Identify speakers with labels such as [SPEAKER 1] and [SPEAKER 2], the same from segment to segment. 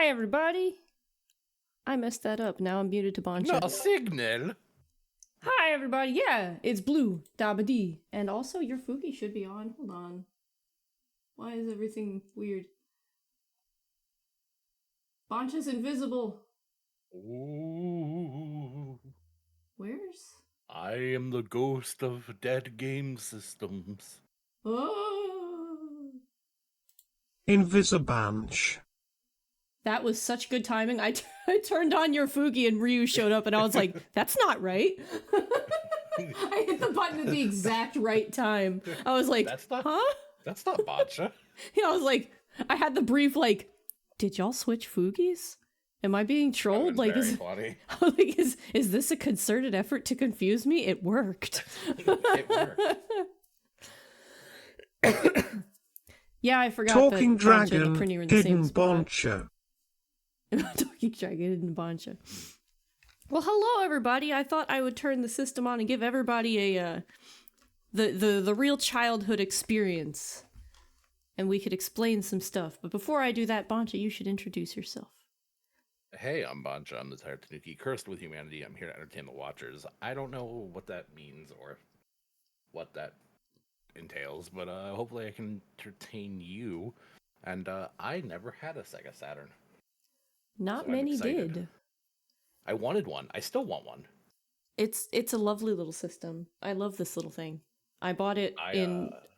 [SPEAKER 1] Hi, everybody. I messed that up. Now I'm muted to Boncha.
[SPEAKER 2] No signal.
[SPEAKER 1] Hi, everybody. Yeah, it's Blue, Dabba-dee. And also, your Fuki should be on. Hold on. Why is everything weird? Boncha's invisible.
[SPEAKER 2] Ooh.
[SPEAKER 1] Where's?
[SPEAKER 2] I am the ghost of dead game systems.
[SPEAKER 1] Oh.
[SPEAKER 3] Invisibanch.
[SPEAKER 1] That was such good timing. I turned on your Fuki and Ryu showed up and I was like, that's not right. I hit the button at the exact right time. I was like, huh?
[SPEAKER 2] That's not Boncha.
[SPEAKER 1] Yeah, I was like, I had the brief like, did y'all switch Fugis? Am I being trolled? Like,
[SPEAKER 2] funny.
[SPEAKER 1] Like, is this a concerted effort to confuse me? It worked.
[SPEAKER 2] It worked.
[SPEAKER 1] Yeah, I forgot
[SPEAKER 3] Talking
[SPEAKER 1] that Boncha and the
[SPEAKER 3] Dragon,
[SPEAKER 1] Prinny were in the
[SPEAKER 3] Hidden
[SPEAKER 1] same spot.
[SPEAKER 3] Boncha.
[SPEAKER 1] Talking Dragon, Hidden Boncha. Well, hello everybody. I thought I would turn the system on and give everybody a the real childhood experience, and we could explain some stuff. But before I do that, Boncha, you should introduce yourself.
[SPEAKER 2] Hey, I'm Boncha. I'm the Tired Tanuki, cursed with humanity. I'm here to entertain the watchers. I don't know what that means or what that entails, but hopefully I can entertain you. And I never had a Sega Saturn.
[SPEAKER 1] Not
[SPEAKER 2] So I'm
[SPEAKER 1] many
[SPEAKER 2] excited.
[SPEAKER 1] did.
[SPEAKER 2] I wanted one. I still want one.
[SPEAKER 1] It's a lovely little system. I love this little thing. I bought it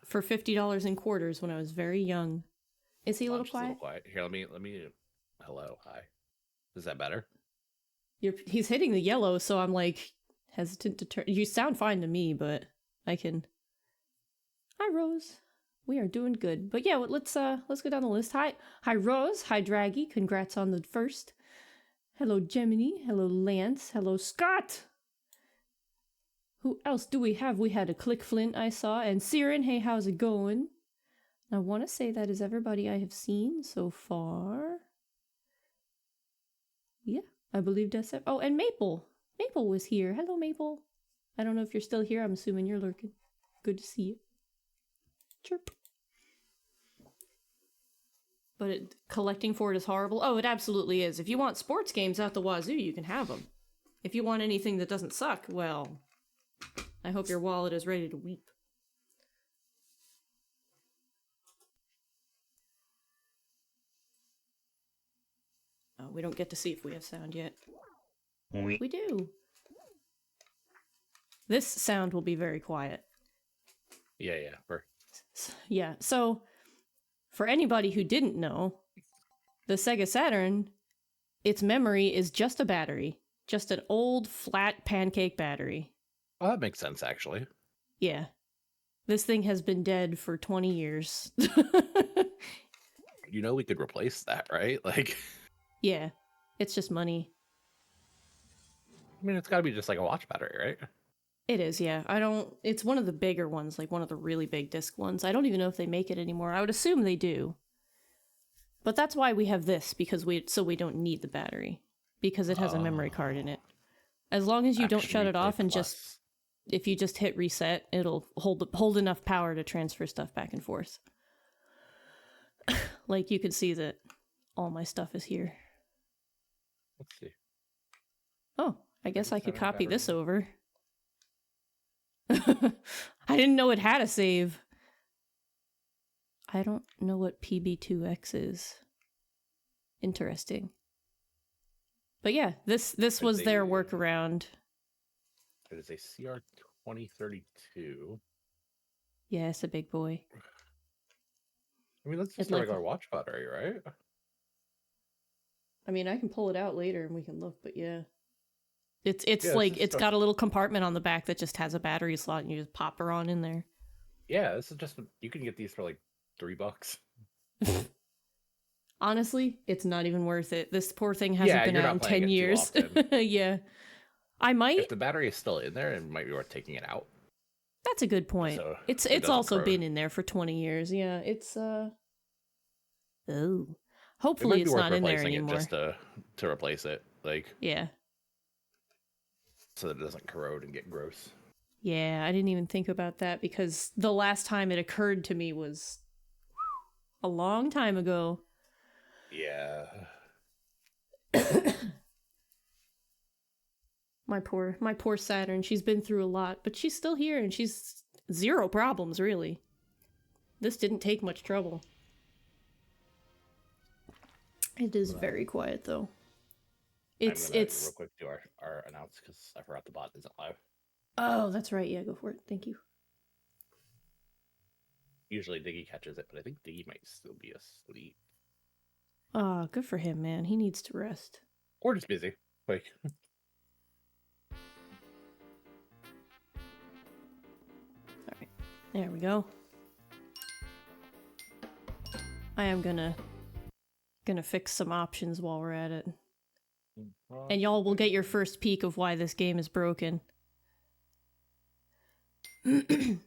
[SPEAKER 1] for $50 in quarters when I was very young. Is he a little quiet?
[SPEAKER 2] Here, let me. Hello, hi. Is that better?
[SPEAKER 1] He's hitting the yellow, so I'm like hesitant to turn. You sound fine to me, but I can. Hi, Rose. We are doing good. But yeah, let's go down the list. Hi, Rose. Hi, Draggy. Congrats on the first. Hello, Gemini. Hello, Lance. Hello, Scott. Who else do we have? We had a Click Flint I saw, and Siren. Hey, how's it going? I want to say that is everybody I have seen so far. Yeah, I believe that's it. Oh, and Maple. Maple was here. Hello, Maple. I don't know if you're still here. I'm assuming you're lurking. Good to see you. Chirp. But collecting for it is horrible. Oh, it absolutely is. If you want sports games out the wazoo, you can have them. If you want anything that doesn't suck, well, I hope your wallet is ready to weep. Oh, we don't get to see if we have sound yet. We do. This sound will be very quiet.
[SPEAKER 2] Yeah.
[SPEAKER 1] Yeah, so for anybody who didn't know, the Sega Saturn, its memory is just a battery. Just an old, flat pancake battery.
[SPEAKER 2] Well, that makes sense, actually.
[SPEAKER 1] Yeah. This thing has been dead for 20 years.
[SPEAKER 2] You know we could replace that, right? Like...
[SPEAKER 1] Yeah. It's just money.
[SPEAKER 2] I mean, it's gotta be just like a watch battery, right?
[SPEAKER 1] It is, yeah. It's one of the bigger ones, like one of the really big disc ones. I don't even know if they make it anymore. I would assume they do. But that's why we have this, because we don't need the battery. Because it has a memory card in it. As long as you don't shut it off and just, if you just hit reset, it'll hold enough power to transfer stuff back and forth. Like you can see that all my stuff is here.
[SPEAKER 2] Let's see.
[SPEAKER 1] Oh, I guess I could copy this over. I didn't know it had a save. I don't know what PB2X is. Interesting. But yeah, this was their workaround.
[SPEAKER 2] It is a CR2032.
[SPEAKER 1] Yeah, it's a big boy.
[SPEAKER 2] I mean, that's just a regular watch battery, right?
[SPEAKER 1] I mean, I can pull it out later and we can look, but yeah. It's got a little compartment on the back that just has a battery slot and you just pop her on in there.
[SPEAKER 2] Yeah, this is just, you can get these for like $3.
[SPEAKER 1] Honestly, it's not even worth it. This poor thing hasn't been out in 10 years. Yeah. I might.
[SPEAKER 2] If the battery is still in there, it might be worth taking it out.
[SPEAKER 1] That's a good point. So it's also been in there for 20 years. Yeah, it's oh. Hopefully it's not in there anymore.
[SPEAKER 2] Just to replace it, like.
[SPEAKER 1] Yeah.
[SPEAKER 2] So that it doesn't corrode and get gross.
[SPEAKER 1] Yeah, I didn't even think about that because the last time it occurred to me was a long time ago.
[SPEAKER 2] Yeah.
[SPEAKER 1] My poor Saturn. She's been through a lot, but she's still here and she's zero problems, really. This didn't take much trouble. It is very quiet, though. It's
[SPEAKER 2] real quick do our announce because I forgot the bot isn't live.
[SPEAKER 1] Oh, that's right. Yeah, go for it. Thank you.
[SPEAKER 2] Usually Diggy catches it, but I think Diggy might still be asleep.
[SPEAKER 1] Oh, good for him, man. He needs to rest.
[SPEAKER 2] Or just busy. Like.
[SPEAKER 1] Alright. There we go. I am gonna fix some options while we're at it. And y'all will get your first peek of why this game is broken. We're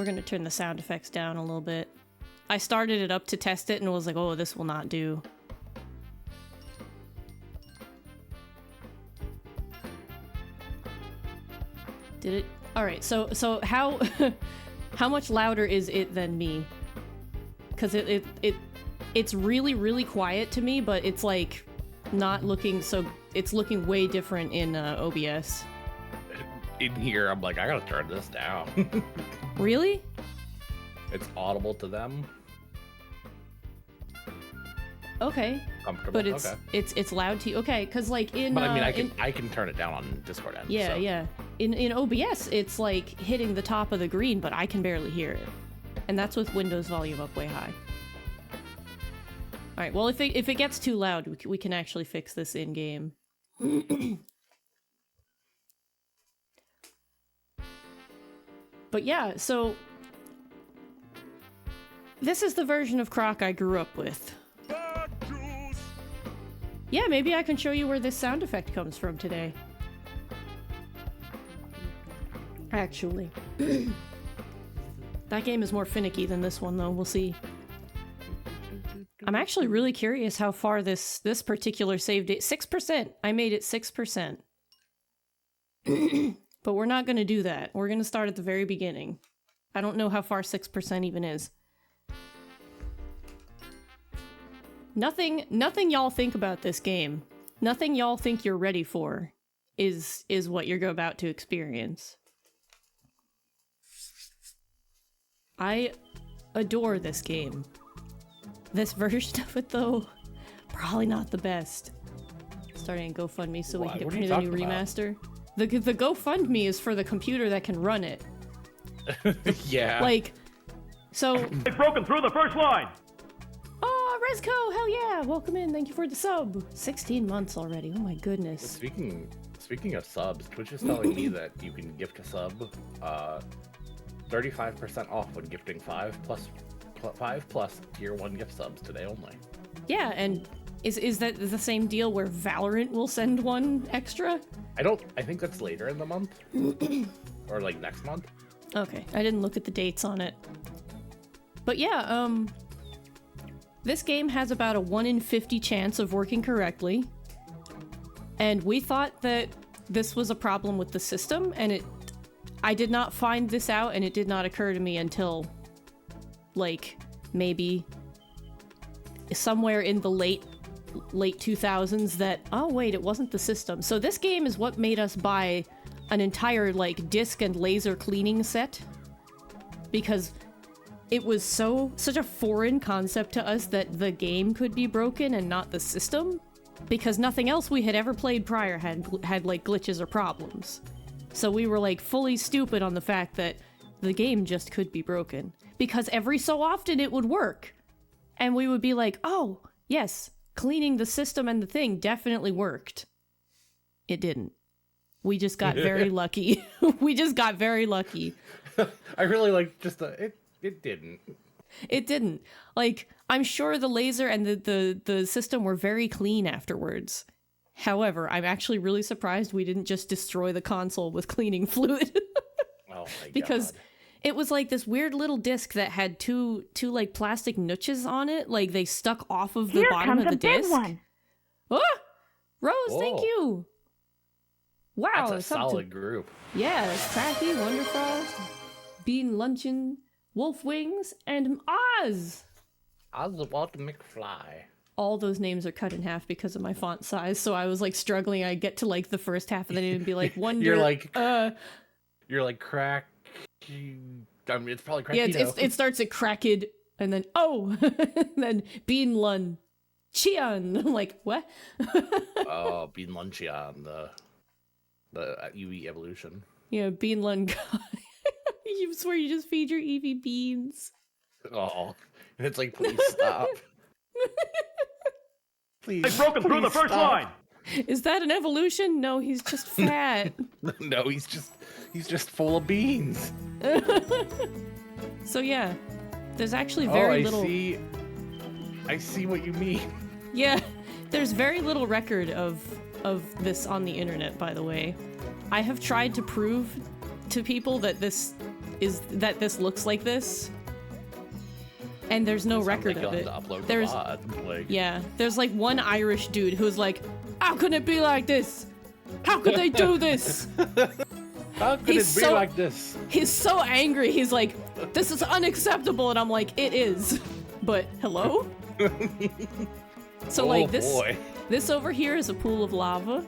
[SPEAKER 1] gonna turn the sound effects down a little bit. I started it up to test it and was like, oh, this will not do. Did it? Alright, so how how much louder is it than me? Because it's really, really quiet to me, but it's like not looking so... It's looking way different in OBS.
[SPEAKER 2] In here, I'm like, I gotta turn this down.
[SPEAKER 1] Really?
[SPEAKER 2] It's audible to them.
[SPEAKER 1] Okay.
[SPEAKER 2] Comfortable.
[SPEAKER 1] But it's loud to you. Okay, because like in...
[SPEAKER 2] But I mean, I can turn it down on Discord end.
[SPEAKER 1] Yeah,
[SPEAKER 2] so.
[SPEAKER 1] yeah. In OBS, it's like hitting the top of the green, but I can barely hear it. And that's with Windows volume up way high. Alright, well, if it gets too loud, we can actually fix this in-game. But yeah, so... This is the version of Croc I grew up with. Yeah, maybe I can show you where this sound effect comes from today. Actually. That game is more finicky than this one, though. We'll see. I'm actually really curious how far this particular save date... 6%! I made it 6%. But we're not going to do that. We're going to start at the very beginning. I don't know how far 6% even is. Nothing y'all think about this game, nothing y'all think you're ready for, is what you're about to experience. I adore this game. This version of it, though, probably not the best. Starting a GoFundMe so we can get rid of the new remaster. The GoFundMe is for the computer that can run it.
[SPEAKER 2] Yeah.
[SPEAKER 1] Like, so...
[SPEAKER 3] They've broken through the first line!
[SPEAKER 1] Oh, Rezco, hell yeah! Welcome in, thank you for the sub. 16 months already, oh my goodness.
[SPEAKER 2] Speaking of subs, Twitch is telling me that you can gift a sub 35% off when gifting 5 plus tier 1 gift subs today only.
[SPEAKER 1] Yeah, and is that the same deal where Valorant will send one extra?
[SPEAKER 2] I think that's later in the month. Or like next month.
[SPEAKER 1] Okay, I didn't look at the dates on it. But yeah, this game has about a 1 in 50 chance of working correctly. And we thought that this was a problem with the system, and I did not find this out, and it did not occur to me until, like, maybe somewhere in the late 2000s that, oh wait, it wasn't the system. So this game is what made us buy an entire, like, disc and laser cleaning set. Because it was such a foreign concept to us that the game could be broken and not the system. Because nothing else we had ever played prior had like glitches or problems. So we were like fully stupid on the fact that the game just could be broken. Because every so often it would work. And we would be like, oh, yes, cleaning the system and the thing definitely worked. It didn't. We just got very lucky. We just got very lucky.
[SPEAKER 2] I really like just it didn't.
[SPEAKER 1] It didn't. Like, I'm sure the laser and the system were very clean afterwards. However, I'm actually really surprised we didn't just destroy the console with cleaning fluid.
[SPEAKER 2] Oh my
[SPEAKER 1] Because
[SPEAKER 2] God.
[SPEAKER 1] It was like this weird little disc that had two like plastic notches on it, like they stuck off of the bottom of the disc.
[SPEAKER 4] One.
[SPEAKER 1] Ah! Rose,
[SPEAKER 2] Whoa.
[SPEAKER 1] thank you. Wow,
[SPEAKER 2] That's a solid group.
[SPEAKER 1] Yeah, it's Cracky, Wonderfrost, Bean Luncheon, Wolf Wings, and Oz.
[SPEAKER 2] Oswald McFly.
[SPEAKER 1] all those names are cut in half because of my font size, so I was like struggling. I get to like the first half of the name and be like, Wonder.
[SPEAKER 2] You're like crack. I mean, it's probably crack.
[SPEAKER 1] Yeah, it starts at Cracked, and then and then Bean Lun Chian. I'm like, what?
[SPEAKER 2] Oh, Bean Luncheon, the Eevee evolution.
[SPEAKER 1] Yeah, Bean Lun. You swear you just feed your Eevee beans.
[SPEAKER 2] Oh, and it's like, please stop. Please.
[SPEAKER 3] They've broken through the first line.
[SPEAKER 1] Is that an evolution? No, he's just fat.
[SPEAKER 2] No, he's just full of beans.
[SPEAKER 1] So yeah, there's actually very little.
[SPEAKER 2] I see what you mean.
[SPEAKER 1] Yeah, there's very little record of this on the internet. By the way, I have tried to prove to people that this looks like this, and there's no record of it. Yeah, there's like one Irish dude who's like, how can it be like this? How could they do this?
[SPEAKER 2] How could it be like this?
[SPEAKER 1] He's so angry. He's like, this is unacceptable, and I'm like, it is. But hello? So like this over here is a pool of lava.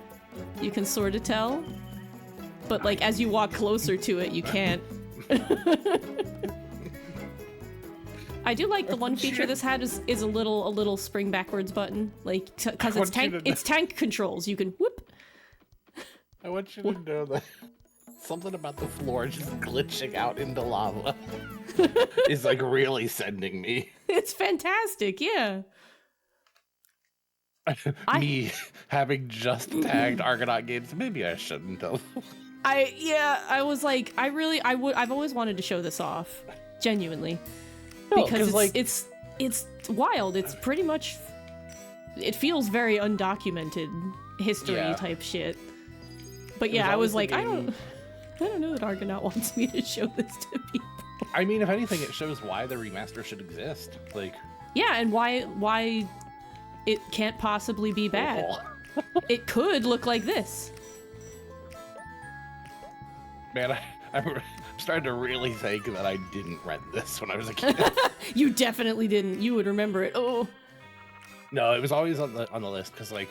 [SPEAKER 1] You can sort of tell, but like as you walk closer to it, you can't. I do like the one feature this had is a little spring backwards button, like because it's tank controls. You can whoop.
[SPEAKER 2] I want you to know that something about the floor just glitching out into lava is like really sending me.
[SPEAKER 1] It's fantastic, yeah.
[SPEAKER 2] Me having just tagged Argonaut games, maybe I shouldn't have.
[SPEAKER 1] I was like, I've always wanted to show this off, genuinely,
[SPEAKER 2] No,
[SPEAKER 1] because
[SPEAKER 2] like,
[SPEAKER 1] it's wild. It's pretty much, it feels very undocumented history type shit. But yeah, I was like, I don't know that Argonaut wants me to show this to people.
[SPEAKER 2] I mean, if anything, it shows why the remaster should exist. Like,
[SPEAKER 1] yeah, and why it can't possibly be bad. It could look like this.
[SPEAKER 2] Man, I'm starting to really think that I didn't rent this when I was a kid.
[SPEAKER 1] You definitely didn't. You would remember it. Oh.
[SPEAKER 2] No, it was always on the list because, like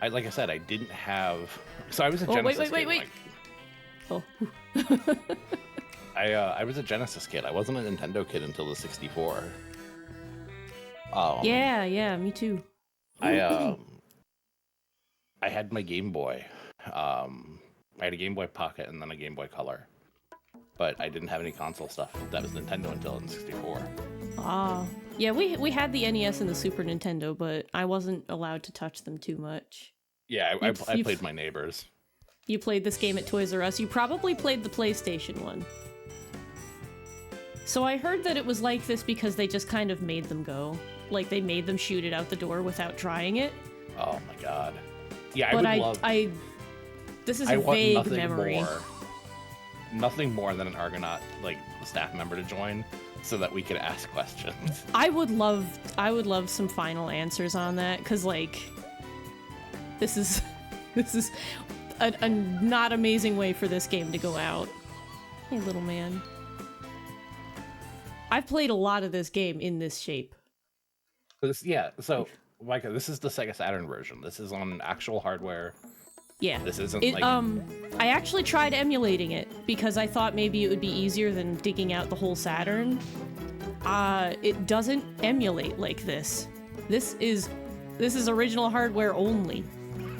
[SPEAKER 2] I said, I didn't have. So I was a Genesis kid.
[SPEAKER 1] Wait. Oh.
[SPEAKER 2] I was a Genesis kid. I wasn't a Nintendo kid until the 64.
[SPEAKER 1] Yeah, me too.
[SPEAKER 2] I had my Game Boy. I had a Game Boy Pocket and then a Game Boy Color. But I didn't have any console stuff that was Nintendo until in 64.
[SPEAKER 1] Yeah, we had the NES and the Super Nintendo, but I wasn't allowed to touch them too much.
[SPEAKER 2] Yeah, I played my neighbors.
[SPEAKER 1] You played this game at Toys R Us. You probably played the PlayStation one. So I heard that it was like this because they just kind of made them go. Like, they made them shoot it out the door without trying it.
[SPEAKER 2] Oh my god. Yeah,
[SPEAKER 1] but
[SPEAKER 2] I would love...
[SPEAKER 1] This is a vague memory.
[SPEAKER 2] Nothing more than an Argonaut, like, staff member to join so that we could ask questions.
[SPEAKER 1] I would love some final answers on that, because, like, this is a not amazing way for this game to go out. Hey, little man. I've played a lot of this game in this shape.
[SPEAKER 2] So, Micah, this is the Sega Saturn version. This is on actual hardware.
[SPEAKER 1] Yeah.
[SPEAKER 2] This isn't like...
[SPEAKER 1] I actually tried emulating it because I thought maybe it would be easier than digging out the whole Saturn. It doesn't emulate like this. This is original hardware only.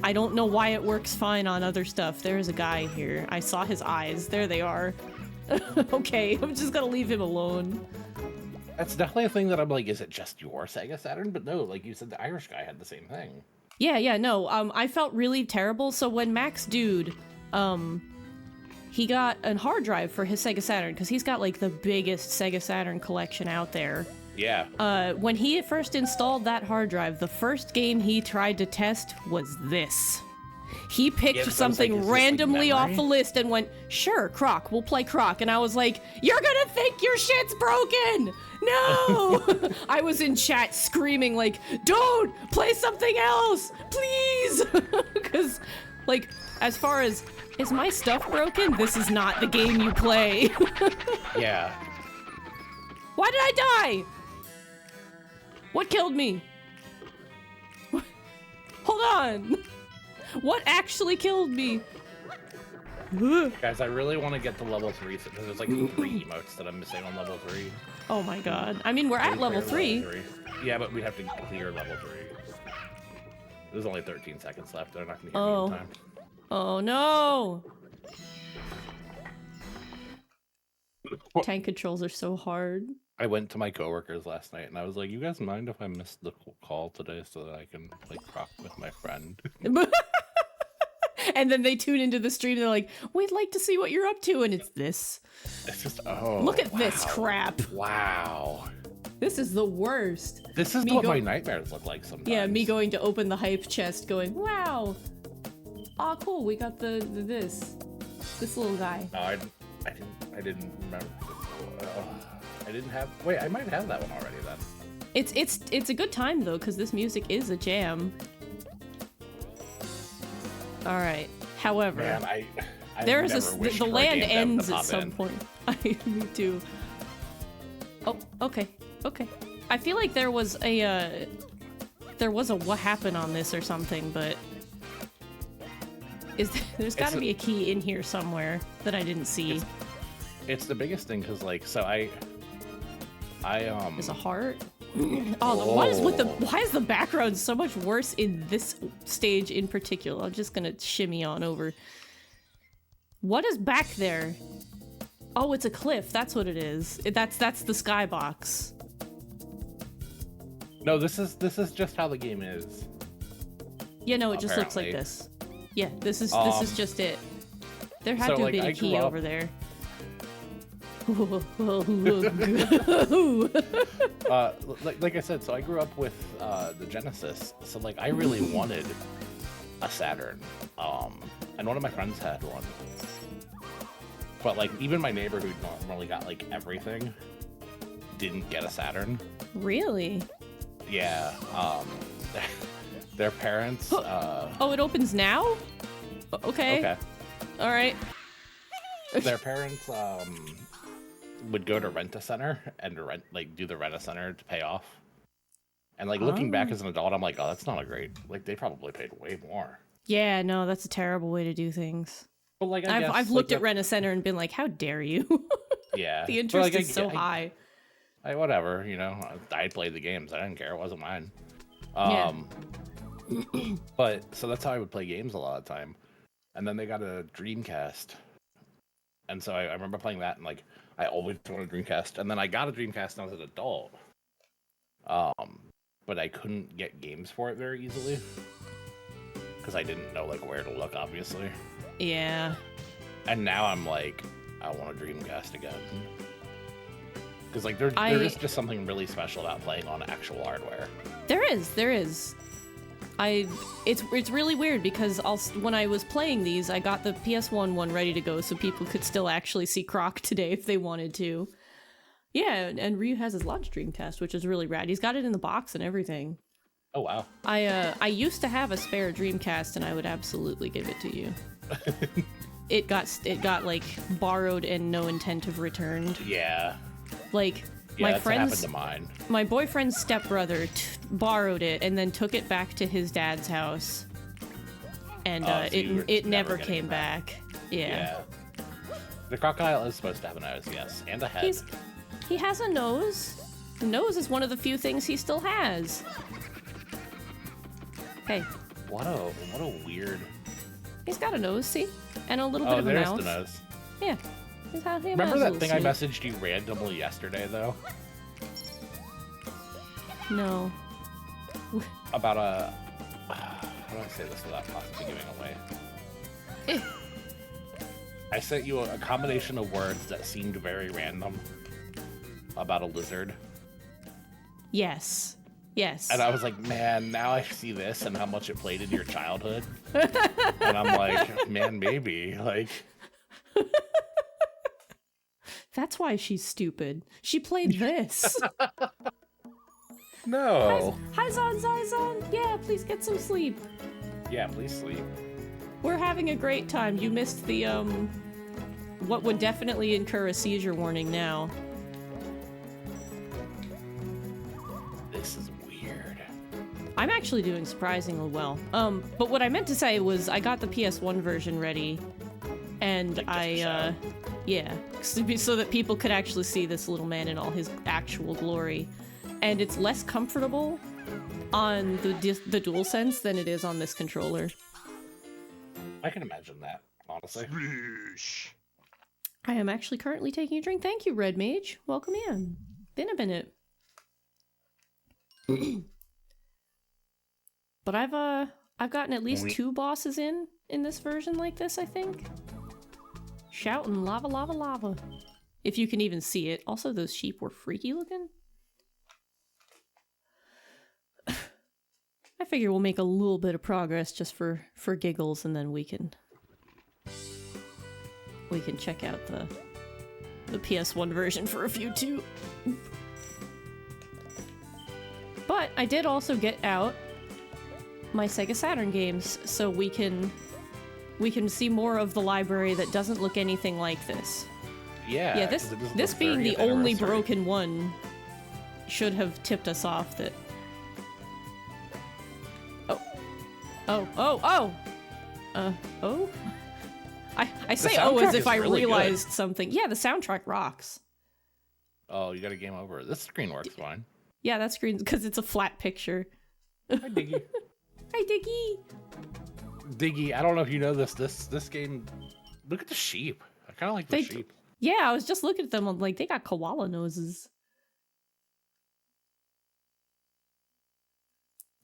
[SPEAKER 1] I don't know why it works fine on other stuff. There's a guy here. I saw his eyes. There they are. Okay, I'm just gonna leave him alone.
[SPEAKER 2] That's definitely a thing that I'm like, is it just your Sega Saturn? But no, like you said, the Irish guy had the same thing.
[SPEAKER 1] Yeah, no, I felt really terrible. So when Max Dude, he got a hard drive for his Sega Saturn, because he's got, like, the biggest Sega Saturn collection out there.
[SPEAKER 2] Yeah.
[SPEAKER 1] When he first installed that hard drive, the first game he tried to test was this. He picked something randomly off the list and went, sure, Croc, we'll play Croc. And I was like, you're gonna think your shit's broken! No! I was in chat screaming like, don't! Play something else! Please! Because, like, as far as, is my stuff broken? This is not the game you play.
[SPEAKER 2] Yeah.
[SPEAKER 1] Why did I die? What killed me? hold on. What actually killed me?
[SPEAKER 2] Guys, I really want to get to level 3 because there's like 3 emotes that I'm missing on level 3.
[SPEAKER 1] Oh my god. I mean, we're at level 3.
[SPEAKER 2] Yeah, but we have to clear level 3. There's only 13 seconds left. They're not going to hear me in time.
[SPEAKER 1] Oh no! Tank controls are so hard.
[SPEAKER 2] I went to my coworkers last night and I was like, "You guys mind if I missed the call today so that I can like croc with my friend?"
[SPEAKER 1] And then they tune into the stream and they're like, "We'd like to see what you're up to," and it's this.
[SPEAKER 2] It's just
[SPEAKER 1] look at this crap.
[SPEAKER 2] Wow.
[SPEAKER 1] This is the worst.
[SPEAKER 2] This is what my nightmares look like sometimes.
[SPEAKER 1] Yeah, me going to open the hype chest, going, "Wow, oh cool, we got this little guy."
[SPEAKER 2] Oh, I didn't remember. I didn't have. Wait, I might have that one already then.
[SPEAKER 1] It's a good time though, because this music is a jam. All right. However,
[SPEAKER 2] man,
[SPEAKER 1] there's the land ends at some point. Me too. Oh, okay. I feel like there was a what happened on this or something, but there's got to be a key in here somewhere that I didn't see.
[SPEAKER 2] It's the biggest thing because like
[SPEAKER 1] There's a heart. Oh, why is the background so much worse in this stage in particular? I'm just gonna shimmy on over. What is back there? Oh, it's a cliff. That's what it is. That's the skybox.
[SPEAKER 2] No, this is just how the game is.
[SPEAKER 1] Yeah, no, it just looks like this. Yeah, this is just it. There had to have been a key over there.
[SPEAKER 2] Like I said, so I grew up with the Genesis, so like I really wanted a Saturn, and one of my friends had one. But like even my neighbor who normally got like everything didn't get a Saturn.
[SPEAKER 1] Really?
[SPEAKER 2] Yeah. Their parents.
[SPEAKER 1] Oh, it opens now? Okay.
[SPEAKER 2] Okay.
[SPEAKER 1] All right.
[SPEAKER 2] Their parents would go to Rent-A-Center and do the Rent-A-Center to pay off. And like looking back as an adult, I'm like, oh, that's not a great. Like they probably paid way more.
[SPEAKER 1] Yeah, no, that's a terrible way to do things.
[SPEAKER 2] But like
[SPEAKER 1] I've looked at Rent-A-Center and been like, how dare you?
[SPEAKER 2] Yeah.
[SPEAKER 1] The interest is so high.
[SPEAKER 2] Whatever, you know. I played the games. I didn't care. It wasn't mine. But so that's how I would play games a lot of the time. And then they got a Dreamcast. And so I remember playing that and like I always wanted a Dreamcast. And then I got a Dreamcast when I was an adult. But I couldn't get games for it very easily. Because I didn't know like where to look, obviously.
[SPEAKER 1] Yeah.
[SPEAKER 2] And now I'm like, I want a Dreamcast again. Because like there is just something really special about playing on actual hardware. There is.
[SPEAKER 1] It's really weird because when I was playing these, I got the PS1 one ready to go so people could still actually see Croc today if they wanted to. Yeah, and Ryu has his launch Dreamcast, which is really rad. He's got it in the box and everything.
[SPEAKER 2] Oh wow.
[SPEAKER 1] I used to have a spare Dreamcast and I would absolutely give it to you. It got like borrowed and no intent of returned.
[SPEAKER 2] Yeah.
[SPEAKER 1] Like
[SPEAKER 2] yeah, my friend's happened to mine.
[SPEAKER 1] My boyfriend's stepbrother borrowed it and then took it back to his dad's house. And
[SPEAKER 2] so
[SPEAKER 1] it never came back. Yeah.
[SPEAKER 2] The crocodile is supposed to have a nose, yes, and a head.
[SPEAKER 1] He has a nose. The nose is one of the few things he still has. Hey.
[SPEAKER 2] What a weird.
[SPEAKER 1] He's got a nose, see? And a little bit of a mouth.
[SPEAKER 2] Oh, there's the nose.
[SPEAKER 1] Yeah.
[SPEAKER 2] Remember that thing I messaged you randomly yesterday, though?
[SPEAKER 1] No.
[SPEAKER 2] About how do I say this without possibly giving away? I sent you a combination of words that seemed very random about a lizard.
[SPEAKER 1] Yes.
[SPEAKER 2] And I was like, man, now I see this and how much it played in your childhood. And I'm like, man, maybe. Like.
[SPEAKER 1] That's why she's stupid. She played this.
[SPEAKER 2] No.
[SPEAKER 1] Hi, Zon. Yeah, please get some sleep.
[SPEAKER 2] Yeah, please sleep.
[SPEAKER 1] We're having a great time. You missed the, what would definitely incur a seizure warning now.
[SPEAKER 2] This is weird.
[SPEAKER 1] I'm actually doing surprisingly well. But what I meant to say was I got the PS1 version ready, and yeah, so that people could actually see this little man in all his actual glory. And it's less comfortable on the DualSense than it is on this controller.
[SPEAKER 2] I can imagine that, honestly.
[SPEAKER 1] I am actually currently taking a drink. Thank you, Red Mage. Welcome in. Been a minute. But I've gotten at least 2 bosses in this version like this, I think. Shouting lava, lava, lava. If you can even see it. Also, those sheep were freaky looking. I figure we'll make a little bit of progress just for giggles, and then we can check out the PS1 version for a few too. But I did also get out my Sega Saturn games, so we can see more of the library that doesn't look anything like this.
[SPEAKER 2] Yeah,
[SPEAKER 1] this being the only broken one should have tipped us off that. Oh. I say oh as if I really realized something. Yeah, the soundtrack rocks.
[SPEAKER 2] Oh, you got a game over. This screen works fine.
[SPEAKER 1] Yeah, that screen, because it's a flat picture.
[SPEAKER 2] Hi, Diggy.
[SPEAKER 1] Hi, Diggy.
[SPEAKER 2] Diggy, I don't know if you know this game. Look at the sheep. I kind of like the sheep.
[SPEAKER 1] Yeah, I was just looking at them. I'm like, they got koala noses.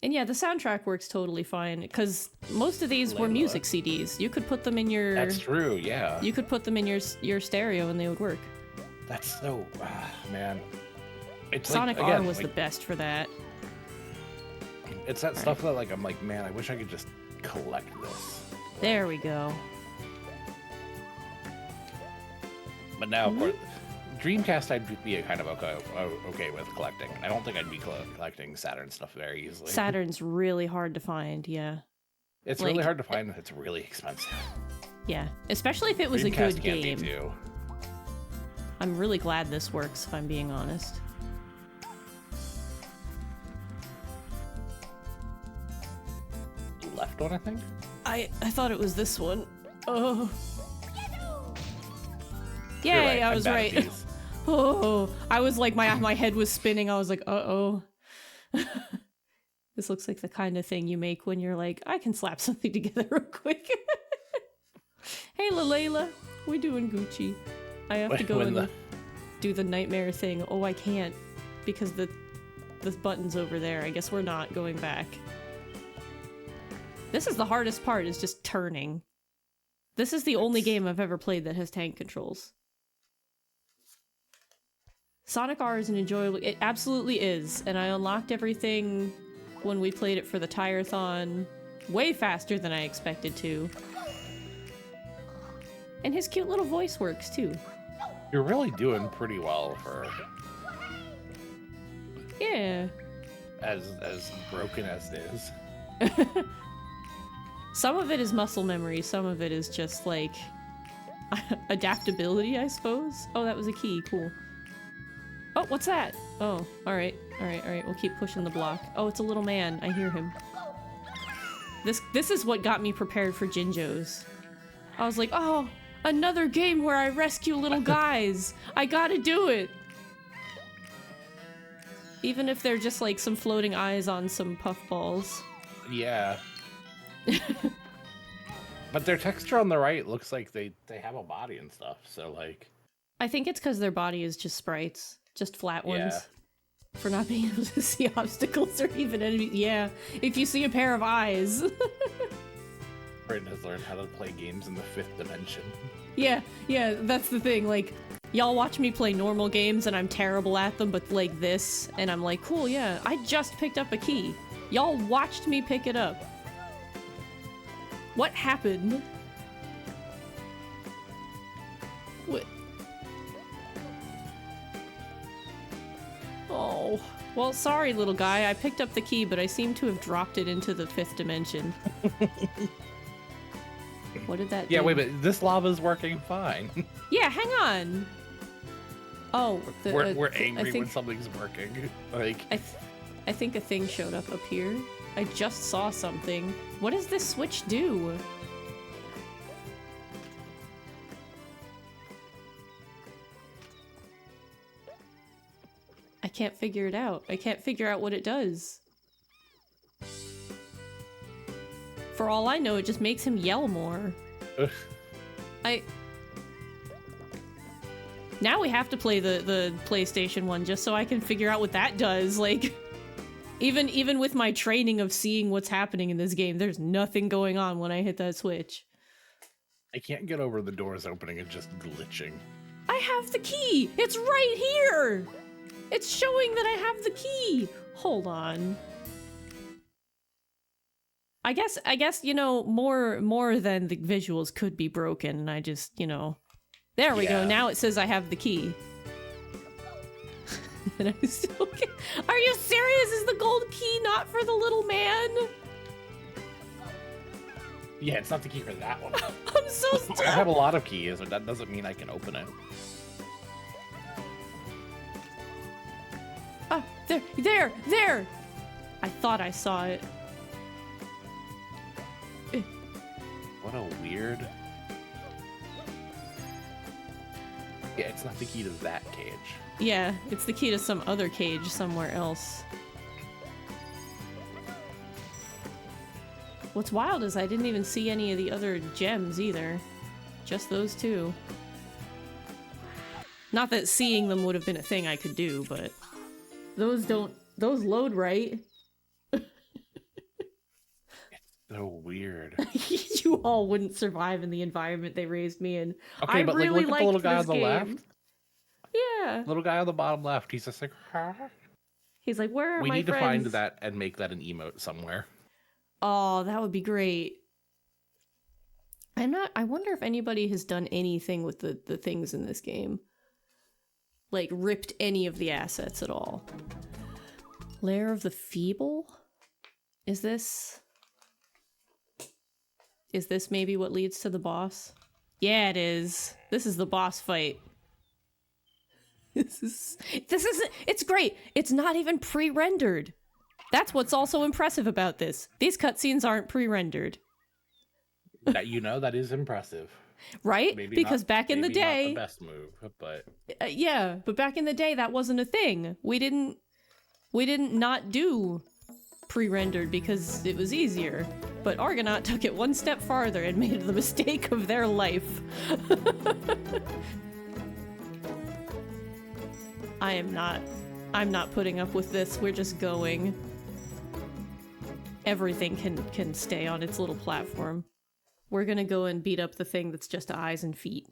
[SPEAKER 1] And yeah, the soundtrack works totally fine, because most of these were music CDs. You could put them in your...
[SPEAKER 2] That's true, yeah.
[SPEAKER 1] You could put them in your stereo and they would work.
[SPEAKER 2] That's so... man. It's
[SPEAKER 1] Sonic
[SPEAKER 2] like,
[SPEAKER 1] R was the best for that.
[SPEAKER 2] It's that stuff that, like, I'm like, man, I wish I could just collect this.
[SPEAKER 1] There we go.
[SPEAKER 2] But now, of course, Dreamcast I'd be kind of okay with collecting. I don't think I'd be collecting Saturn stuff very easily.
[SPEAKER 1] Saturn's really hard to find, yeah.
[SPEAKER 2] It's really hard to find, and it's really expensive.
[SPEAKER 1] Yeah, especially if it was
[SPEAKER 2] Dreamcast
[SPEAKER 1] a good
[SPEAKER 2] can
[SPEAKER 1] game.
[SPEAKER 2] Be too.
[SPEAKER 1] I'm really glad this works, if I'm being honest.
[SPEAKER 2] Left one, I think?
[SPEAKER 1] I thought it was this one. Oh. Yay,
[SPEAKER 2] right.
[SPEAKER 1] I was right. Oh, I was like, my head was spinning. I was like, uh-oh. This looks like the kind of thing you make when you're like, I can slap something together real quick. Hey, Layla, we doing Gucci. I have to go and do the nightmare thing. Oh, I can't, because the button's over there. I guess we're not going back. This is the hardest part, is just turning. This is the only game I've ever played that has tank controls. Sonic R is an enjoyable... It absolutely is, and I unlocked everything when we played it for the Tire-thon way faster than I expected to. And his cute little voice works, too.
[SPEAKER 2] You're really doing pretty well for...
[SPEAKER 1] Yeah.
[SPEAKER 2] As broken as it is.
[SPEAKER 1] Some of it is muscle memory, some of it is just, like, adaptability, I suppose? Oh, that was a key. Cool. Oh, what's that? Oh, alright. We'll keep pushing the block. Oh, it's a little man. I hear him. This is what got me prepared for Jinjos. I was like, oh, another game where I rescue little guys. I gotta do it. Even if they're just like some floating eyes on some puffballs.
[SPEAKER 2] Yeah. But their texture on the right looks like they have a body and stuff, so like...
[SPEAKER 1] I think it's because their body is just sprites. Just flat ones.
[SPEAKER 2] Yeah.
[SPEAKER 1] For not being able to see obstacles or even enemies. Yeah, if you see a pair of eyes.
[SPEAKER 2] Britain has learned how to play games in the 5th dimension.
[SPEAKER 1] Yeah, that's the thing. Like, y'all watch me play normal games and I'm terrible at them, but like this, and I'm like, cool, yeah, I just picked up a key. Y'all watched me pick it up. What happened? What? Oh, well, sorry, little guy. I picked up the key, but I seem to have dropped it into the 5th dimension. What did that do?
[SPEAKER 2] Yeah, wait, but this lava's working fine.
[SPEAKER 1] Yeah, hang on. Oh,
[SPEAKER 2] we're angry when something's working. Like,
[SPEAKER 1] I think a thing showed up here. I just saw something. What does this switch do? I can't figure it out. I can't figure out what it does. For all I know, it just makes him yell more. Now we have to play the PlayStation one just so I can figure out what that does. Like, even with my training of seeing what's happening in this game, there's nothing going on when I hit that switch.
[SPEAKER 2] I can't get over the doors opening and just glitching.
[SPEAKER 1] I have the key! It's right here! It's showing that I have the key! Hold on. I guess, you know, more than the visuals could be broken, and I just, you know... There we go, now it says I have the key. And I still can't... Are you serious? Is the gold key not for the little man?
[SPEAKER 2] Yeah, it's not the key for that one.
[SPEAKER 1] I'm so stuck.
[SPEAKER 2] I have a lot of keys, but that doesn't mean I can open it.
[SPEAKER 1] Ah, there! I thought I saw it.
[SPEAKER 2] What a weird... Yeah, it's not the key to that cage.
[SPEAKER 1] Yeah, it's the key to some other cage somewhere else. What's wild is I didn't even see any of the other gems either. Just those two. Not that seeing them would have been a thing I could do, but... Those load right.
[SPEAKER 2] So weird.
[SPEAKER 1] You all wouldn't survive in the environment they raised me in.
[SPEAKER 2] Okay, but
[SPEAKER 1] really
[SPEAKER 2] look at the little guy on the
[SPEAKER 1] game.
[SPEAKER 2] left.
[SPEAKER 1] Yeah.
[SPEAKER 2] Little guy on the bottom left. He's just like, huh?
[SPEAKER 1] He's like, where are
[SPEAKER 2] we
[SPEAKER 1] my
[SPEAKER 2] need
[SPEAKER 1] friends?
[SPEAKER 2] to find that and make that an emote somewhere.
[SPEAKER 1] Oh, that would be great. I wonder if anybody has done anything with the things in this game. Like, ripped any of the assets at all. Lair of the Feeble? Is this maybe what leads to the boss? Yeah, it is. This is the boss fight. It's great. It's not even pre-rendered. That's what's also impressive about this. These cutscenes aren't pre-rendered.
[SPEAKER 2] That, you know, that is impressive.
[SPEAKER 1] Right?
[SPEAKER 2] Maybe
[SPEAKER 1] because
[SPEAKER 2] not,
[SPEAKER 1] back in the day...
[SPEAKER 2] Not the best move, but...
[SPEAKER 1] yeah, but back in the day, that wasn't a thing. We didn't not do pre-rendered because it was easier. But Argonaut took it one step farther and made the mistake of their life. I'm not putting up with this. We're just going. Everything can stay on its little platform. We're gonna go and beat up the thing that's just eyes and feet.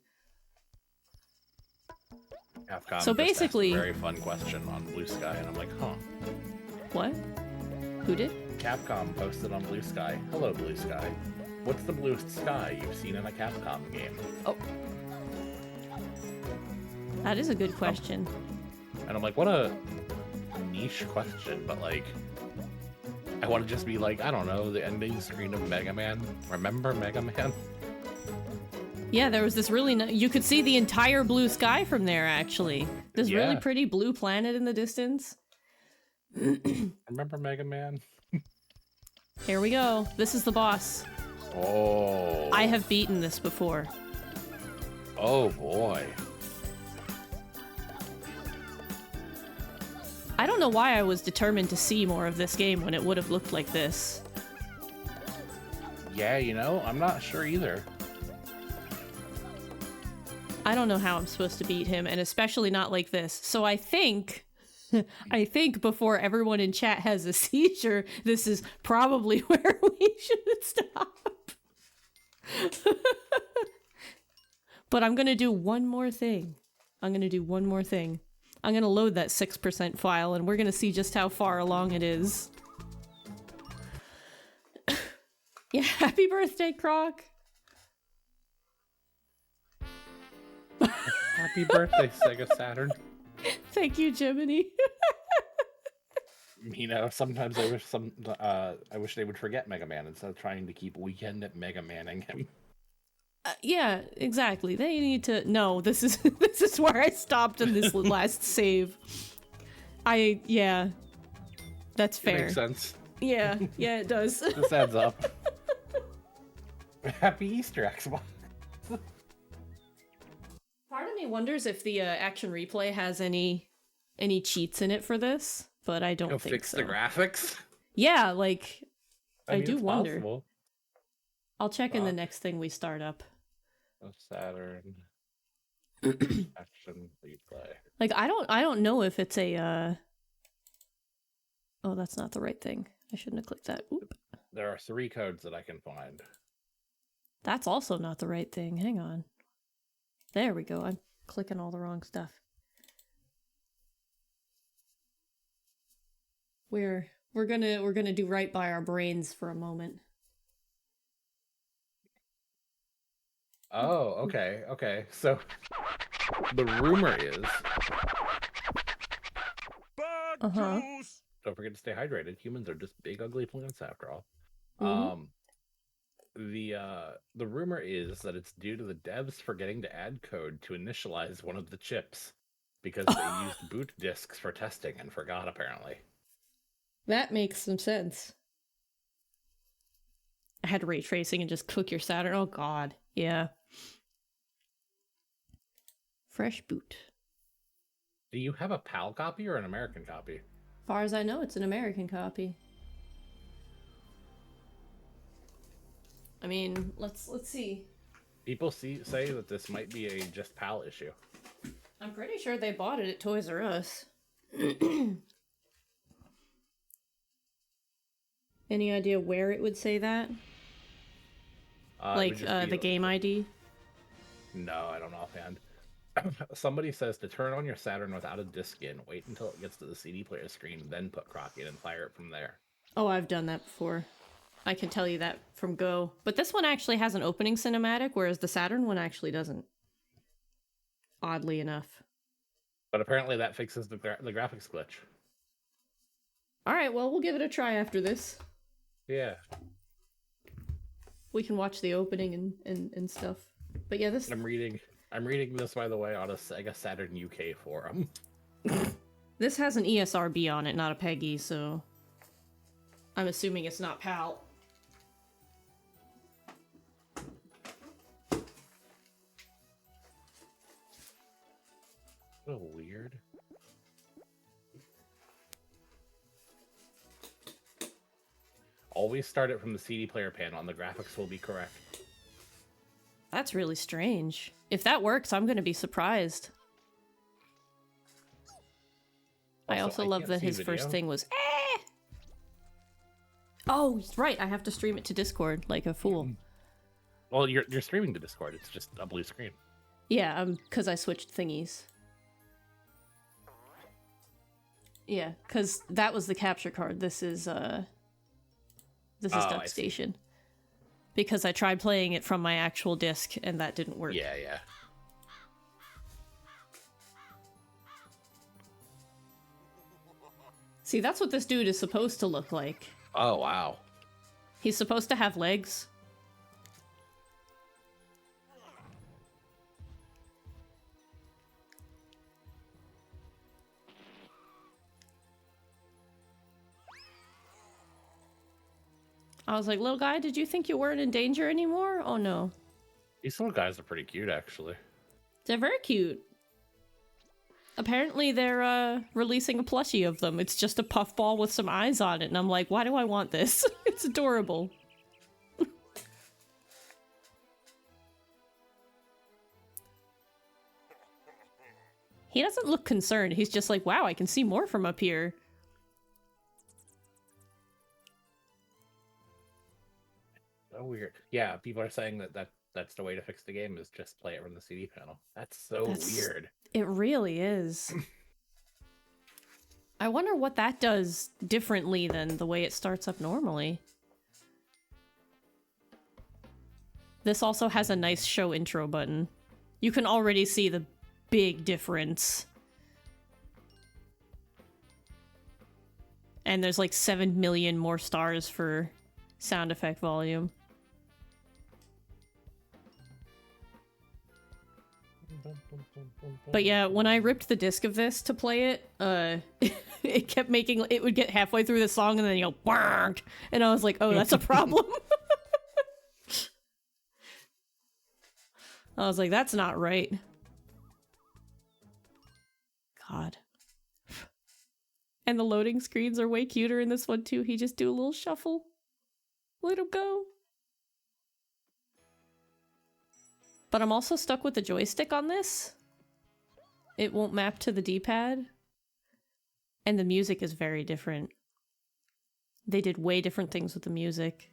[SPEAKER 2] Capcom
[SPEAKER 1] so basically,
[SPEAKER 2] just asked a very fun question on Blue Sky, and I'm like, huh.
[SPEAKER 1] What? Who did?
[SPEAKER 2] Capcom posted on Blue Sky. Hello, Blue Sky. What's the bluest sky you've seen in a Capcom game?
[SPEAKER 1] Oh. That is a good question.
[SPEAKER 2] And I'm like, what a niche question, but like, I want to just be like, I don't know, the ending screen of Mega Man. Remember Mega Man?
[SPEAKER 1] Yeah, there was this really... you could see the entire blue sky from there, actually. This really pretty blue planet in the distance.
[SPEAKER 2] Remember Mega Man?
[SPEAKER 1] Here we go. This is the boss.
[SPEAKER 2] Oh.
[SPEAKER 1] I have beaten this before.
[SPEAKER 2] Oh, boy.
[SPEAKER 1] I don't know why I was determined to see more of this game when it would have looked like this.
[SPEAKER 2] Yeah, you know, I'm not sure either.
[SPEAKER 1] I don't know how I'm supposed to beat him, and especially not like this. So I think before everyone in chat has a seizure, this is probably where we should stop. But I'm gonna do one more thing. I'm gonna load that 6% file, and we're gonna see just how far along it is. Yeah, happy birthday, Croc!
[SPEAKER 2] Happy birthday, Sega Saturn.
[SPEAKER 1] Thank you, Jiminy.
[SPEAKER 2] You know, sometimes I wish they would forget Mega Man instead of trying to keep Weekend at Mega Manning him.
[SPEAKER 1] Yeah, exactly. They need to... No, this is where I stopped in this last save. Yeah. That's fair.
[SPEAKER 2] It makes sense.
[SPEAKER 1] Yeah, it does.
[SPEAKER 2] This adds up. Happy Easter, Xbox.
[SPEAKER 1] Part of me wonders if the action replay has any cheats in it for this, but I don't
[SPEAKER 2] Go
[SPEAKER 1] think
[SPEAKER 2] fix
[SPEAKER 1] so.
[SPEAKER 2] the graphics.
[SPEAKER 1] Yeah, like I
[SPEAKER 2] mean,
[SPEAKER 1] do
[SPEAKER 2] it's
[SPEAKER 1] wonder.
[SPEAKER 2] possible.
[SPEAKER 1] I'll check in the next thing we start up.
[SPEAKER 2] Saturn action replay.
[SPEAKER 1] Like I don't know if it's a Oh, that's not the right thing. I shouldn't have clicked that. Oop.
[SPEAKER 2] There are 3 codes that I can find.
[SPEAKER 1] That's also not the right thing. Hang on. There we go. I'm clicking all the wrong stuff. We're gonna do right by our brains for a moment.
[SPEAKER 2] Oh, okay. So the rumor is don't forget to stay hydrated. Humans are just big ugly plants after all.
[SPEAKER 1] Mm-hmm.
[SPEAKER 2] The rumor is that it's due to the devs forgetting to add code to initialize one of the chips because they used boot disks for testing and forgot apparently.
[SPEAKER 1] That makes some sense. I had ray tracing and just cook your Saturn. Oh god. Yeah. Fresh boot.
[SPEAKER 2] Do you have a PAL copy or an American copy?
[SPEAKER 1] Far as I know, it's an American copy. I mean, let's see.
[SPEAKER 2] People say that this might be a just PAL issue.
[SPEAKER 1] I'm pretty sure they bought it at Toys R Us. Any idea where it would say that? Like the game ID?
[SPEAKER 2] No, I don't know offhand. Somebody says to turn on your Saturn without a disc in, wait until it gets to the CD player screen, then put Croc in and fire it from there.
[SPEAKER 1] Oh, I've done that before. I can tell you that from Go. But this one actually has an opening cinematic, whereas the Saturn one actually doesn't. Oddly enough.
[SPEAKER 2] But apparently that fixes the graphics glitch.
[SPEAKER 1] Alright, well, we'll give it a try after this.
[SPEAKER 2] Yeah.
[SPEAKER 1] We can watch the opening and stuff. But yeah, this...
[SPEAKER 2] I'm reading this, by the way, on a Sega Saturn UK forum.
[SPEAKER 1] This has an ESRB on it, not a PEGI, so... I'm assuming it's not PAL.
[SPEAKER 2] Oh, weird. Always start it from the CD player panel and the graphics will be correct.
[SPEAKER 1] That's really strange. If that works, I'm gonna be surprised. I also love that his first thing was eh! Oh, right, I have to stream it to Discord like a fool.
[SPEAKER 2] Well, you're streaming to Discord, it's just a blue screen.
[SPEAKER 1] Yeah, because I switched thingies. Yeah, because that was the capture card. This is Duck Station. Because I tried playing it from my actual disc and that didn't work.
[SPEAKER 2] Yeah.
[SPEAKER 1] See, that's what this dude is supposed to look like.
[SPEAKER 2] Oh, wow.
[SPEAKER 1] He's supposed to have legs. I was like, little guy, did you think you weren't in danger anymore? Oh no.
[SPEAKER 2] These little guys are pretty cute, actually.
[SPEAKER 1] They're very cute. Apparently they're releasing a plushie of them. It's just a puffball with some eyes on it, and I'm like, why do I want this? It's adorable. He doesn't look concerned. He's just like, wow, I can see more from up here.
[SPEAKER 2] So weird. Yeah, people are saying that's the way to fix the game is just play it from the CD panel. That's so weird.
[SPEAKER 1] It really is. I wonder what that does differently than the way it starts up normally. This also has a nice show intro button. You can already see the big difference. And there's like 7 million more stars for sound effect volume. But yeah, when I ripped the disc of this to play it, it kept making, it would get halfway through the song and then you go, "Bark," and I was like, oh, that's a problem. I was like, that's not right. God. And the loading screens are way cuter in this one too. He just do a little shuffle. Let him go. But I'm also stuck with the joystick on this. It won't map to the D-pad. And the music is very different. They did way different things with the music.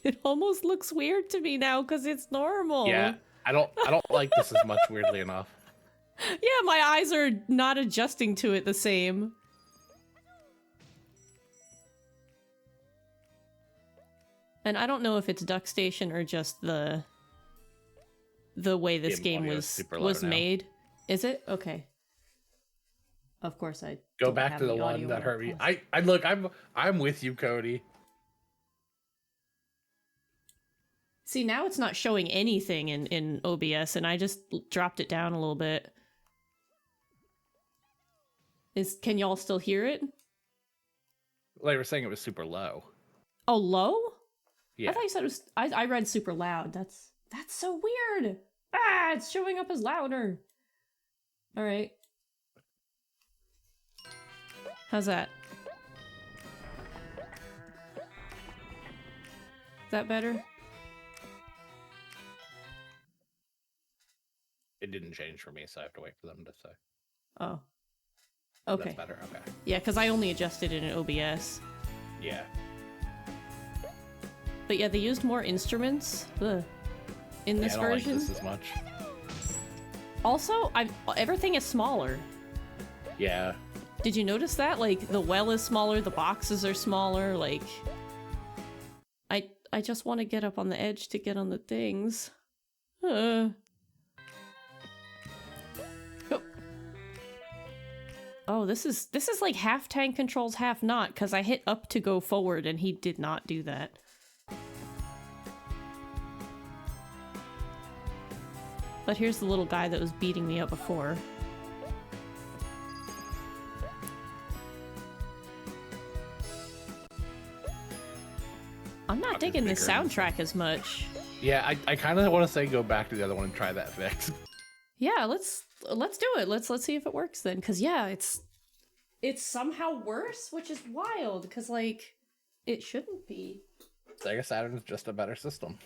[SPEAKER 1] It almost looks weird to me now because it's normal.
[SPEAKER 2] Yeah, I don't like this as much, weirdly enough.
[SPEAKER 1] Yeah, my eyes are not adjusting to it the same. And I don't know if it's DuckStation or just the way this game was made. Is it? Okay. Of course I
[SPEAKER 2] go
[SPEAKER 1] don't
[SPEAKER 2] back
[SPEAKER 1] have
[SPEAKER 2] to the one
[SPEAKER 1] audio
[SPEAKER 2] that hurt me.
[SPEAKER 1] on.
[SPEAKER 2] I look, I'm with you, Cody.
[SPEAKER 1] See, now it's not showing anything in OBS, and I just dropped it down a little bit. Can y'all still hear it?
[SPEAKER 2] Well, they were saying it was super low.
[SPEAKER 1] Oh, low?
[SPEAKER 2] Yeah.
[SPEAKER 1] I thought you said it was. I read super loud. That's so weird. Ah, it's showing up as louder. All right. How's that? Is that better?
[SPEAKER 2] It didn't change for me, so I have to wait for them to say.
[SPEAKER 1] Oh. Okay.
[SPEAKER 2] That's better. Okay.
[SPEAKER 1] Yeah, because I only adjusted it in OBS.
[SPEAKER 2] Yeah.
[SPEAKER 1] But yeah, they used more instruments in this
[SPEAKER 2] I don't
[SPEAKER 1] version.
[SPEAKER 2] like this as much.
[SPEAKER 1] Also, everything is smaller.
[SPEAKER 2] Yeah.
[SPEAKER 1] Did you notice that? Like, the well is smaller, the boxes are smaller, like... I just want to get up on the edge to get on the things. Oh, this is like half tank controls, half not, because I hit up to go forward and he did not do that. But here's the little guy that was beating me up before. I'm not digging the soundtrack as much.
[SPEAKER 2] Yeah, I kind of want to say go back to the other one and try that fix.
[SPEAKER 1] Yeah, let's do it. Let's see if it works then. Cause yeah, it's somehow worse, which is wild. Cause like, it shouldn't be.
[SPEAKER 2] Sega Saturn is just a better system.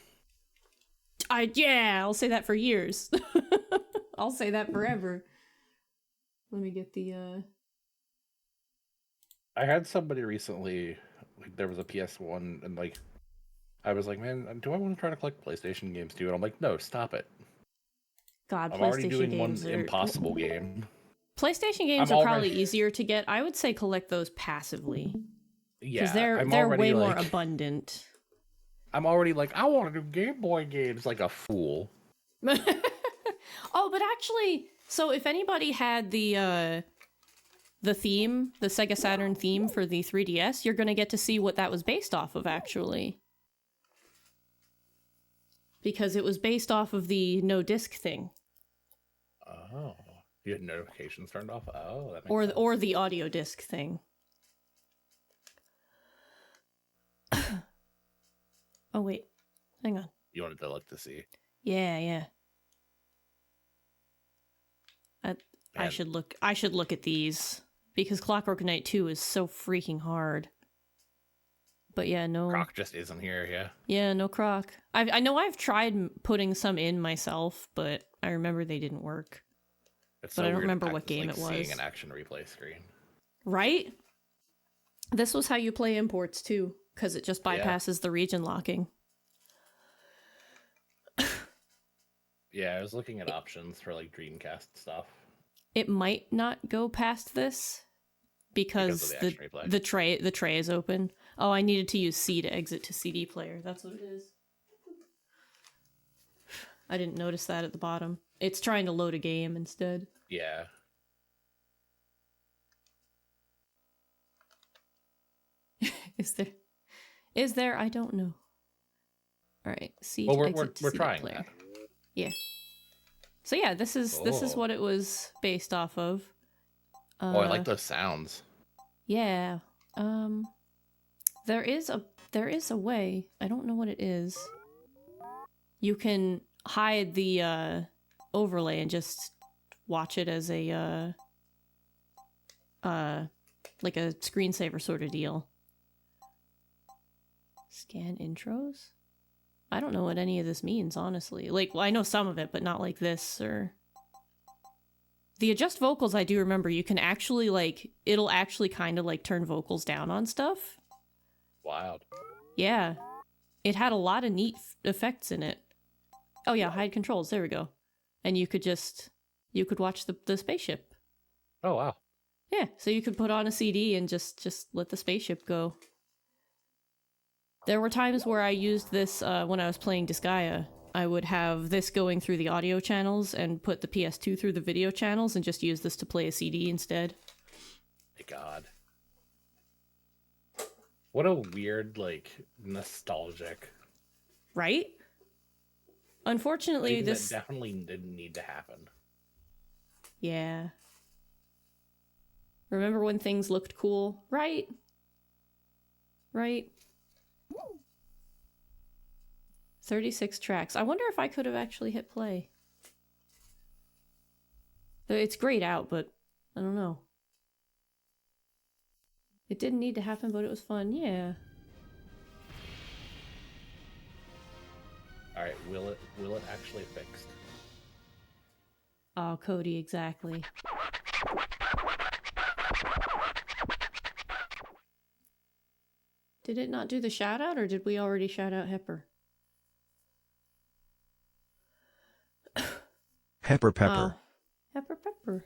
[SPEAKER 1] I'll say that for years. I'll say that forever. Let me get the
[SPEAKER 2] I had somebody recently, like, there was a PS1, and like, I was like, man, do I want to try to collect PlayStation games too? And I'm like, no, stop it.
[SPEAKER 1] God,
[SPEAKER 2] I'm
[SPEAKER 1] PlayStation
[SPEAKER 2] already doing
[SPEAKER 1] games
[SPEAKER 2] one
[SPEAKER 1] are...
[SPEAKER 2] impossible game.
[SPEAKER 1] PlayStation games are probably easier to get. I would say collect those passively.
[SPEAKER 2] Yeah,
[SPEAKER 1] because they're way more abundant.
[SPEAKER 2] I'm already like, I want to do Game Boy games like a fool.
[SPEAKER 1] Oh, but actually, so if anybody had the theme, the Sega Saturn theme for the 3DS, you're going to get to see what that was based off of, actually. Because it was based off of the no disc thing.
[SPEAKER 2] Oh, you had notifications turned off? Oh, that makes sense.
[SPEAKER 1] Or the audio disc thing. Oh, wait. Hang on.
[SPEAKER 2] You wanted to look to see.
[SPEAKER 1] Yeah. I should look at these because Clockwork Knight 2 is so freaking hard. But yeah, no.
[SPEAKER 2] Croc just isn't here, yeah.
[SPEAKER 1] Yeah, no Croc. I know I've tried putting some in myself, but I remember they didn't work.
[SPEAKER 2] It's
[SPEAKER 1] but
[SPEAKER 2] so
[SPEAKER 1] I don't
[SPEAKER 2] weird
[SPEAKER 1] remember what game it was.
[SPEAKER 2] Seeing an action replay screen. Right?
[SPEAKER 1] This was how you play imports too, because it just bypasses the region locking.
[SPEAKER 2] Yeah, I was looking at options for like Dreamcast stuff.
[SPEAKER 1] It might not go past this because the tray is open. Oh, I needed to use C to exit to CD player. That's what it is. I didn't notice that at the bottom. It's trying to load a game instead.
[SPEAKER 2] Yeah.
[SPEAKER 1] Is there? I don't know. All right. C
[SPEAKER 2] well,
[SPEAKER 1] to
[SPEAKER 2] we're
[SPEAKER 1] exit to
[SPEAKER 2] we're
[SPEAKER 1] CD
[SPEAKER 2] trying
[SPEAKER 1] player.
[SPEAKER 2] that.
[SPEAKER 1] Yeah. So yeah, this is what it was based off of.
[SPEAKER 2] Oh, I like those sounds.
[SPEAKER 1] Yeah. There is a way. I don't know what it is. You can hide the overlay and just watch it as a like a screensaver sort of deal. Scan intros? I don't know what any of this means, honestly. Like, well, I know some of it, but not like this, or... The adjust vocals, I do remember, you can actually, like, it'll actually kind of, like, turn vocals down on stuff.
[SPEAKER 2] Wild.
[SPEAKER 1] Yeah. It had a lot of neat effects in it. Oh yeah, hide controls, there we go. And you could watch the spaceship.
[SPEAKER 2] Oh, wow.
[SPEAKER 1] Yeah, so you could put on a CD and just let the spaceship go. There were times where I used this when I was playing Disgaea. I would have this going through the audio channels and put the PS2 through the video channels and just use this to play a CD instead.
[SPEAKER 2] My God. What a weird, like, nostalgic...
[SPEAKER 1] Right? Unfortunately, this...
[SPEAKER 2] That definitely didn't need to happen.
[SPEAKER 1] Yeah. Remember when things looked cool? Right? Right? 36 tracks. I wonder if I could have actually hit play. It's grayed out, but I don't know. It didn't need to happen, but it was fun. Yeah.
[SPEAKER 2] All right, will it actually fixed?
[SPEAKER 1] Oh, Cody, exactly. Did it not do the shout out, or did we already shout out Hepper?
[SPEAKER 4] Pepper Pepper.
[SPEAKER 1] Pepper Pepper.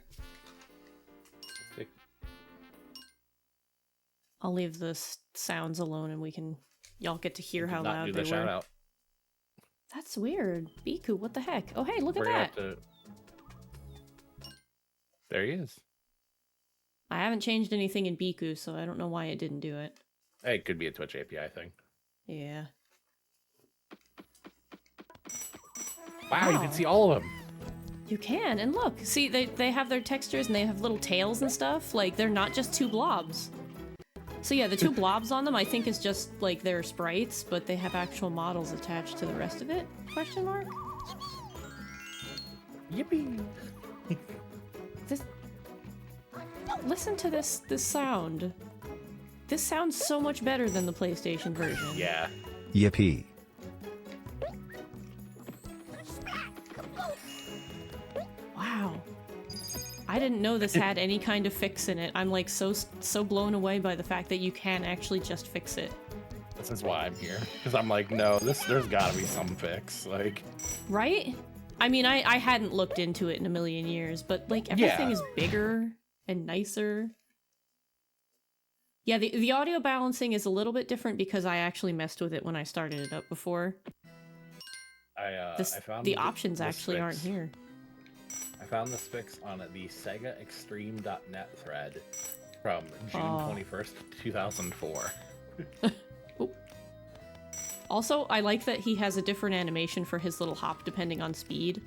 [SPEAKER 1] I'll leave the sounds alone and y'all get to hear how loud they were.
[SPEAKER 2] Shout out.
[SPEAKER 1] That's weird. Biku, what the heck? Oh, hey, look at that.
[SPEAKER 2] There he is.
[SPEAKER 1] I haven't changed anything in Biku, so I don't know why it didn't do it.
[SPEAKER 2] Hey, it could be a Twitch API thing.
[SPEAKER 1] Yeah.
[SPEAKER 2] Wow, you can see all of them.
[SPEAKER 1] You can, and look, see, they have their textures and they have little tails and stuff. Like, they're not just two blobs. So yeah, the two blobs on them I think is just, like, their sprites, but they have actual models attached to the rest of it? Question mark?
[SPEAKER 2] Yippee!
[SPEAKER 1] Listen to this sound. This sounds so much better than the PlayStation version.
[SPEAKER 2] Yeah.
[SPEAKER 4] Yippee.
[SPEAKER 1] Wow. I didn't know this had any kind of fix in it. I'm like so blown away by the fact that you can actually just fix it.
[SPEAKER 2] This is why I'm here. Because I'm like, no, there's gotta be some fix. Like,
[SPEAKER 1] right? I mean, I hadn't looked into it in a million years, but like everything is bigger and nicer. Yeah, the audio balancing is a little bit different because I actually messed with it when I started it up before.
[SPEAKER 2] I found
[SPEAKER 1] the options actually aren't here.
[SPEAKER 2] I found this fix on the SegaExtreme.net thread from June 21st, 2004.
[SPEAKER 1] Also, I like that he has a different animation for his little hop depending on speed.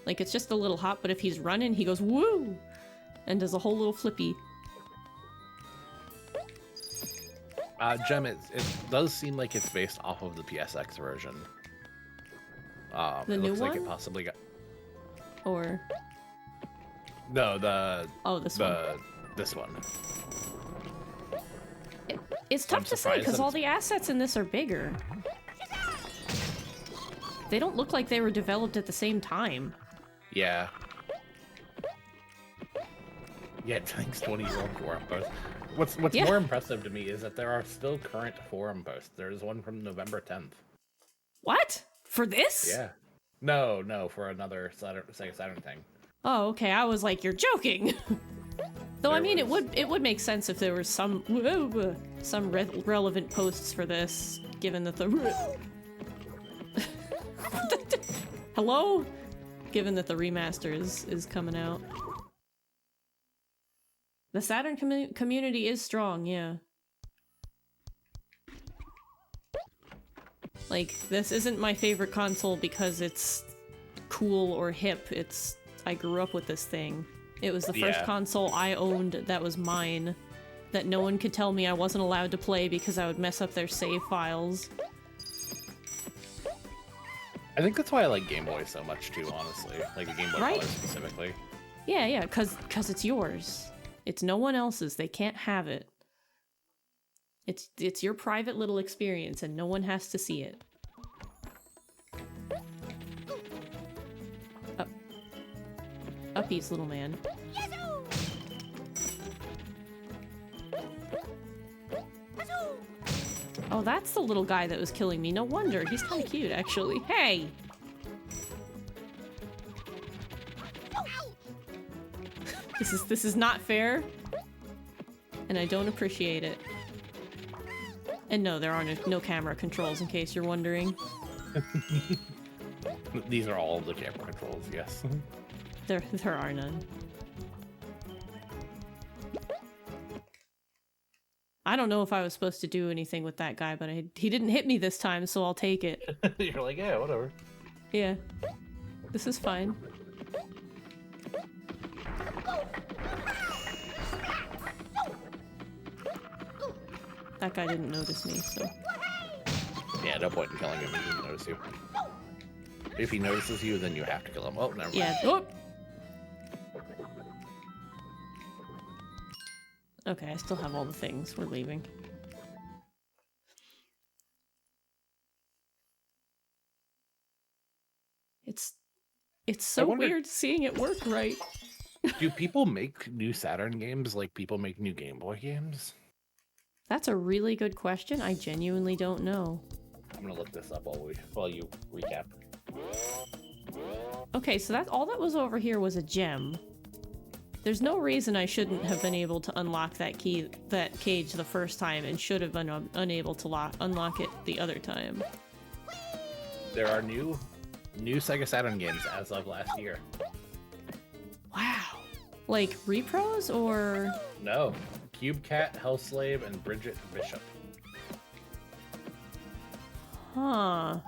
[SPEAKER 1] Like, it's just a little hop, but if he's running, he goes, woo! And does a whole little flippy.
[SPEAKER 2] Gem, it does seem like it's based off of the PSX version.
[SPEAKER 1] The new
[SPEAKER 2] looks
[SPEAKER 1] one?
[SPEAKER 2] like it possibly got...
[SPEAKER 1] Or...
[SPEAKER 2] No,
[SPEAKER 1] this one.
[SPEAKER 2] This one.
[SPEAKER 1] It's tough to say because all the assets in this are bigger. They don't look like they were developed at the same time.
[SPEAKER 2] Yeah. Yeah, thanks 20-year-old forum post. What's more impressive to me is that there are still current forum posts. There's one from November 10th.
[SPEAKER 1] What? For this?
[SPEAKER 2] Yeah. No, for another Sega Saturn thing.
[SPEAKER 1] Oh, okay. I was like, you're joking. Though I mean, it would make sense if there were some relevant posts for this, given that the hello, given that the remaster is coming out. The Saturn community is strong, yeah. Like, this isn't my favorite console because it's cool or hip. I grew up with this thing. It was the first
[SPEAKER 2] Yeah.
[SPEAKER 1] console I owned that was mine, that no one could tell me I wasn't allowed to play because I would mess up their save files.
[SPEAKER 2] I think that's why I like Game Boy so much too, honestly. Like the Game Boy
[SPEAKER 1] Right?
[SPEAKER 2] Color specifically.
[SPEAKER 1] Yeah, cause it's yours. It's no one else's. They can't have it. It's your private little experience, and no one has to see it. Uppies, little man. Oh, that's the little guy that was killing me. No wonder. He's kind of cute, actually. Hey! This is not fair. And I don't appreciate it. And no, there are no camera controls, in case you're wondering.
[SPEAKER 2] These are all the camera controls, yes.
[SPEAKER 1] There are none. I don't know if I was supposed to do anything with that guy, but he didn't hit me this time, so I'll take it.
[SPEAKER 2] You're like, yeah, whatever.
[SPEAKER 1] Yeah. This is fine. That guy didn't notice me, so...
[SPEAKER 2] Yeah, no point in killing him if he doesn't notice you. If he notices you, then you have to kill him. Oh, never mind.
[SPEAKER 1] Yeah. Oh! Okay, I still have all the things. We're leaving. It's so
[SPEAKER 2] wonder-
[SPEAKER 1] weird seeing it work right.
[SPEAKER 2] Do people make new Saturn games like people make new Game Boy games?
[SPEAKER 1] That's a really good question. I genuinely don't know.
[SPEAKER 2] I'm gonna look this up while you recap.
[SPEAKER 1] Okay, so all that was over here was a gem. There's no reason I shouldn't have been able to unlock that cage the first time and should have been unable to unlock it the other time.
[SPEAKER 2] There are new Sega Saturn games as of last year.
[SPEAKER 1] Wow. Like repros or...
[SPEAKER 2] No. Cube Cat, Hellslave, and Bridget Bishop.
[SPEAKER 1] Huh.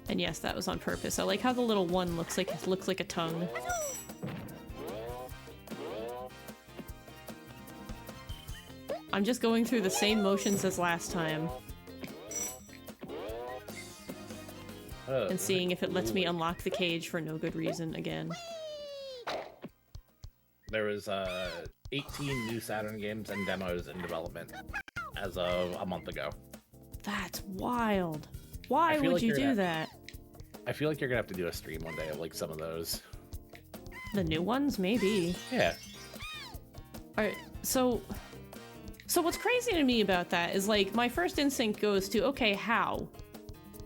[SPEAKER 1] And yes, that was on purpose. I like how the little one looks like a tongue. I'm just going through the same motions as last time and seeing if it lets me unlock the cage for no good reason again.
[SPEAKER 2] There was 18 new Saturn games and demos in development as of a month ago.
[SPEAKER 1] That's wild. Why
[SPEAKER 2] I feel
[SPEAKER 1] would
[SPEAKER 2] like
[SPEAKER 1] you
[SPEAKER 2] you're
[SPEAKER 1] do
[SPEAKER 2] gonna-
[SPEAKER 1] that?
[SPEAKER 2] I feel like you're gonna have to do a stream one day of like some of those.
[SPEAKER 1] The new ones? Maybe.
[SPEAKER 2] Yeah.
[SPEAKER 1] Alright, so what's crazy to me about that is, like, my first instinct goes to, okay, how?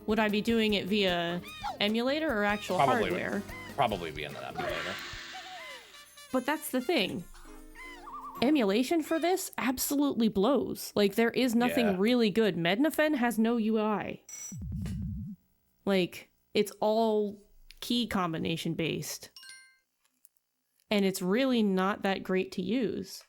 [SPEAKER 1] Would I be doing it via emulator or actual hardware?
[SPEAKER 2] Probably be in the emulator.
[SPEAKER 1] But that's the thing. Emulation for this absolutely blows. Like, there is nothing
[SPEAKER 2] Yeah.
[SPEAKER 1] really good. Mednafen has no UI. Like, it's all key combination based. And it's really not that great to use.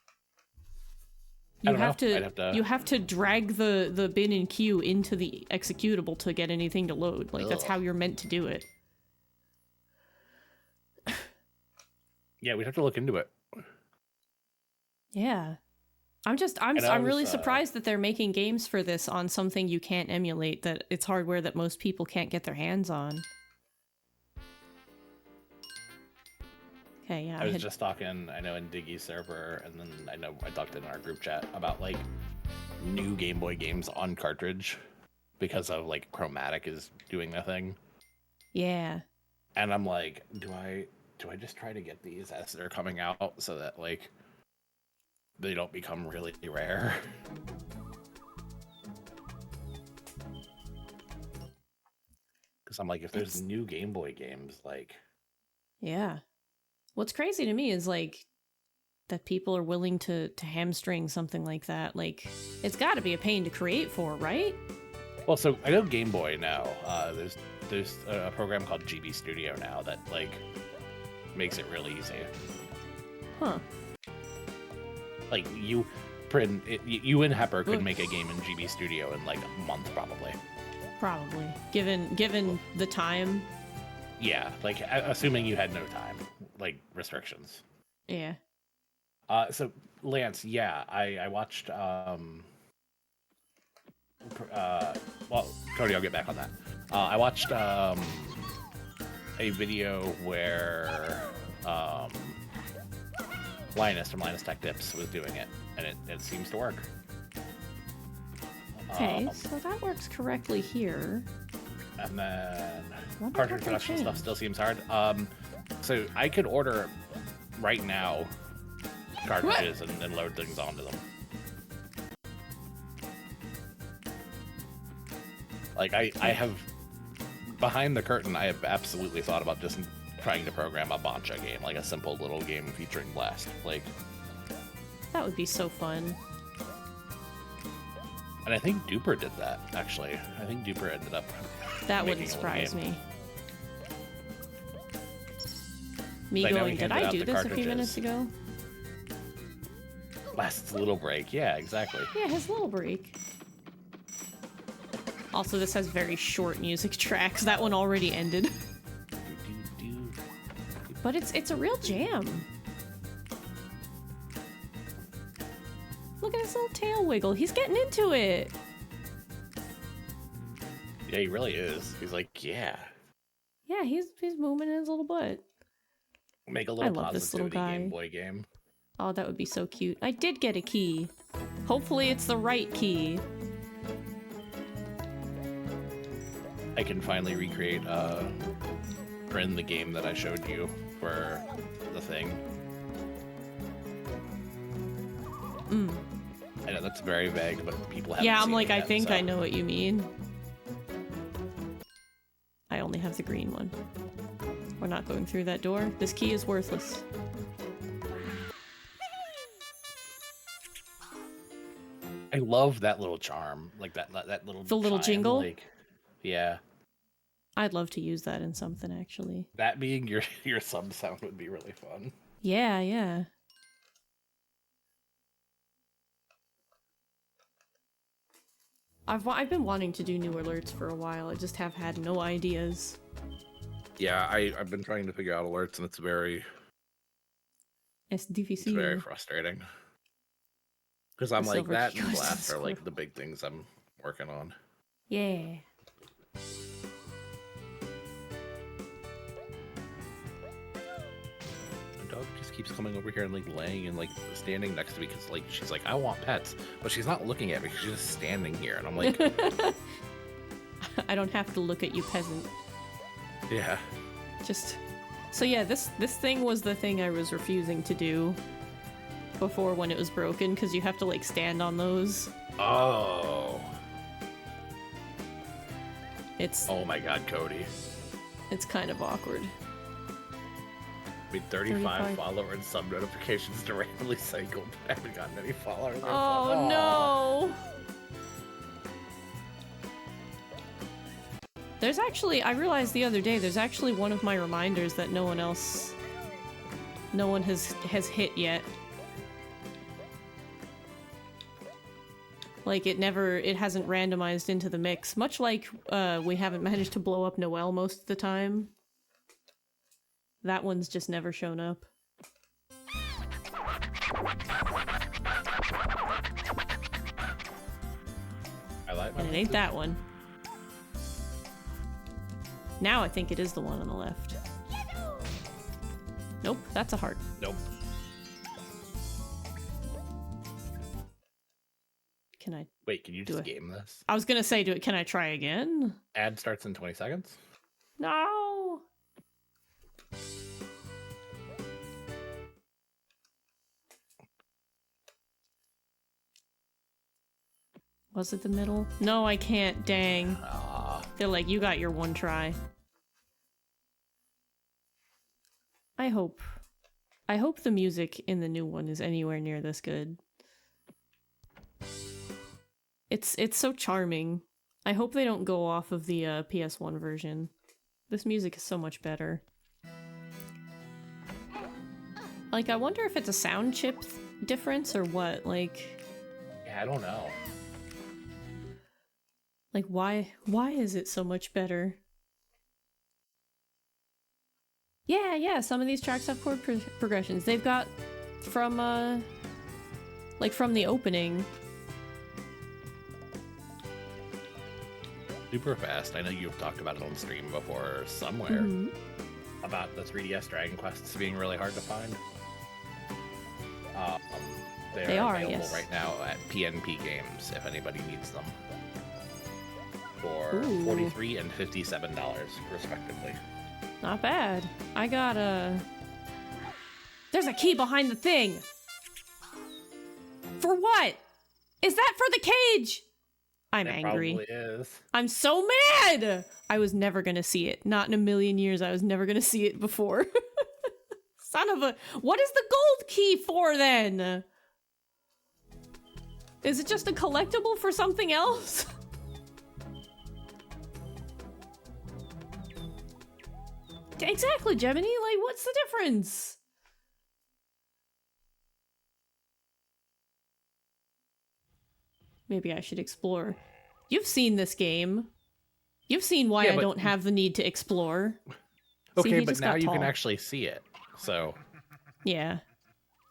[SPEAKER 2] I
[SPEAKER 1] You
[SPEAKER 2] don't
[SPEAKER 1] have
[SPEAKER 2] know.
[SPEAKER 1] to,
[SPEAKER 2] I'd have to-
[SPEAKER 1] you have to drag the bin and queue into the executable to get anything to load. Like, that's
[SPEAKER 2] Ugh.
[SPEAKER 1] how you're meant to do it.
[SPEAKER 2] Yeah, we'd have to look into it.
[SPEAKER 1] Yeah. I'm
[SPEAKER 2] And I
[SPEAKER 1] really
[SPEAKER 2] was,
[SPEAKER 1] surprised that they're making games for this on something you can't emulate, that it's hardware that most people can't get their hands on. Okay, yeah.
[SPEAKER 2] I was just talking, I know, in Diggy's server, and then I know I talked in our group chat about like new Game Boy games on cartridge because of like Chromatic is doing the thing.
[SPEAKER 1] Yeah.
[SPEAKER 2] And I'm like, do I just try to get these as they're coming out so that like they don't become really rare? Because I'm like, if there's new Game Boy games, like,
[SPEAKER 1] Yeah. What's crazy to me is, like, that people are willing to hamstring something like that. Like, it's got to be a pain to create for, right?
[SPEAKER 2] well, so I know Game Boy now. There's a program called GB Studio now that like makes it really easy.
[SPEAKER 1] Huh.
[SPEAKER 2] Like you and Hepper could make a game in GB Studio in like a month probably.
[SPEAKER 1] Probably. Given the time.
[SPEAKER 2] Yeah, like assuming you had no time, like restrictions.
[SPEAKER 1] Yeah.
[SPEAKER 2] So Lance, yeah, I watched. Well, Cody, I'll get back on that. I watched a video where Linus from Linus Tech Tips was doing it, and it seems to work.
[SPEAKER 1] Okay, so that works correctly here.
[SPEAKER 2] And then
[SPEAKER 1] Wonder
[SPEAKER 2] cartridge
[SPEAKER 1] what they
[SPEAKER 2] production stuff
[SPEAKER 1] changed.
[SPEAKER 2] still seems hard. So I could order right now cartridges and load things onto them. Like I have behind the curtain, I have absolutely thought about just trying to program a Bancha game, like a simple little game featuring Blast. Like,
[SPEAKER 1] That would be so fun.
[SPEAKER 2] and I think Duper did that actually. I think Duper ended up.
[SPEAKER 1] That
[SPEAKER 2] making
[SPEAKER 1] wouldn't
[SPEAKER 2] a little
[SPEAKER 1] surprise
[SPEAKER 2] game.
[SPEAKER 1] me. Me
[SPEAKER 2] I know
[SPEAKER 1] going,
[SPEAKER 2] he
[SPEAKER 1] did
[SPEAKER 2] handed
[SPEAKER 1] I
[SPEAKER 2] out
[SPEAKER 1] do
[SPEAKER 2] the
[SPEAKER 1] this a few
[SPEAKER 2] cartridges.
[SPEAKER 1] minutes ago?
[SPEAKER 2] Blast's little break. Yeah, exactly.
[SPEAKER 1] Yeah, his little break. Also, this has very short music tracks. That one already ended. But it's a real jam. Look at his little tail wiggle. He's getting into it.
[SPEAKER 2] Yeah, he really is. He's like, yeah.
[SPEAKER 1] Yeah, he's moving his little butt.
[SPEAKER 2] Make a little
[SPEAKER 1] love this little
[SPEAKER 2] positivity Game
[SPEAKER 1] guy.
[SPEAKER 2] Boy game.
[SPEAKER 1] Oh, that would be so cute. I did get a key. Hopefully it's the right key.
[SPEAKER 2] I can finally recreate Bryn, the game that I showed you for the thing. I know that's very vague, but people haven't
[SPEAKER 1] Yeah, I'm
[SPEAKER 2] seen
[SPEAKER 1] like,
[SPEAKER 2] it
[SPEAKER 1] I
[SPEAKER 2] yet,
[SPEAKER 1] think
[SPEAKER 2] so-
[SPEAKER 1] I know what you mean. I only have the green one. We're not going through that door. This key is worthless.
[SPEAKER 2] I love that little charm, like that little
[SPEAKER 1] The little
[SPEAKER 2] chime,
[SPEAKER 1] jingle?
[SPEAKER 2] Like, yeah,
[SPEAKER 1] I'd love to use that in something, actually.
[SPEAKER 2] that being your sub sound would be really fun.
[SPEAKER 1] Yeah, yeah. I've been wanting to do new alerts for a while. I just have had no ideas.
[SPEAKER 2] Yeah, I've been trying to figure out alerts, and it's very
[SPEAKER 1] SDVC.
[SPEAKER 2] frustrating. Because I'm
[SPEAKER 1] The
[SPEAKER 2] like,
[SPEAKER 1] silver
[SPEAKER 2] that
[SPEAKER 1] key
[SPEAKER 2] and
[SPEAKER 1] goes to
[SPEAKER 2] Blast
[SPEAKER 1] the
[SPEAKER 2] are like
[SPEAKER 1] squirrel.
[SPEAKER 2] the big things I'm working on.
[SPEAKER 1] Yeah.
[SPEAKER 2] My dog just keeps coming over here and like laying and like standing next to me because like she's like, I want pets, but she's not looking at me. She's just standing here, and I'm like,
[SPEAKER 1] I don't have to look at you, peasant.
[SPEAKER 2] yeah.
[SPEAKER 1] Just so yeah, this thing was the thing I was refusing to do before when it was broken, because you have to like stand on those.
[SPEAKER 2] Oh.
[SPEAKER 1] It's
[SPEAKER 2] Oh my God, Cody.
[SPEAKER 1] it's kind of awkward.
[SPEAKER 2] I mean, 35
[SPEAKER 1] 35.
[SPEAKER 2] follower and sub notifications to randomly cycle, but I haven't gotten any followers.
[SPEAKER 1] Oh no! There's actually, I realized the other day, there's actually one of my reminders that no one has hit yet. Like it hasn't randomized into the mix, much like we haven't managed to blow up Noelle most of the time. That one's just never shown up.
[SPEAKER 2] I like my
[SPEAKER 1] And it ain't that one. Now I think it is the one on the left. Nope, that's a heart.
[SPEAKER 2] Nope.
[SPEAKER 1] Can I?
[SPEAKER 2] Wait, can you
[SPEAKER 1] Do
[SPEAKER 2] just
[SPEAKER 1] it.
[SPEAKER 2] game this?
[SPEAKER 1] I was gonna say, can I try again?
[SPEAKER 2] Ad starts in 20 seconds.
[SPEAKER 1] No! Was it the middle? No, I can't, dang.
[SPEAKER 2] Ah,
[SPEAKER 1] They're like, you got your one try. I hope the music in the new one is anywhere near this good. It's so charming. I hope they don't go off of the PS1 version. This music is so much better. Like, I wonder if it's a sound chip difference or what, like...
[SPEAKER 2] yeah, I don't know.
[SPEAKER 1] Like, why is it so much better? Yeah, some of these tracks have chord progressions. They've got from, like from the opening.
[SPEAKER 2] Super fast. I know you've talked about it on stream before somewhere. About the 3DS Dragon Quests being really hard to find. They are available
[SPEAKER 1] yes.
[SPEAKER 2] right now at PNP Games if anybody needs them. For
[SPEAKER 1] Ooh.
[SPEAKER 2] $43 and $57 respectively.
[SPEAKER 1] Not bad. I got a... There's a key behind the thing! For what? Is that for the cage? I'm
[SPEAKER 2] It
[SPEAKER 1] angry.
[SPEAKER 2] Probably is.
[SPEAKER 1] I'm so mad! I was never gonna see it. Not in a million years I was never gonna see it before. Son of a... What is the gold key for, then? Is it just a collectible for something else? Exactly, Gemini. Like, what's the difference? Maybe I should explore. You've seen this game. You've seen why
[SPEAKER 2] Yeah,
[SPEAKER 1] I
[SPEAKER 2] but-
[SPEAKER 1] don't have the need to explore.
[SPEAKER 2] Okay,
[SPEAKER 1] he
[SPEAKER 2] but
[SPEAKER 1] just
[SPEAKER 2] now
[SPEAKER 1] got
[SPEAKER 2] you can
[SPEAKER 1] tall.
[SPEAKER 2] actually see it. So,
[SPEAKER 1] Yeah.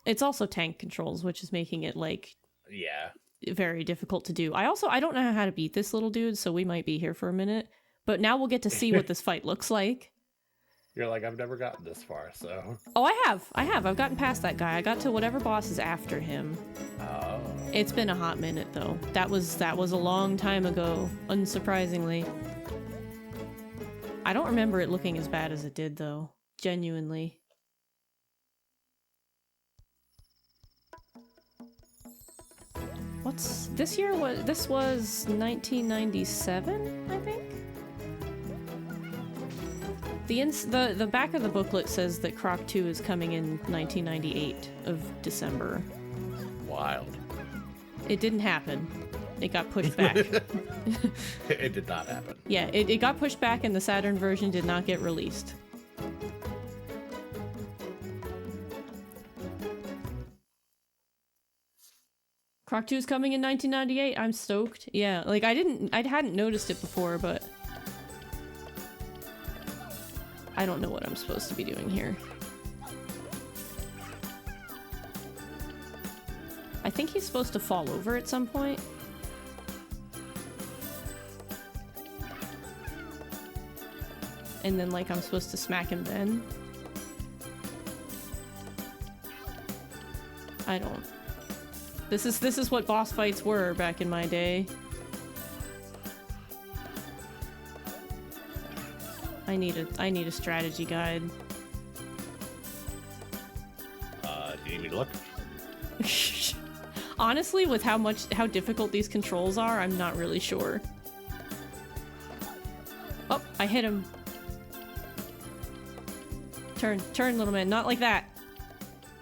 [SPEAKER 1] It's also tank controls, which is making it, like,
[SPEAKER 2] yeah.
[SPEAKER 1] very difficult to do. I don't know how to beat this little dude, so we might be here for a minute. But now we'll get to see what this fight looks like.
[SPEAKER 2] You're like, I've never gotten this far, so...
[SPEAKER 1] Oh, I have. I've gotten past that guy. I got to whatever boss is after him.
[SPEAKER 2] Oh.
[SPEAKER 1] It's been a hot minute, though. That was a long time ago, unsurprisingly. I don't remember it looking as bad as it did, though. Genuinely. What's... This year was... This was 1997, I think? The back of the booklet says that Croc 2 is coming in 1998 of December.
[SPEAKER 2] Wild.
[SPEAKER 1] It didn't happen. It got pushed back.
[SPEAKER 2] It did not happen.
[SPEAKER 1] Yeah, it got pushed back and the Saturn version did not get released. Croc 2 is coming in 1998. I'm stoked. Yeah, like I hadn't noticed it before, but I don't know what I'm supposed to be doing here. I think he's supposed to fall over at some point. And then, like, I'm supposed to smack him then. I don't... This is what boss fights were back in my day. I need a strategy guide.
[SPEAKER 2] Do you need me to look?
[SPEAKER 1] Honestly, with how difficult these controls are, I'm not really sure. Oh, I hit him. Turn, little man. Not like that.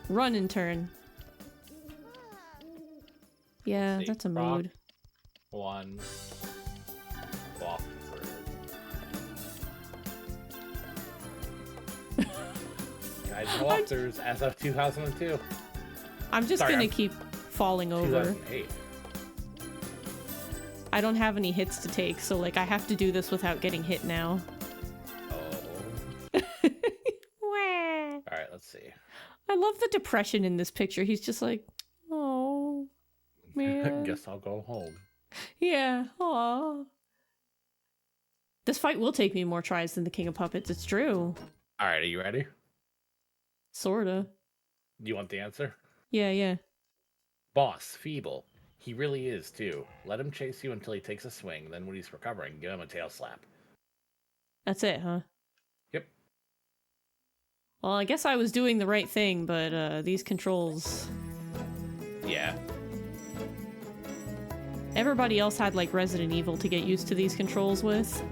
[SPEAKER 1] Run and turn. Yeah,
[SPEAKER 2] See,
[SPEAKER 1] that's a
[SPEAKER 2] Croc.
[SPEAKER 1] mood.
[SPEAKER 2] One. Walk through. Guys, walkthroughs as of 2002.
[SPEAKER 1] I'm just
[SPEAKER 2] Sorry,
[SPEAKER 1] gonna
[SPEAKER 2] I'm-
[SPEAKER 1] keep falling over.
[SPEAKER 2] 2008.
[SPEAKER 1] I don't have any hits to take, so like I have to do this without getting hit now.
[SPEAKER 2] Oh.
[SPEAKER 1] Wah.
[SPEAKER 2] Alright, let's see.
[SPEAKER 1] I love the depression in this picture. He's just like, oh, man.
[SPEAKER 2] Guess I'll go home.
[SPEAKER 1] Yeah, aw. This fight will take me more tries than the King of Puppets, it's true.
[SPEAKER 2] Alright, are you ready?
[SPEAKER 1] Sorta.
[SPEAKER 2] Do you want the answer?
[SPEAKER 1] Yeah.
[SPEAKER 2] Boss, feeble. He really is, too. Let him chase you until he takes a swing, then when he's recovering, give him a tail slap.
[SPEAKER 1] That's it, huh?
[SPEAKER 2] Yep.
[SPEAKER 1] Well, I guess I was doing the right thing, but these controls...
[SPEAKER 2] Yeah.
[SPEAKER 1] Everybody else had, like, Resident Evil to get used to these controls with.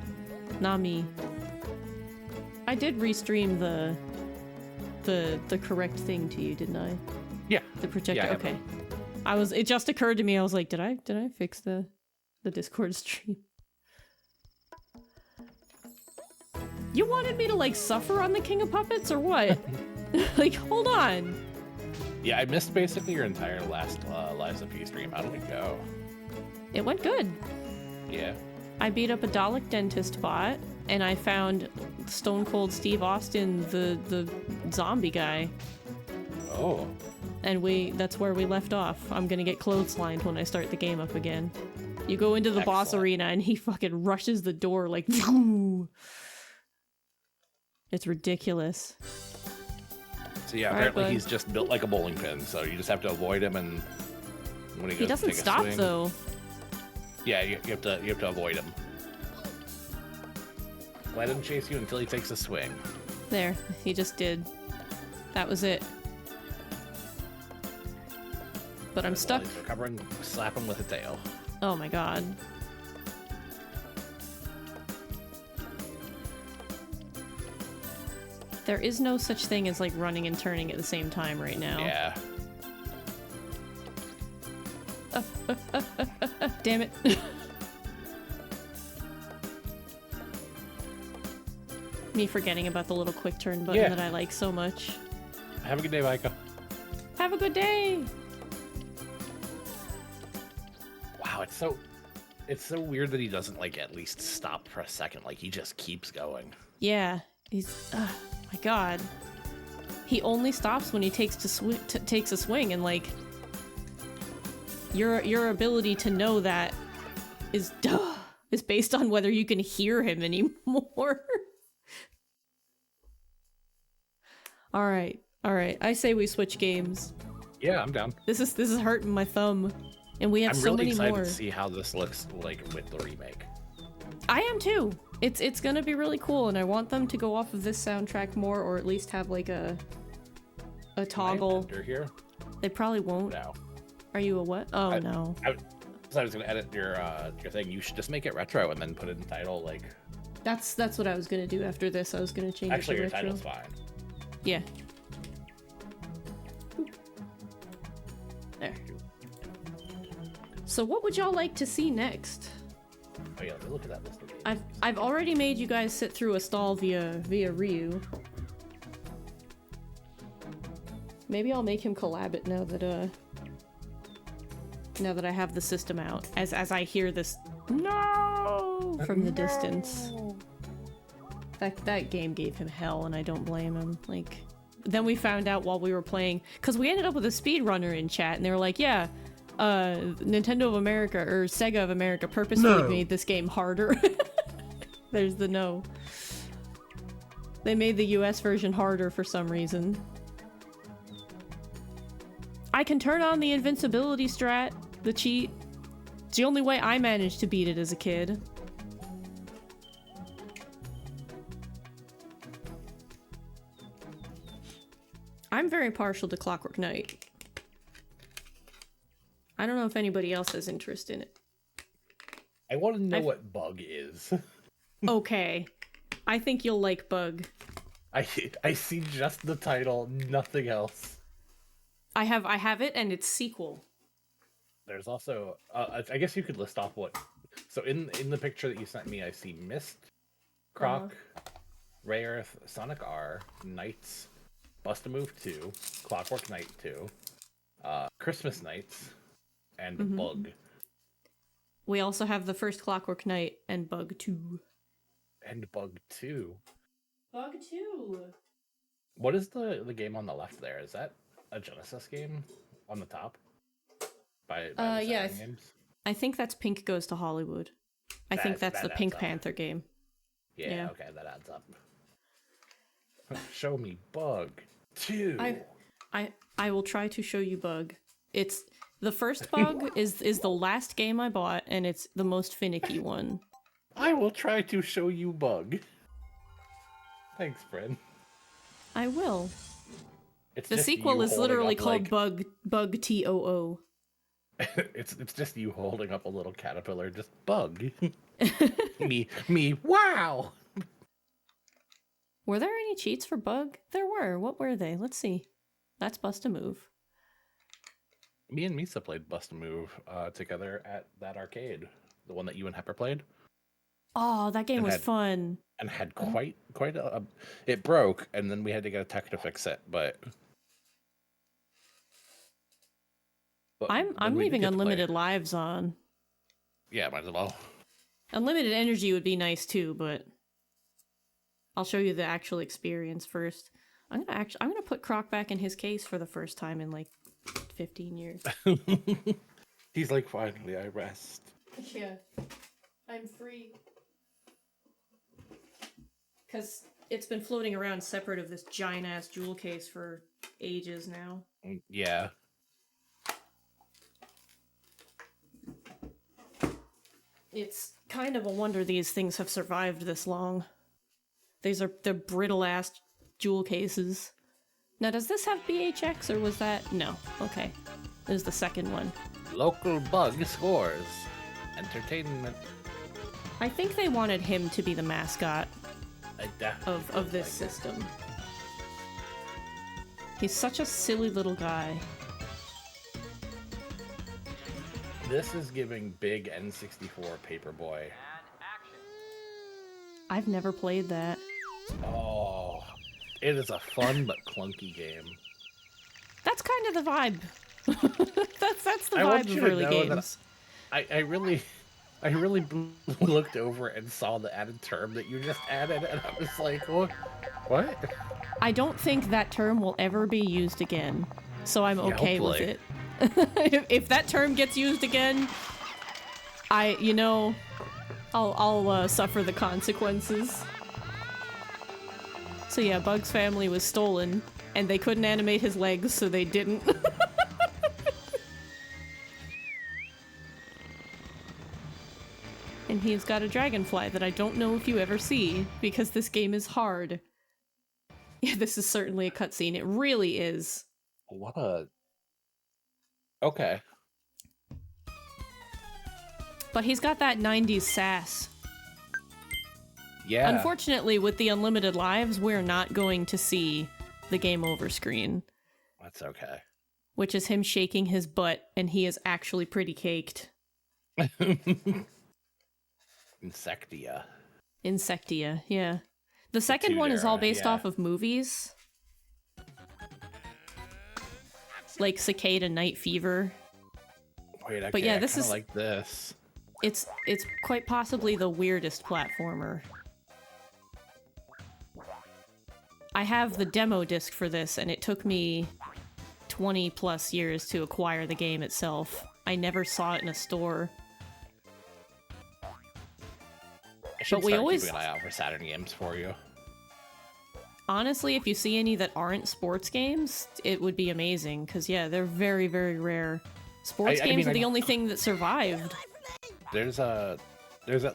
[SPEAKER 1] Not me. I did restream the correct thing to you, didn't I?
[SPEAKER 2] Yeah.
[SPEAKER 1] The projector.
[SPEAKER 2] Yeah, I have
[SPEAKER 1] okay. It just occurred to me. I was like, did I fix the Discord stream? You wanted me to like suffer on the King of Puppets or what? Like, hold on.
[SPEAKER 2] Yeah, I missed basically your entire last Lies of P stream. How did it go?
[SPEAKER 1] It went good.
[SPEAKER 2] Yeah.
[SPEAKER 1] I beat up a Dalek dentist bot, and I found Stone Cold Steve Austin, the zombie guy.
[SPEAKER 2] Oh.
[SPEAKER 1] And that's where we left off. I'm gonna get clotheslined when I start the game up again. You go into the boss
[SPEAKER 2] Excellent.
[SPEAKER 1] arena and he fucking rushes the door like phew. It's ridiculous.
[SPEAKER 2] So yeah,
[SPEAKER 1] All right,
[SPEAKER 2] apparently
[SPEAKER 1] bud.
[SPEAKER 2] he's just built like a bowling pin, so you just have to avoid him, and when he goes
[SPEAKER 1] He
[SPEAKER 2] to
[SPEAKER 1] doesn't
[SPEAKER 2] take a
[SPEAKER 1] stop
[SPEAKER 2] swing,
[SPEAKER 1] though.
[SPEAKER 2] Yeah, you have to avoid him. Let him chase you until he takes a swing.
[SPEAKER 1] There, he just did. That was it. But I'm
[SPEAKER 2] And
[SPEAKER 1] stuck.
[SPEAKER 2] while he's recovering, slap him with a tail.
[SPEAKER 1] Oh my god. There is no such thing as like running and turning at the same time right now.
[SPEAKER 2] Yeah.
[SPEAKER 1] Damn it. Me forgetting about the little quick turn button
[SPEAKER 2] Yeah.
[SPEAKER 1] that I like so much.
[SPEAKER 2] Have a good day, Micah.
[SPEAKER 1] Have a good day!
[SPEAKER 2] Wow, it's so weird that he doesn't like at least stop for a second. Like he just keeps going.
[SPEAKER 1] Yeah, he's... my god. He only stops when he takes takes a swing, and like... Your ability to know that is based on whether you can hear him anymore. Alright. I say we switch games.
[SPEAKER 2] Yeah, I'm down.
[SPEAKER 1] This is hurting my thumb. And we have
[SPEAKER 2] I'm
[SPEAKER 1] so
[SPEAKER 2] really
[SPEAKER 1] many
[SPEAKER 2] excited
[SPEAKER 1] more.
[SPEAKER 2] to see how this looks like with the remake.
[SPEAKER 1] I am too. It's gonna be really cool, and I want them to go off of this soundtrack more, or at least have like a toggle.
[SPEAKER 2] You're here?
[SPEAKER 1] They probably won't.
[SPEAKER 2] No.
[SPEAKER 1] Are you a what? Oh no.
[SPEAKER 2] I was gonna edit your thing. You should just make it retro and then put it in title like.
[SPEAKER 1] That's what I was gonna do after this. I was gonna change
[SPEAKER 2] Actually,
[SPEAKER 1] it
[SPEAKER 2] your
[SPEAKER 1] to retro.
[SPEAKER 2] title's fine.
[SPEAKER 1] Yeah. There. So what would y'all like to see next?
[SPEAKER 2] Oh yeah, look at that list of games.
[SPEAKER 1] I've already made you guys sit through a stall via Ryu. Maybe I'll make him collab it now that I have the system out. As I hear this no from the distance. That game gave him hell, and I don't blame him. Like, then we found out while we were playing, because we ended up with a speedrunner in chat, and they were like, yeah, Nintendo of America, or Sega of America purposefully made this game harder. There's the no. They made the US version harder for some reason. I can turn on the invincibility strat, the cheat. It's the only way I managed to beat it as a kid. I'm very partial to Clockwork Knight. I don't know if anybody else has interest in it.
[SPEAKER 2] I want to know what Bug is.
[SPEAKER 1] Okay. I think you'll like Bug.
[SPEAKER 2] I see just the title, nothing else.
[SPEAKER 1] I have it, and it's sequel.
[SPEAKER 2] There's also, I guess you could list off what. So in the picture that you sent me, I see Mist, Croc, Ray Earth, Sonic R, Knights, Bust-a-Move 2, Clockwork Knight 2, Christmas Nights, and Bug.
[SPEAKER 1] We also have the first Clockwork Knight and Bug 2.
[SPEAKER 2] And Bug 2.
[SPEAKER 1] Bug 2.
[SPEAKER 2] What is the game on the left there? Is that a Genesis game on the top? By the
[SPEAKER 1] yeah,
[SPEAKER 2] Saturn games?
[SPEAKER 1] I think that's Pink Goes to Hollywood. I think that's the
[SPEAKER 2] adds
[SPEAKER 1] Pink
[SPEAKER 2] up.
[SPEAKER 1] Panther game.
[SPEAKER 2] Yeah, okay, that adds up. Show me Bug 2.
[SPEAKER 1] I will try to show you Bug. It's the first Bug is the last game I bought, and it's the most finicky one.
[SPEAKER 2] I will try to show you Bug. Thanks, friend.
[SPEAKER 1] I will.
[SPEAKER 2] It's
[SPEAKER 1] The
[SPEAKER 2] just
[SPEAKER 1] sequel
[SPEAKER 2] you
[SPEAKER 1] is
[SPEAKER 2] holding
[SPEAKER 1] literally
[SPEAKER 2] up,
[SPEAKER 1] called
[SPEAKER 2] like,
[SPEAKER 1] Bug TOO.
[SPEAKER 2] it's just you holding up a little caterpillar, just Bug. me, wow!
[SPEAKER 1] Were there any cheats for Bug? There were. What were they? Let's see. That's Bust-a-Move.
[SPEAKER 2] Me and Misa played Bust-a-Move together at that arcade. The one that you and Hepper played.
[SPEAKER 1] Oh, that game was fun.
[SPEAKER 2] And had quite a... It broke, and then we had to get a tech to fix it, but
[SPEAKER 1] I'm
[SPEAKER 2] we did
[SPEAKER 1] leaving
[SPEAKER 2] get to play.
[SPEAKER 1] unlimited lives on.
[SPEAKER 2] Yeah, might as well.
[SPEAKER 1] Unlimited energy would be nice too, but I'll show you the actual experience first. I'm gonna put Croc back in his case for the first time in like 15 years.
[SPEAKER 2] He's like, finally, I rest.
[SPEAKER 1] Yeah, I'm free. Because it's been floating around separate of this giant ass jewel case for ages now.
[SPEAKER 2] Yeah.
[SPEAKER 1] It's kind of a wonder these things have survived this long. They're brittle ass jewel cases. Now, does this have BHX or was that? No. Okay. This is the second one.
[SPEAKER 2] Local bug scores. Entertainment.
[SPEAKER 1] I think they wanted him to be the mascot
[SPEAKER 2] I definitely
[SPEAKER 1] of this
[SPEAKER 2] like it.
[SPEAKER 1] system. He's such a silly little guy.
[SPEAKER 2] This is giving big N64 Paperboy.
[SPEAKER 1] I've never played that.
[SPEAKER 2] Oh, it is a fun but clunky game.
[SPEAKER 1] That's kind of the vibe. that's the
[SPEAKER 2] I want
[SPEAKER 1] vibe
[SPEAKER 2] you
[SPEAKER 1] of
[SPEAKER 2] to
[SPEAKER 1] early
[SPEAKER 2] know that
[SPEAKER 1] games.
[SPEAKER 2] I really looked over and saw the added term that you just added, and I was like, what?
[SPEAKER 1] I don't think that term will ever be used again, so I'm
[SPEAKER 2] Yeah,
[SPEAKER 1] okay with it. If that term gets used again, I'll suffer the consequences. So yeah, Bug's family was stolen, and they couldn't animate his legs, so they didn't. And he's got a dragonfly that I don't know if you ever see, because this game is hard. Yeah, this is certainly a cutscene. It really is.
[SPEAKER 2] What a... Okay.
[SPEAKER 1] But he's got that 90s sass.
[SPEAKER 2] Yeah.
[SPEAKER 1] Unfortunately, with the unlimited lives, we're not going to see the game over screen.
[SPEAKER 2] That's okay.
[SPEAKER 1] Which is him shaking his butt, and he is actually pretty caked. Insectia, yeah. The second one is all based off of movies. Like Cicada Night Fever.
[SPEAKER 2] Wait, okay,
[SPEAKER 1] But yeah,
[SPEAKER 2] I
[SPEAKER 1] this
[SPEAKER 2] kinda
[SPEAKER 1] is
[SPEAKER 2] like this.
[SPEAKER 1] It's quite possibly the weirdest platformer. I have the demo disc for this, and it took me 20 plus years to acquire the game itself. I never saw it in a store.
[SPEAKER 2] I should
[SPEAKER 1] But we
[SPEAKER 2] start
[SPEAKER 1] always-
[SPEAKER 2] keeping an eye out for Saturn games for you.
[SPEAKER 1] Honestly, if you see any that aren't sports games, it would be amazing, because yeah, they're very, very rare. Sports games are the only thing that survived.
[SPEAKER 2] There's at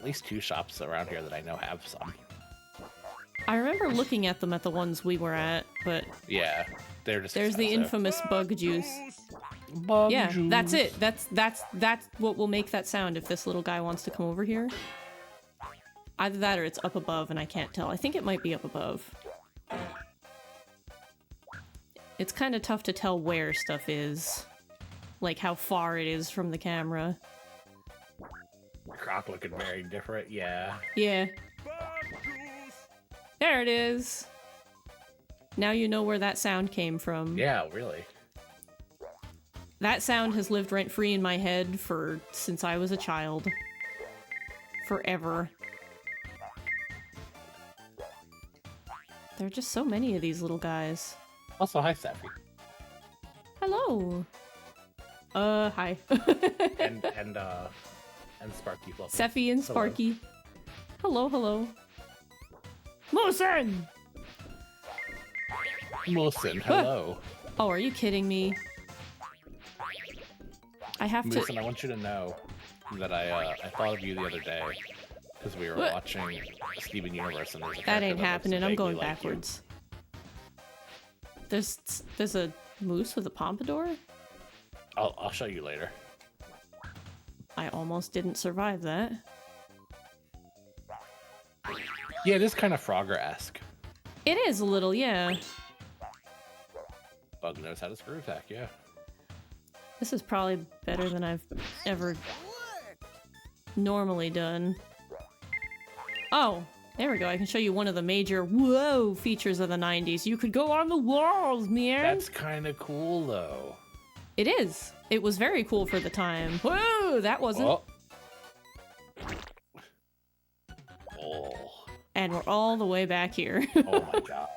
[SPEAKER 2] least 2 shops around here that I know have some.
[SPEAKER 1] I remember looking at them at the ones we were at, but
[SPEAKER 2] Yeah, they're just
[SPEAKER 1] there's the
[SPEAKER 2] expensive.
[SPEAKER 1] infamous bug juice.
[SPEAKER 2] Bug
[SPEAKER 1] Yeah,
[SPEAKER 2] juice.
[SPEAKER 1] that's it. That's what will make that sound if this little guy wants to come over here. Either that or it's up above and I can't tell. I think it might be up above. It's kind of tough to tell where stuff is. Like how far it is from the camera.
[SPEAKER 2] Croc looking very different, yeah.
[SPEAKER 1] Yeah. There it is. Now you know where that sound came from.
[SPEAKER 2] Yeah, really.
[SPEAKER 1] That sound has lived rent-free in my head since I was a child. Forever. There are just so many of these little guys.
[SPEAKER 2] Also, hi, Sappy.
[SPEAKER 1] Hello. Hi.
[SPEAKER 2] and Sparky Fluffy.
[SPEAKER 1] Seffy and Sparky. Hello, hello. Moosin!
[SPEAKER 2] Wilson, hello.
[SPEAKER 1] Oh, are you kidding me? I have to...
[SPEAKER 2] Wilson, I want you to know that I thought of you the other day because we were
[SPEAKER 1] What?
[SPEAKER 2] watching Steven Universe and there's a
[SPEAKER 1] That
[SPEAKER 2] character
[SPEAKER 1] ain't
[SPEAKER 2] looks
[SPEAKER 1] happening. I'm going
[SPEAKER 2] vaguely like you.
[SPEAKER 1] backwards. There's a moose with a pompadour?
[SPEAKER 2] I'll show you later.
[SPEAKER 1] I almost didn't survive that.
[SPEAKER 2] Yeah, it is kind of Frogger-esque.
[SPEAKER 1] It is a little, yeah.
[SPEAKER 2] Bug knows how to screw attack, yeah.
[SPEAKER 1] This is probably better than I've ever normally done. Oh, there we go. I can show you one of the major whoa features of the 90s. You could go on the walls, man.
[SPEAKER 2] That's kind of cool, though.
[SPEAKER 1] It is. It was very cool for the time. Whoa, that wasn't.
[SPEAKER 2] Oh.
[SPEAKER 1] And we're all the way back here.
[SPEAKER 2] Oh my god.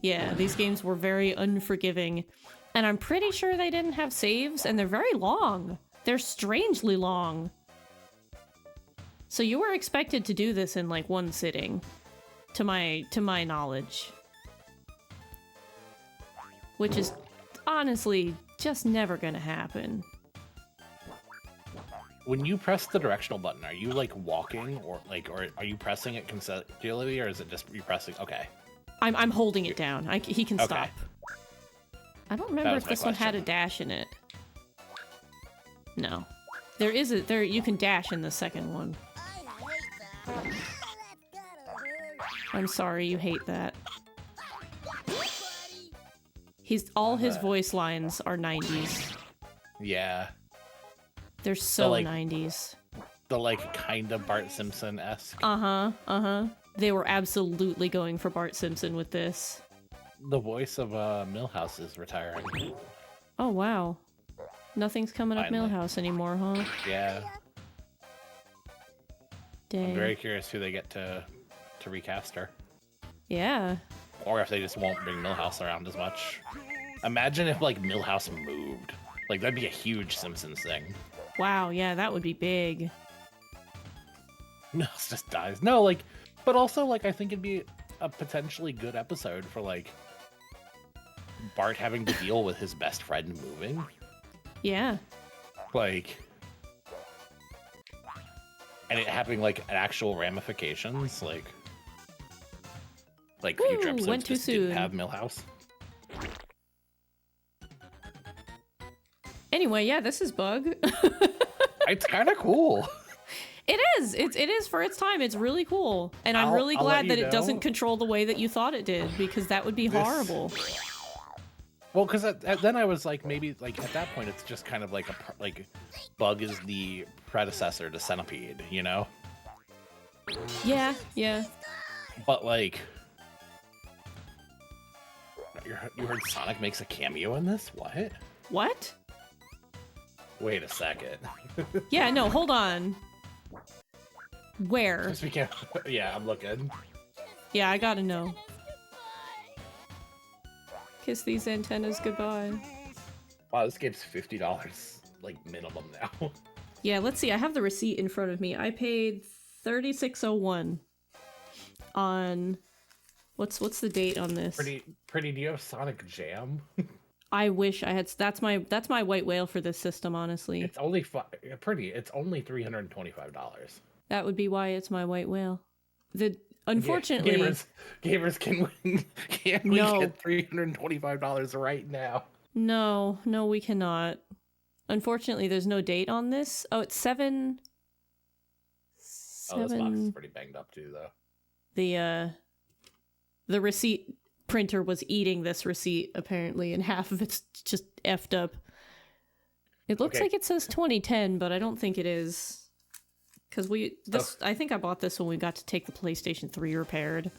[SPEAKER 1] Yeah, these games were very unforgiving. And I'm pretty sure they didn't have saves, and they're very long. They're strangely long. So you were expected to do this in like one sitting, to my knowledge. Which is honestly just never gonna happen.
[SPEAKER 2] When you press the directional button, are you like walking or are you pressing it consecutively, or is it just you pressing? Okay.
[SPEAKER 1] I'm holding it down. He can
[SPEAKER 2] Okay.
[SPEAKER 1] stop. I don't remember
[SPEAKER 2] was
[SPEAKER 1] if
[SPEAKER 2] my
[SPEAKER 1] this one had a
[SPEAKER 2] question.
[SPEAKER 1] dash in it. No. There you can dash in the second one. I'm sorry you hate that. All his voice lines are 90s.
[SPEAKER 2] Yeah.
[SPEAKER 1] They're so
[SPEAKER 2] like-
[SPEAKER 1] 90s.
[SPEAKER 2] The like kind of Bart Simpson-esque.
[SPEAKER 1] Uh-huh. They were absolutely going for Bart Simpson with this.
[SPEAKER 2] The voice of Milhouse is retiring.
[SPEAKER 1] Oh, wow. Nothing's coming up
[SPEAKER 2] Finally.
[SPEAKER 1] Millhouse anymore, huh?
[SPEAKER 2] Yeah.
[SPEAKER 1] Dang.
[SPEAKER 2] I'm very curious who they get to recast her.
[SPEAKER 1] Yeah.
[SPEAKER 2] Or if they just won't bring Milhouse around as much. Imagine if like Milhouse moved. Like that'd be a huge Simpsons thing.
[SPEAKER 1] Wow, yeah, that would be big.
[SPEAKER 2] Milhouse just dies. No, like, but also like I think it'd be a potentially good episode for like Bart having to deal with his best friend moving.
[SPEAKER 1] Yeah.
[SPEAKER 2] Like, and it having like actual ramifications, like future
[SPEAKER 1] Ooh,
[SPEAKER 2] episodes
[SPEAKER 1] went too
[SPEAKER 2] just didn't
[SPEAKER 1] soon.
[SPEAKER 2] have Milhouse.
[SPEAKER 1] Anyway, yeah, this is Bug.
[SPEAKER 2] It's kind of cool.
[SPEAKER 1] It is. It is for its time. It's really cool. And I'm
[SPEAKER 2] I'll-
[SPEAKER 1] really
[SPEAKER 2] I'll let
[SPEAKER 1] glad
[SPEAKER 2] you
[SPEAKER 1] that it
[SPEAKER 2] know.
[SPEAKER 1] doesn't control the way that you thought it did, because that would be
[SPEAKER 2] This-
[SPEAKER 1] horrible.
[SPEAKER 2] Well, because then I was like, maybe like at that point, it's just kind of like Bug is the predecessor to Centipede, you know?
[SPEAKER 1] Yeah.
[SPEAKER 2] But like, you heard Sonic makes a cameo in this? What?
[SPEAKER 1] What?
[SPEAKER 2] Wait a second.
[SPEAKER 1] Yeah, no, hold on. Where?
[SPEAKER 2] Speaking of, yeah, I'm looking.
[SPEAKER 1] Yeah, I gotta know. Kiss these antennas goodbye.
[SPEAKER 2] Wow, this game's $50 like minimum now.
[SPEAKER 1] Yeah, let's see. I have the receipt in front of me. I paid $36.01 on what's the date on this?
[SPEAKER 2] Pretty. Do you have Sonic Jam?
[SPEAKER 1] I wish I had. That's my white whale for this system. Honestly,
[SPEAKER 2] It's only It's only $325.
[SPEAKER 1] that would be why it's my white whale. Unfortunately,
[SPEAKER 2] Gamers can win. Can we
[SPEAKER 1] No.
[SPEAKER 2] get $325 right now?
[SPEAKER 1] no, we cannot. Unfortunately, there's no date on this. Oh, it's 7.
[SPEAKER 2] Oh, this box is pretty banged up too, though.
[SPEAKER 1] The receipt printer was eating this receipt apparently, and half of it's just effed up. It looks
[SPEAKER 2] Okay.
[SPEAKER 1] like it says 2010, but I don't think it is. Because I think I bought this when we got to take the PlayStation 3 repaired.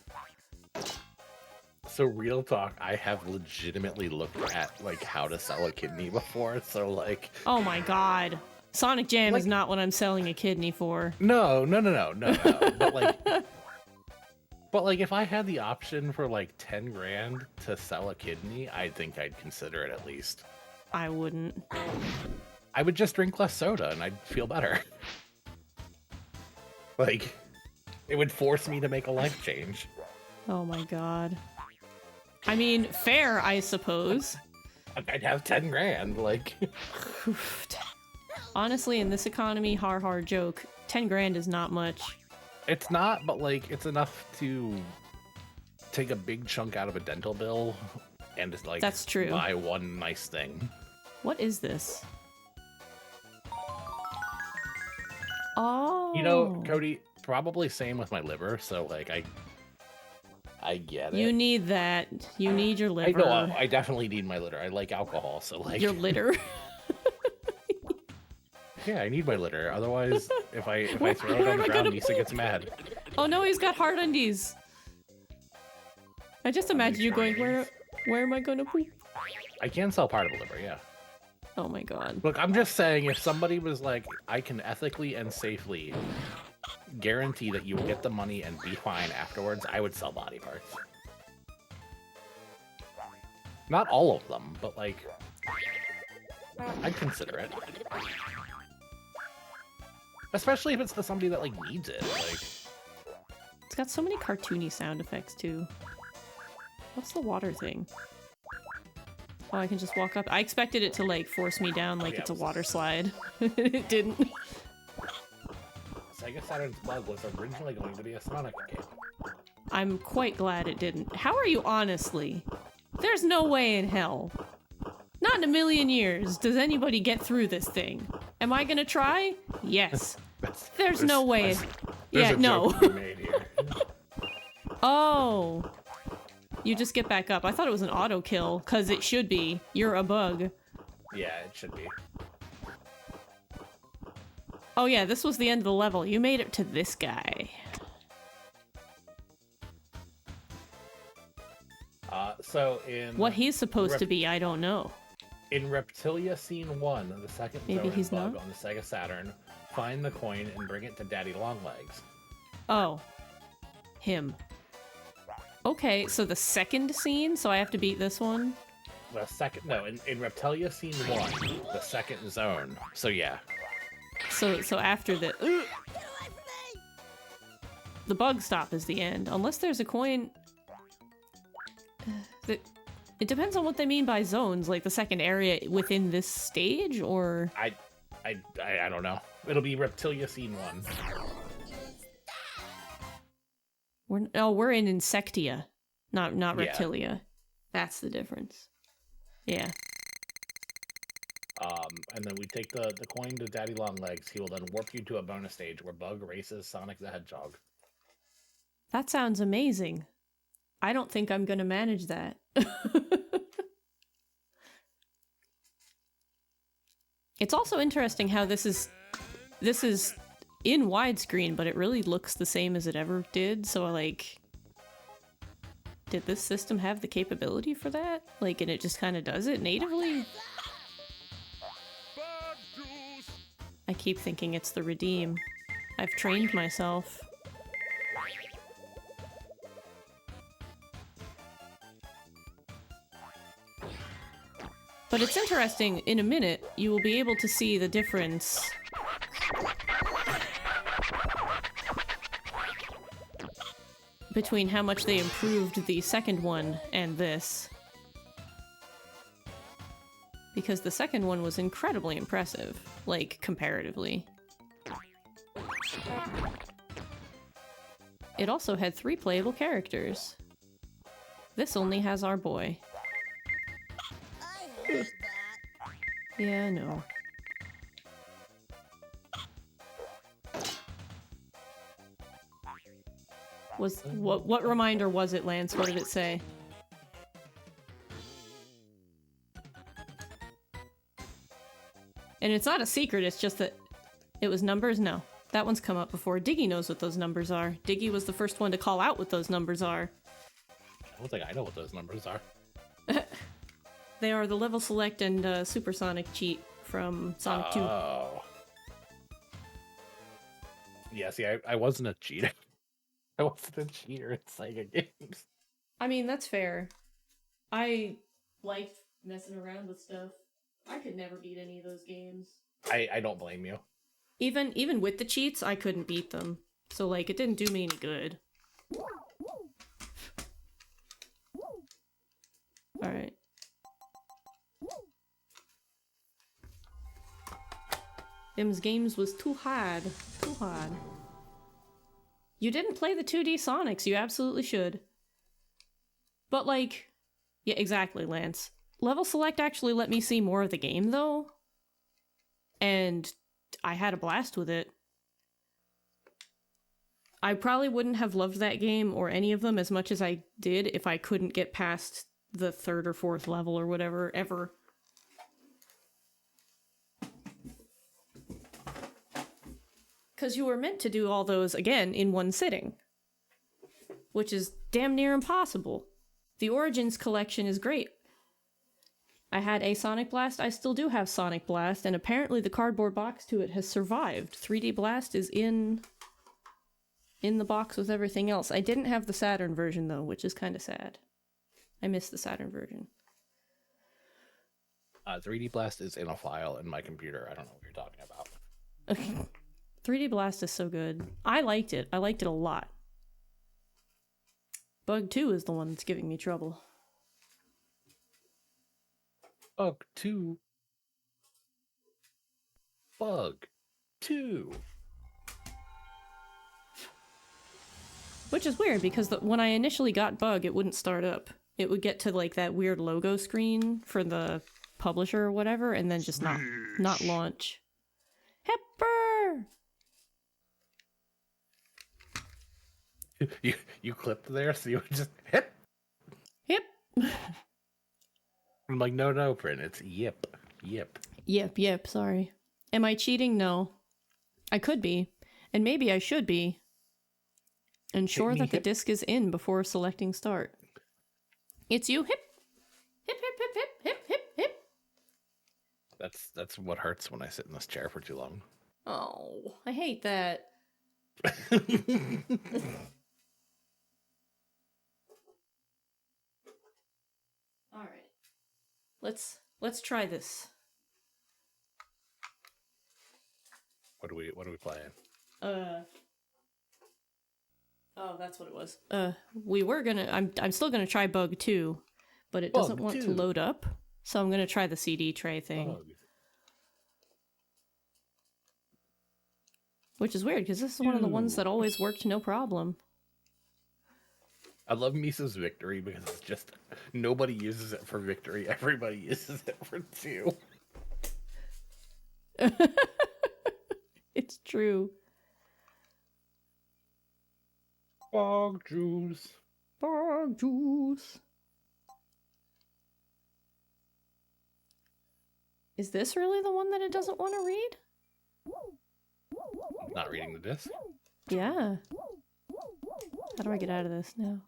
[SPEAKER 2] So real talk, I have legitimately looked at like how to sell a kidney before. So like,
[SPEAKER 1] Oh my god. Sonic Jam is
[SPEAKER 2] Like-
[SPEAKER 1] not what I'm selling a kidney for.
[SPEAKER 2] no. But like, if I had the option for like 10 grand to sell a kidney, I think I'd consider it at least.
[SPEAKER 1] I wouldn't.
[SPEAKER 2] I would just drink less soda and I'd feel better. Like, it would force me to make a life change.
[SPEAKER 1] Oh my god. I mean, fair, I suppose.
[SPEAKER 2] I'd have 10 grand, like.
[SPEAKER 1] Honestly, in this economy, hard joke. 10 grand is not much.
[SPEAKER 2] It's not, but like, it's enough to take a big chunk out of a dental bill and just like
[SPEAKER 1] That's true.
[SPEAKER 2] buy one nice thing.
[SPEAKER 1] What is this? Oh.
[SPEAKER 2] You know, Cody, probably same with my liver, so like I get it.
[SPEAKER 1] You need that. You need your
[SPEAKER 2] I
[SPEAKER 1] liver.
[SPEAKER 2] know, I definitely need my litter. I like alcohol, so like
[SPEAKER 1] Your litter.
[SPEAKER 2] yeah, I need my litter. Otherwise, if I throw it on the ground, Nisa gets mad.
[SPEAKER 1] Oh no, he's got hard undies. I just imagine you going, where am I gonna poop?
[SPEAKER 2] I can sell part of a liver, yeah.
[SPEAKER 1] Oh my god.
[SPEAKER 2] Look, I'm just saying, if somebody was like, I can ethically and safely guarantee that you will get the money and be fine afterwards, I would sell body parts. Not all of them, but like, I'd consider it. Especially if it's to somebody that like needs it. Like,
[SPEAKER 1] It's got so many cartoony sound effects too. What's the water thing? Oh, I can just walk up. I expected it to like force me down like it's a water slide. It didn't.
[SPEAKER 2] Sega Saturn's bug was originally going to be a Sonic game.
[SPEAKER 1] I'm quite glad it didn't. How are you honestly? There's no way in hell. Not in a million years does anybody get through this thing. Am I gonna try? Yes. There's no way. Yeah, no.
[SPEAKER 2] Joke to be made here.
[SPEAKER 1] Oh. You just get back up. I thought it was an auto kill, because it should be. You're a bug.
[SPEAKER 2] Yeah, it should be.
[SPEAKER 1] Oh yeah, this was the end of the level. You made it to this guy.
[SPEAKER 2] So in...
[SPEAKER 1] What he's supposed to be, I don't know.
[SPEAKER 2] In Reptilia Scene 1, the second
[SPEAKER 1] Maybe he's
[SPEAKER 2] bug
[SPEAKER 1] not?
[SPEAKER 2] on the Sega Saturn, find the coin and bring it to Daddy Longlegs.
[SPEAKER 1] Oh. Him. Okay, so the second scene, so I have to beat this one?
[SPEAKER 2] The second... No, in Reptilia Scene 1, the second zone. So yeah.
[SPEAKER 1] So after the... The bug stop is the end. Unless there's a coin... It depends on what they mean by zones, like the second area within this stage, or...
[SPEAKER 2] I don't know. It'll be Reptilia Scene 1.
[SPEAKER 1] We're in Insectia, not
[SPEAKER 2] Yeah.
[SPEAKER 1] Reptilia. That's the difference. Yeah.
[SPEAKER 2] And then we take the coin to Daddy Longlegs. He will then warp you to a bonus stage where Bug races Sonic the Hedgehog.
[SPEAKER 1] That sounds amazing. I don't think I'm gonna manage that. It's also interesting how this is in widescreen, but it really looks the same as it ever did, so like... Did this system have the capability for that? Like, and it just kind of does it natively? I keep thinking it's the Redeem. I've trained myself. But it's interesting, in a minute, you will be able to see the difference between how much they improved the second one and this. Because the second one was incredibly impressive, like, comparatively. It also had 3 playable characters. This only has our boy.
[SPEAKER 5] I hate that.
[SPEAKER 1] Yeah, I know. What reminder was it, Lance? What did it say? And it's not a secret, it's just that it was numbers? No. That one's come up before. Diggy knows what those numbers are. Diggy was the first one to call out what those numbers are.
[SPEAKER 2] I don't think I know what those numbers are.
[SPEAKER 1] They are the level select and supersonic cheat from Sonic 2.
[SPEAKER 2] Oh. Yeah, see, I wasn't a cheater. I wasn't a cheater in Sega games.
[SPEAKER 1] I mean, that's fair. I liked messing around with stuff. I could never beat any of those games.
[SPEAKER 2] I don't blame you.
[SPEAKER 1] Even with the cheats, I couldn't beat them. So, like, it didn't do me any good. Alright. Them's games was too hard. Too hard. You didn't play the 2D Sonics, you absolutely should. But, like... Yeah, exactly, Lance. Level Select actually let me see more of the game, though. And I had a blast with it. I probably wouldn't have loved that game, or any of them, as much as I did if I couldn't get past the 3rd or 4th level or whatever, ever. Because you were meant to do all those, again, in one sitting. Which is damn near impossible. The Origins collection is great. I had a Sonic Blast, I still do have Sonic Blast, and apparently the cardboard box to it has survived. 3D Blast is in in the box with everything else. I didn't have the Saturn version, though, which is kind of sad. I missed the Saturn version.
[SPEAKER 2] 3D Blast is in a file in my computer. I don't know what you're talking about.
[SPEAKER 1] 3D Blast is so good. I liked it. I liked it a lot. Bug 2 is the one that's giving me trouble.
[SPEAKER 2] Bug 2. Bug 2.
[SPEAKER 1] Which is weird, because when I initially got Bug, it wouldn't start up. It would get to like that weird logo screen for the publisher or whatever, and then just not launch. Hepper!
[SPEAKER 2] You clipped there, so you would just hip.
[SPEAKER 1] Yep.
[SPEAKER 2] I'm like, no, print. It's yip.
[SPEAKER 1] Yep, sorry. Am I cheating? No. I could be. And maybe I should be. Ensure that the disc is in before selecting start. It's you. Hip. Hip, hip, hip, hip, hip, hip, hip.
[SPEAKER 2] That's what hurts when I sit in this chair for too long.
[SPEAKER 1] Oh, I hate that. All right. Let's try this.
[SPEAKER 2] What are we playing?
[SPEAKER 1] Oh, that's what it was. We were gonna. I'm still gonna try Bug 2, but it doesn't want to load up. So I'm gonna try the CD tray thing, which is weird because this is one of the ones that always worked no problem.
[SPEAKER 2] I love Misa's Victory because it's just nobody uses it for Victory. Everybody uses it for 2.
[SPEAKER 1] It's true.
[SPEAKER 2] Bog juice.
[SPEAKER 1] Bog juice. Is this really the one that it doesn't want to read?
[SPEAKER 2] Not reading the disc?
[SPEAKER 1] Yeah. How do I get out of this now?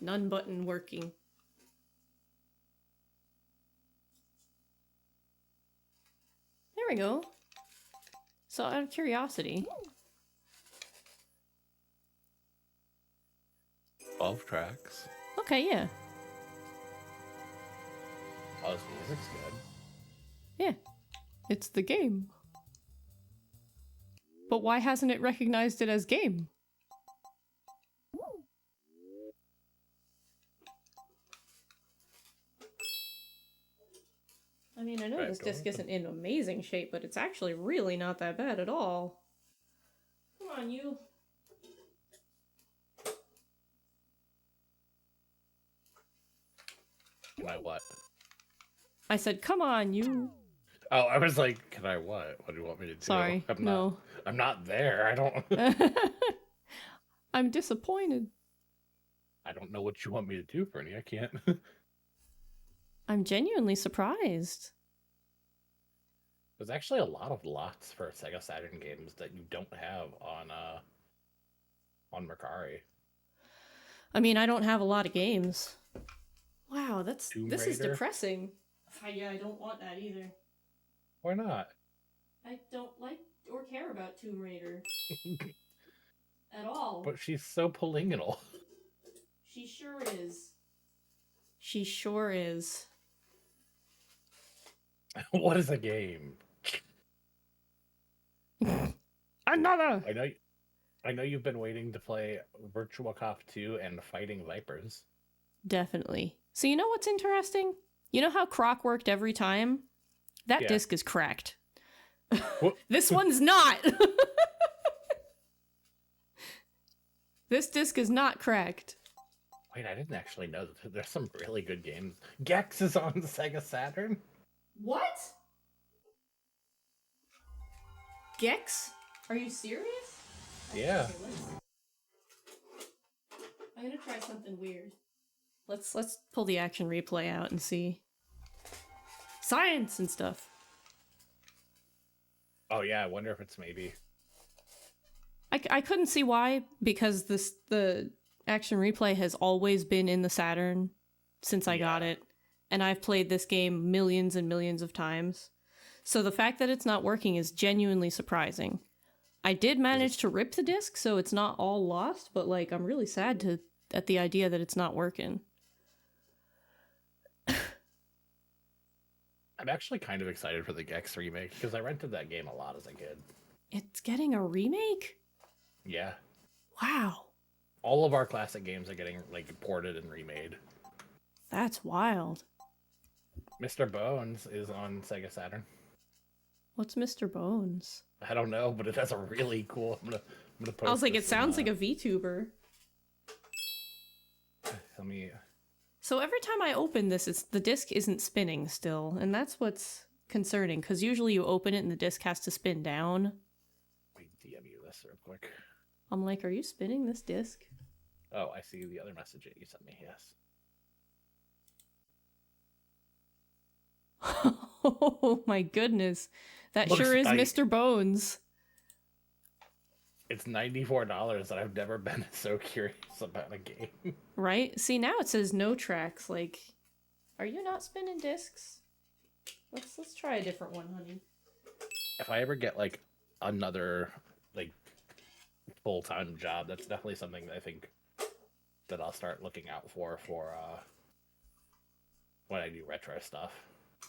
[SPEAKER 1] None button working. There we go. So out of curiosity.
[SPEAKER 2] 12 tracks.
[SPEAKER 1] Okay, yeah.
[SPEAKER 2] Oh, this music's good.
[SPEAKER 1] Yeah. It's the game. But why hasn't it recognized it as game? I mean, I know this disc isn't in amazing shape, but it's actually really not that bad at all. Come on, you.
[SPEAKER 2] Can I what?
[SPEAKER 1] I said, come on, you.
[SPEAKER 2] Oh, I was like, can I what? What do you want me to do?
[SPEAKER 1] Sorry, no.
[SPEAKER 2] I'm not there. I don't...
[SPEAKER 1] I'm disappointed.
[SPEAKER 2] I don't know what you want me to do, Fernie. I can't.
[SPEAKER 1] I'm genuinely surprised.
[SPEAKER 2] There's actually a lot of lots for Sega Saturn games that you don't have on Mercari.
[SPEAKER 1] I mean, I don't have a lot of games. Wow, this is
[SPEAKER 2] Raider?
[SPEAKER 1] depressing. Yeah, I don't want that either.
[SPEAKER 2] Why not?
[SPEAKER 1] I don't like or care about Tomb Raider. At all.
[SPEAKER 2] But she's so polygonal.
[SPEAKER 1] She sure is. She sure is.
[SPEAKER 2] What is a game?
[SPEAKER 1] Another!
[SPEAKER 2] I know you've been waiting to play Virtua Cop 2 and Fighting Vipers.
[SPEAKER 1] Definitely. So you know what's interesting? You know how Croc worked every time? That disc is cracked. This one's not! This disc is not cracked.
[SPEAKER 2] Wait, I didn't actually know that there's some really good games. Gex is on the Sega Saturn?
[SPEAKER 1] What? Gex? Are you serious?
[SPEAKER 2] Yeah.
[SPEAKER 1] Okay, I'm gonna try something weird. Let's pull the action replay out and see. Science and stuff.
[SPEAKER 2] Oh yeah, I wonder if it's maybe...
[SPEAKER 1] I couldn't see why, because the action replay has always been in the Saturn since I got it. And I've played this game millions and millions of times. So the fact that it's not working is genuinely surprising. I did manage to rip the disc, so it's not all lost, but like I'm really sad at the idea that it's not working.
[SPEAKER 2] I'm actually kind of excited for the Gex remake because I rented that game a lot as a kid.
[SPEAKER 1] It's getting a remake?
[SPEAKER 2] Yeah.
[SPEAKER 1] Wow.
[SPEAKER 2] All of our classic games are getting like ported and remade.
[SPEAKER 1] That's wild.
[SPEAKER 2] Mr. Bones is on Sega Saturn.
[SPEAKER 1] What's Mr. Bones?
[SPEAKER 2] I don't know, but it has a really cool. I'm gonna post.
[SPEAKER 1] I was like, it
[SPEAKER 2] this
[SPEAKER 1] sounds like a VTuber.
[SPEAKER 2] Let me.
[SPEAKER 1] So every time I open this, the disc isn't spinning still, and that's what's concerning, because usually you open it and the disc has to spin down.
[SPEAKER 2] Wait, DM you this real quick.
[SPEAKER 1] I'm like, are you spinning this disc?
[SPEAKER 2] Oh, I see the other message that you sent me. Yes.
[SPEAKER 1] Oh my goodness. That
[SPEAKER 2] Looks
[SPEAKER 1] sure is
[SPEAKER 2] tight.
[SPEAKER 1] Mr. Bones.
[SPEAKER 2] It's $94, and I've never been so curious about a game.
[SPEAKER 1] Right? See, now it says no tracks. Like, are you not spinning discs? Let's try a different one, honey.
[SPEAKER 2] If I ever get like another like full-time job, that's definitely something that I think that I'll start looking out for when I do retro stuff.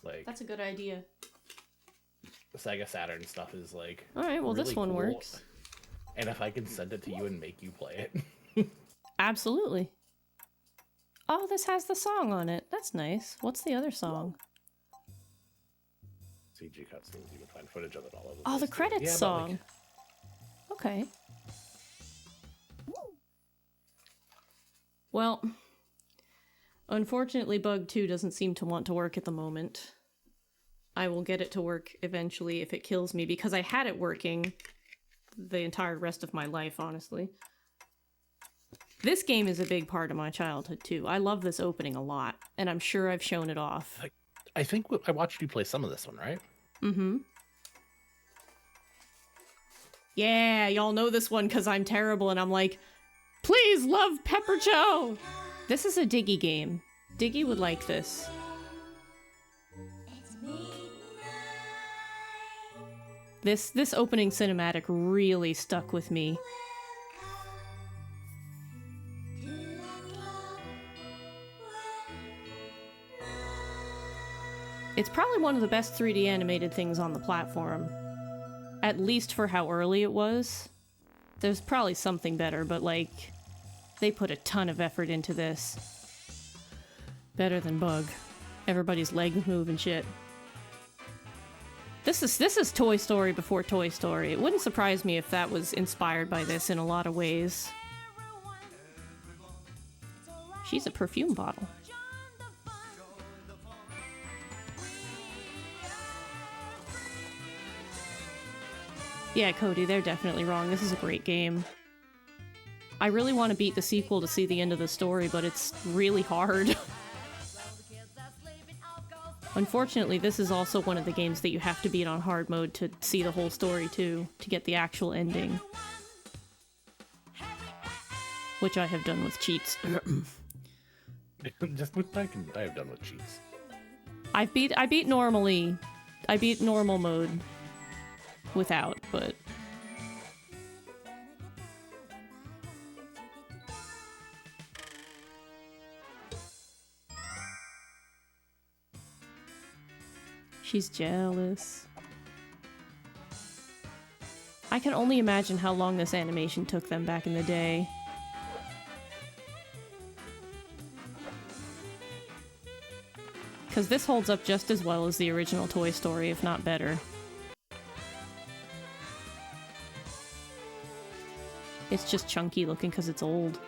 [SPEAKER 2] Like
[SPEAKER 1] That's a good idea.
[SPEAKER 2] the Sega Saturn stuff is like
[SPEAKER 1] All right, well,
[SPEAKER 2] really
[SPEAKER 1] this one
[SPEAKER 2] cool.
[SPEAKER 1] works.
[SPEAKER 2] And if I can send it to you and make you play it.
[SPEAKER 1] Absolutely. Oh, this has the song on it. That's nice. What's the other song?
[SPEAKER 2] CG cutscenes, you can find footage of it all over.
[SPEAKER 1] Oh, the
[SPEAKER 2] place, too.
[SPEAKER 1] credits
[SPEAKER 2] Yeah, but,
[SPEAKER 1] song.
[SPEAKER 2] like,
[SPEAKER 1] Okay. Well, unfortunately, Bug 2 doesn't seem to want to work at the moment. I will get it to work eventually if it kills me, because I had it working the entire rest of my life, honestly. This game is a big part of my childhood, too. I love this opening a lot, and I'm sure I've shown it off.
[SPEAKER 2] I think I watched you play some of this one, right?
[SPEAKER 1] Mm-hmm. Yeah, y'all know this one because I'm terrible, and I'm like, please love Pepper Joe! This is a Diggy game. Diggy would like this. This opening cinematic really stuck with me. It's probably one of the best 3D animated things on the platform. At least for how early it was. There's probably something better, but like, they put a ton of effort into this. Better than Bug. Everybody's legs move and shit. This is Toy Story before Toy Story. It wouldn't surprise me if that was inspired by this in a lot of ways. She's a perfume bottle. Yeah, Cody, they're definitely wrong. This is a great game. I really want to beat the sequel to see the end of the story, but it's really hard. Unfortunately, this is also one of the games that you have to beat on hard mode to see the whole story too, to get the actual ending. Which I have done with cheats.
[SPEAKER 2] Just with I have done with cheats.
[SPEAKER 1] I beat normally. I beat normal mode without, but she's jealous. I can only imagine how long this animation took them back in the day. Because this holds up just as well as the original Toy Story, if not better. It's just chunky looking because it's old.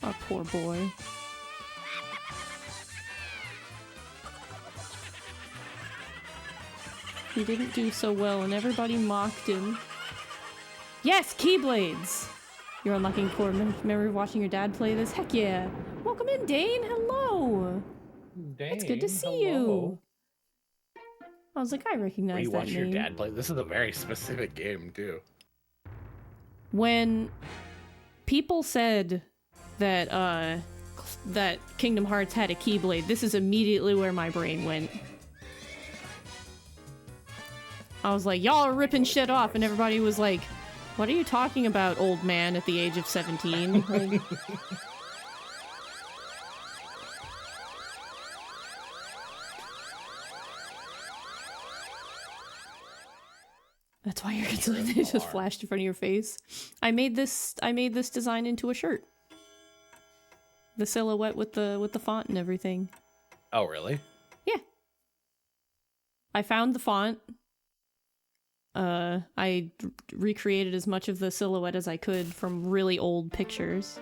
[SPEAKER 1] Our poor boy. He didn't do so well and everybody mocked him. Yes, Keyblades! You're unlocking core memory of watching your dad play this? Heck yeah! Welcome in, Dane! Hello!
[SPEAKER 2] Dang,
[SPEAKER 1] It's good to see
[SPEAKER 2] hello.
[SPEAKER 1] you! I was like, I
[SPEAKER 2] Where
[SPEAKER 1] recognize
[SPEAKER 2] you
[SPEAKER 1] that
[SPEAKER 2] watch
[SPEAKER 1] name.
[SPEAKER 2] your dad play. This is a very specific game too.
[SPEAKER 1] When people said that that Kingdom Hearts had a Keyblade, this is immediately where my brain went. I was like, y'all are ripping shit off, and everybody was like, what are you talking about, old man at the age of 17? Like, that's why your it just flashed in front of your face. I made this design into a shirt. The silhouette with the font and everything.
[SPEAKER 2] Oh, really?
[SPEAKER 1] Yeah. I found the font. I recreated as much of the silhouette as I could from really old pictures.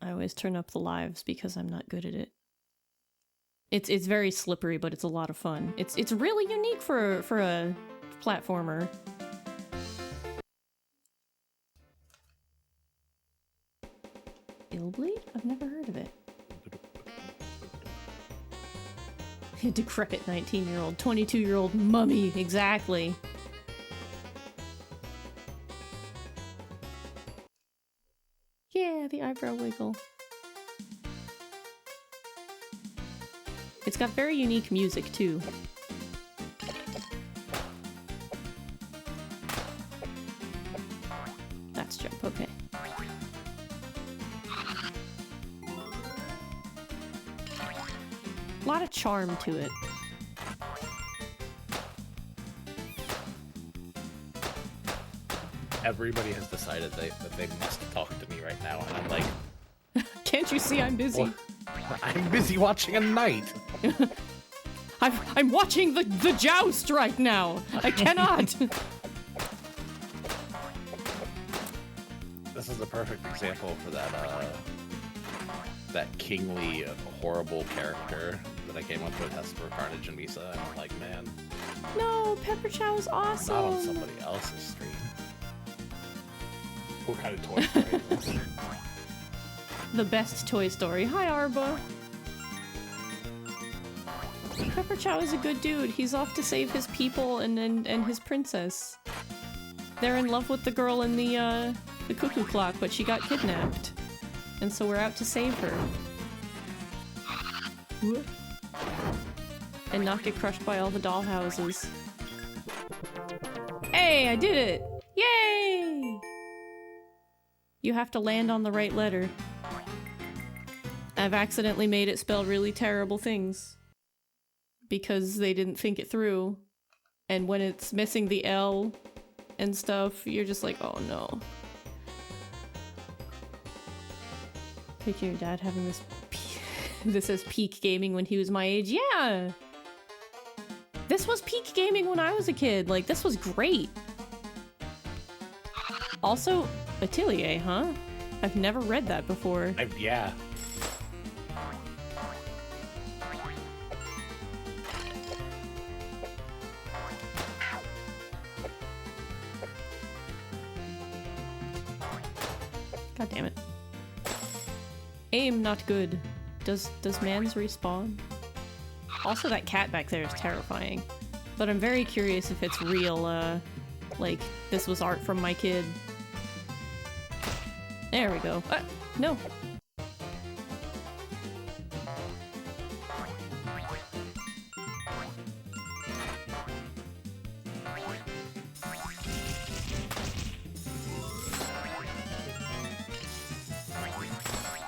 [SPEAKER 1] I always turn up the lives because I'm not good at it. It's very slippery, but it's a lot of fun. It's really unique for a platformer. Illbleed? I've never heard of it. Decrepit 19-year-old, 22-year-old mummy, exactly. Yeah, the eyebrow wiggle. It's got very unique music, too. That's jump, okay. A lot of charm to it.
[SPEAKER 2] Everybody has decided that they must talk to me right now, and I'm like,
[SPEAKER 1] Can't you see I'm busy?
[SPEAKER 2] well, I'm busy watching a knight.
[SPEAKER 1] I'm watching the joust right now. I cannot.
[SPEAKER 2] This is a perfect example for that kingly, horrible character that I came up with as for Carnage and Misa, and I'm like, man,
[SPEAKER 1] No, Pepper Chow is awesome.
[SPEAKER 2] not on somebody else's stream. What kind of Toy Story is this?
[SPEAKER 1] The best Toy Story. Hi, Arba. Pepper Chow is a good dude. He's off to save his people and his princess. They're in love with the girl in the cuckoo clock, but she got kidnapped. And so we're out to save her. And not get crushed by all the dollhouses. Hey, I did it! Yay! You have to land on the right letter. I've accidentally made it spell really terrible things. Because they didn't think it through. And when it's missing the L and stuff, you're just like, oh no. Picture your dad having this this is peak gaming when he was my age. Yeah! This was peak gaming when I was a kid. Like, this was great. Also, Atelier, huh? I've never read that before.
[SPEAKER 2] Yeah.
[SPEAKER 1] God damn it. Aim not good. Does mans respawn? Also, that cat back there is terrifying. But I'm very curious if it's real, like, this was art from my kid. There we go. No.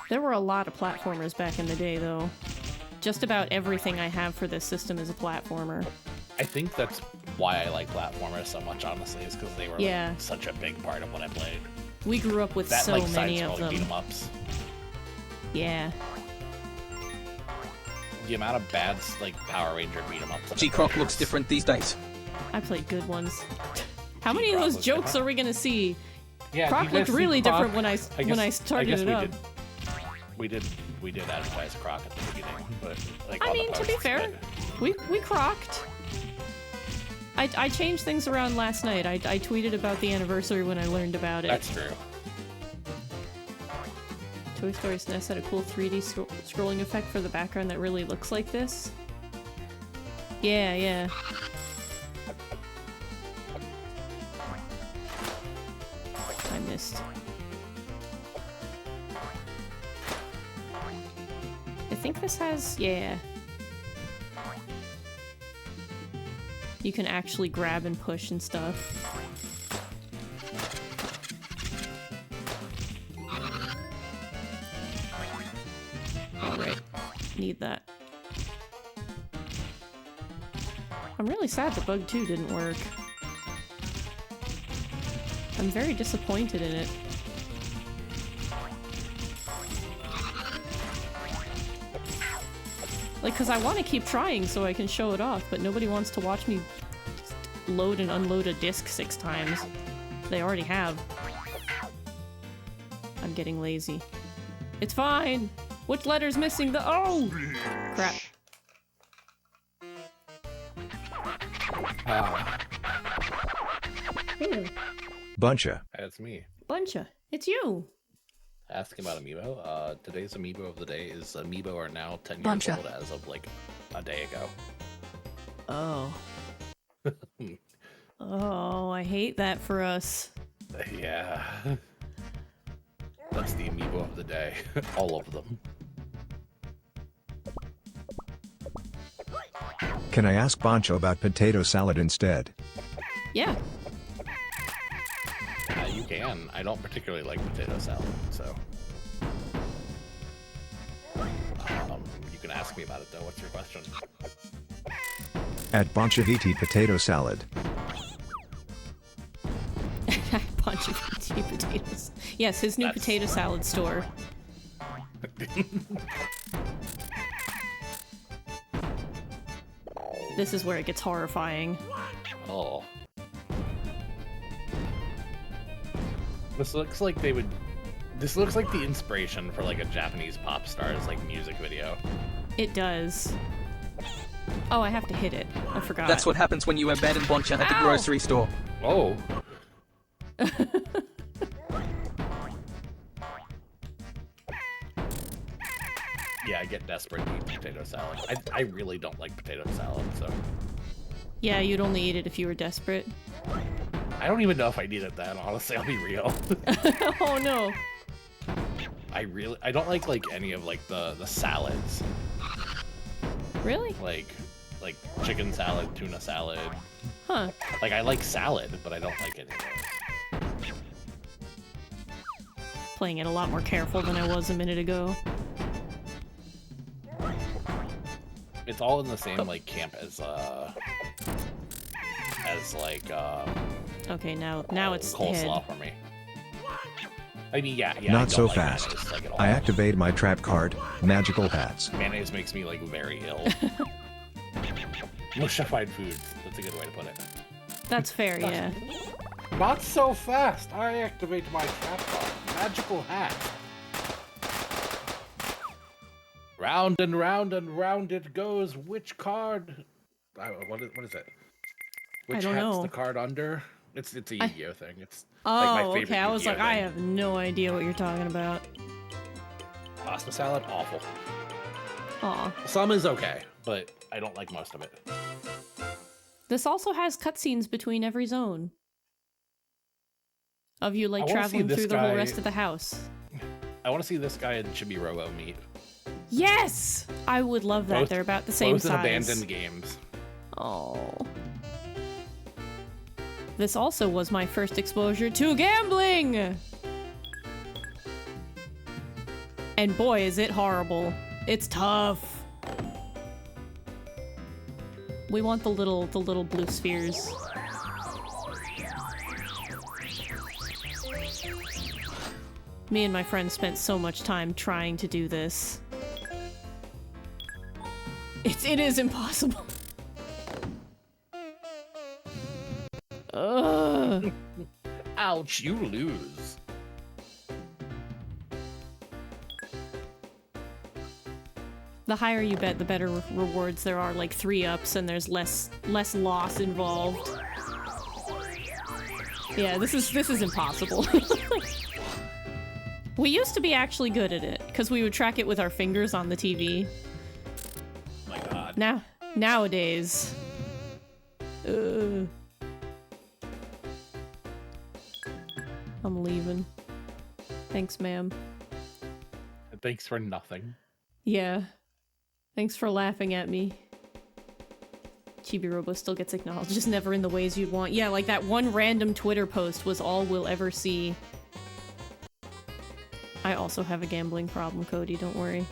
[SPEAKER 1] There were a lot of platformers back in the day, though. Just about everything I have for this system is a platformer.
[SPEAKER 2] I think that's why I like platformers so much, honestly, is because they were like, such a big part of what I played.
[SPEAKER 1] We grew up with
[SPEAKER 2] That,
[SPEAKER 1] so
[SPEAKER 2] like,
[SPEAKER 1] many of
[SPEAKER 2] side-scrolling
[SPEAKER 1] them.
[SPEAKER 2] beat-em-ups.
[SPEAKER 1] Yeah.
[SPEAKER 2] The amount of bad, like, Power Ranger beat-em-ups.
[SPEAKER 5] G-Croc looks different these days.
[SPEAKER 1] I played good ones. How many of those
[SPEAKER 2] was
[SPEAKER 1] jokes
[SPEAKER 2] different.
[SPEAKER 1] are we gonna see?
[SPEAKER 2] Yeah,
[SPEAKER 1] Croc
[SPEAKER 2] you guys
[SPEAKER 1] looked
[SPEAKER 2] see
[SPEAKER 1] really
[SPEAKER 2] Croc?
[SPEAKER 1] different when I started it up.
[SPEAKER 2] We did advertise Croc at the beginning, but like
[SPEAKER 1] I
[SPEAKER 2] all the
[SPEAKER 1] mean, to
[SPEAKER 2] posts
[SPEAKER 1] be fair,
[SPEAKER 2] did.
[SPEAKER 1] we crocked. I changed things around last night. I tweeted about the anniversary when I learned about it.
[SPEAKER 2] That's true.
[SPEAKER 1] Toy Story SNES had a cool 3D scrolling effect for the background that really looks like this. Yeah, yeah. I missed. I think this has... yeah. You can actually grab and push and stuff. Alright. Need that. I'm really sad the Bug 2 didn't work. I'm very disappointed in it. Like, cause I want to keep trying so I can show it off, but nobody wants to watch me load and unload a disc 6 times. They already have. I'm getting lazy. It's fine! Which letter's missing? The oh! Crap.
[SPEAKER 4] Buncha.
[SPEAKER 2] That's me.
[SPEAKER 1] Buncha, it's you!
[SPEAKER 2] Asking about Amiibo. Today's Amiibo of the day is Amiibo are now 10 years
[SPEAKER 5] Buncha.
[SPEAKER 2] old as of like a day ago.
[SPEAKER 1] Oh. Oh, I hate that for us.
[SPEAKER 2] Yeah. That's the Amiibo of the day. All of them.
[SPEAKER 4] Can I ask Bancho about potato salad instead?
[SPEAKER 1] Yeah.
[SPEAKER 2] You can. I don't particularly like potato salad, so. You can ask me about it though. What's your question?
[SPEAKER 4] At Bonchaviti potato salad.
[SPEAKER 1] Bunch of ET potatoes. Yes, his new potato salad store. This is where it gets horrifying.
[SPEAKER 2] Oh. This looks like they would... This looks like the inspiration for like a Japanese pop star's like music video.
[SPEAKER 1] It does. Oh, I have to hit it. I forgot.
[SPEAKER 5] That's what happens when you abandon Boncha at the
[SPEAKER 1] Ow!
[SPEAKER 5] grocery store.
[SPEAKER 2] Oh. Yeah, I get desperate to eat potato salad. I really don't like potato salad, so...
[SPEAKER 1] Yeah, you'd only eat it if you were desperate.
[SPEAKER 2] I don't even know if I need it then, honestly, I'll be real.
[SPEAKER 1] Oh no.
[SPEAKER 2] I don't like any of like the salads.
[SPEAKER 1] Really?
[SPEAKER 2] Like chicken salad, tuna salad.
[SPEAKER 1] Huh.
[SPEAKER 2] Like I like salad, but I don't like any of those.
[SPEAKER 1] Playing it a lot more careful than I was a minute ago.
[SPEAKER 2] It's all in the same like camp as like
[SPEAKER 1] Okay, now it's
[SPEAKER 2] coleslaw
[SPEAKER 1] head.
[SPEAKER 2] for me. I mean, yeah. I
[SPEAKER 4] Not
[SPEAKER 2] don't
[SPEAKER 4] so
[SPEAKER 2] like
[SPEAKER 4] fast.
[SPEAKER 2] mayonnaise, like, at all.
[SPEAKER 4] I activate my trap card, magical hats.
[SPEAKER 2] Mayonnaise makes me like very ill. Mushified foods. That's a good way to put it.
[SPEAKER 1] That's fair, yeah.
[SPEAKER 2] Not so fast. I activate my trap card, magical hat. Round and round and round it goes. Which card? What is it? Which
[SPEAKER 1] I don't
[SPEAKER 2] hat's
[SPEAKER 1] know.
[SPEAKER 2] the card under? It's a Yu-Gi-Oh thing. It's
[SPEAKER 1] Oh,
[SPEAKER 2] like my favorite
[SPEAKER 1] okay. I was
[SPEAKER 2] Yu-Gi-Oh
[SPEAKER 1] like, I
[SPEAKER 2] thing.
[SPEAKER 1] have no idea what you're talking about.
[SPEAKER 2] Pasta salad, awful.
[SPEAKER 1] Aw.
[SPEAKER 2] Some is okay, but I don't like most of it.
[SPEAKER 1] This also has cutscenes between every zone. Of you, like,
[SPEAKER 2] I wanna see
[SPEAKER 1] traveling
[SPEAKER 2] this
[SPEAKER 1] through the whole
[SPEAKER 2] guy-
[SPEAKER 1] rest of the house.
[SPEAKER 2] I want to see this guy and Chibi Robo meet.
[SPEAKER 1] Yes! I would love that.
[SPEAKER 2] Both-
[SPEAKER 1] They're about the same
[SPEAKER 2] Both in
[SPEAKER 1] size.
[SPEAKER 2] abandoned games.
[SPEAKER 1] Oh. This also was my first exposure to gambling! And boy, is it horrible. It's tough. We want the little blue spheres. Me and my friends spent so much time trying to do this. It is impossible. Ugh.
[SPEAKER 2] Ouch, you lose.
[SPEAKER 1] The higher you bet, the better rewards there are, like 3-ups, and there's less loss involved. Yeah, this is impossible. We used to be actually good at it, because we would track it with our fingers on the TV.
[SPEAKER 2] Oh my god.
[SPEAKER 1] Nowadays... I'm leaving. Thanks, ma'am.
[SPEAKER 2] Thanks for nothing.
[SPEAKER 1] Yeah. Thanks for laughing at me. Chibi Robo still gets acknowledged, just never in the ways you'd want. Yeah, like that one random Twitter post was all we'll ever see. I also have a gambling problem, Cody, don't worry.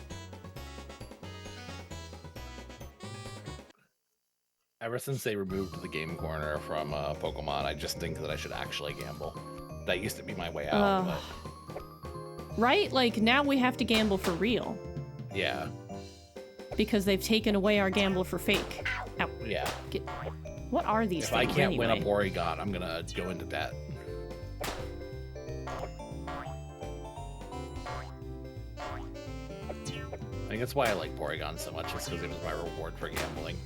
[SPEAKER 2] Ever since they removed the game corner from Pokemon, I just think that I should actually gamble. That used to be my way out, but...
[SPEAKER 1] Right? Like, now we have to gamble for real.
[SPEAKER 2] Yeah.
[SPEAKER 1] Because they've taken away our gamble for fake. Ow.
[SPEAKER 2] Yeah.
[SPEAKER 1] What are these
[SPEAKER 2] if
[SPEAKER 1] things
[SPEAKER 2] I can't win a
[SPEAKER 1] anyway?
[SPEAKER 2] Porygon, I'm gonna go into debt. I think that's why I like Porygon so much, is because it was my reward for gambling.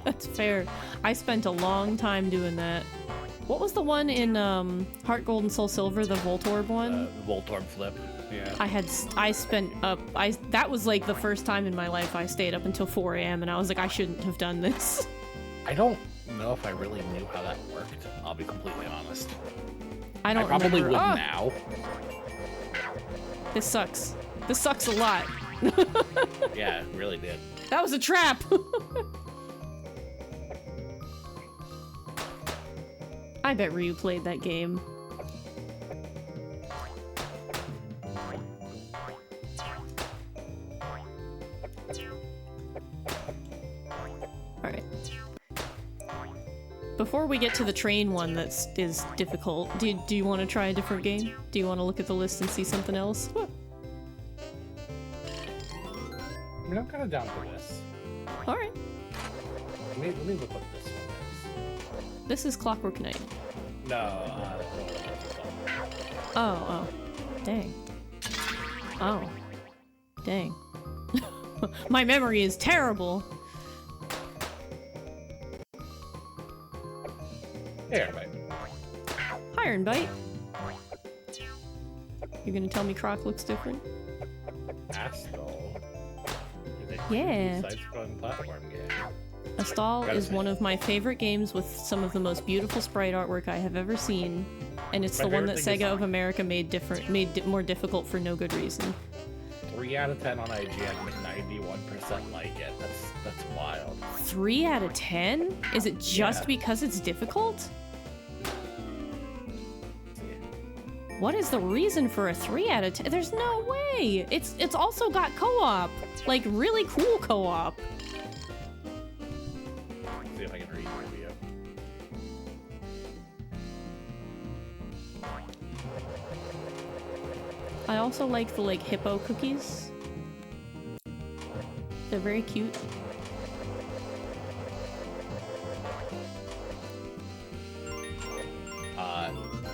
[SPEAKER 1] That's fair. I spent a long time doing that. What was the one in Heart Gold and Soul Silver, the Voltorb one?
[SPEAKER 2] The Voltorb flip. Yeah.
[SPEAKER 1] That was like the first time in my life I stayed up until 4 a.m. and I was like, I shouldn't have done this.
[SPEAKER 2] I don't know if I really knew how that worked. I'll be completely honest.
[SPEAKER 1] I
[SPEAKER 2] probably would
[SPEAKER 1] Oh!
[SPEAKER 2] now.
[SPEAKER 1] This sucks. This sucks a lot.
[SPEAKER 2] Yeah, it really did.
[SPEAKER 1] That was a trap! I bet Ryu played that game. Alright. Before we get to the train one that is difficult, do you want to try a different game? Do you want to look at the list and see something else? What?
[SPEAKER 2] I mean, I'm kind of down for this.
[SPEAKER 1] Alright.
[SPEAKER 2] Let me look what this one is.
[SPEAKER 1] This is Clockwork Knight.
[SPEAKER 2] No,
[SPEAKER 1] Oh. Dang. Oh. Dang. My memory is terrible.
[SPEAKER 2] Here, mate.
[SPEAKER 1] Iron Bite. You're gonna tell me Croc looks different?
[SPEAKER 2] Astral.
[SPEAKER 1] Yeah.
[SPEAKER 2] Side-scrolling platform game.
[SPEAKER 1] Astral is one of my favorite games with some of the most beautiful sprite artwork I have ever seen, and it's
[SPEAKER 2] My
[SPEAKER 1] the one
[SPEAKER 2] favorite
[SPEAKER 1] that
[SPEAKER 2] thing is-
[SPEAKER 1] Sega of America made more difficult for no good reason.
[SPEAKER 2] 3 out of 10 on IGN, 91% like it. That's wild.
[SPEAKER 1] 3 out of 10? Is it just
[SPEAKER 2] Yeah.
[SPEAKER 1] because it's difficult? What is the reason for a 3 out of 10? There's no way! It's also got co-op! Like, really cool co-op.
[SPEAKER 2] See if I can read the review.
[SPEAKER 1] I also like the, like, hippo cookies. They're very cute.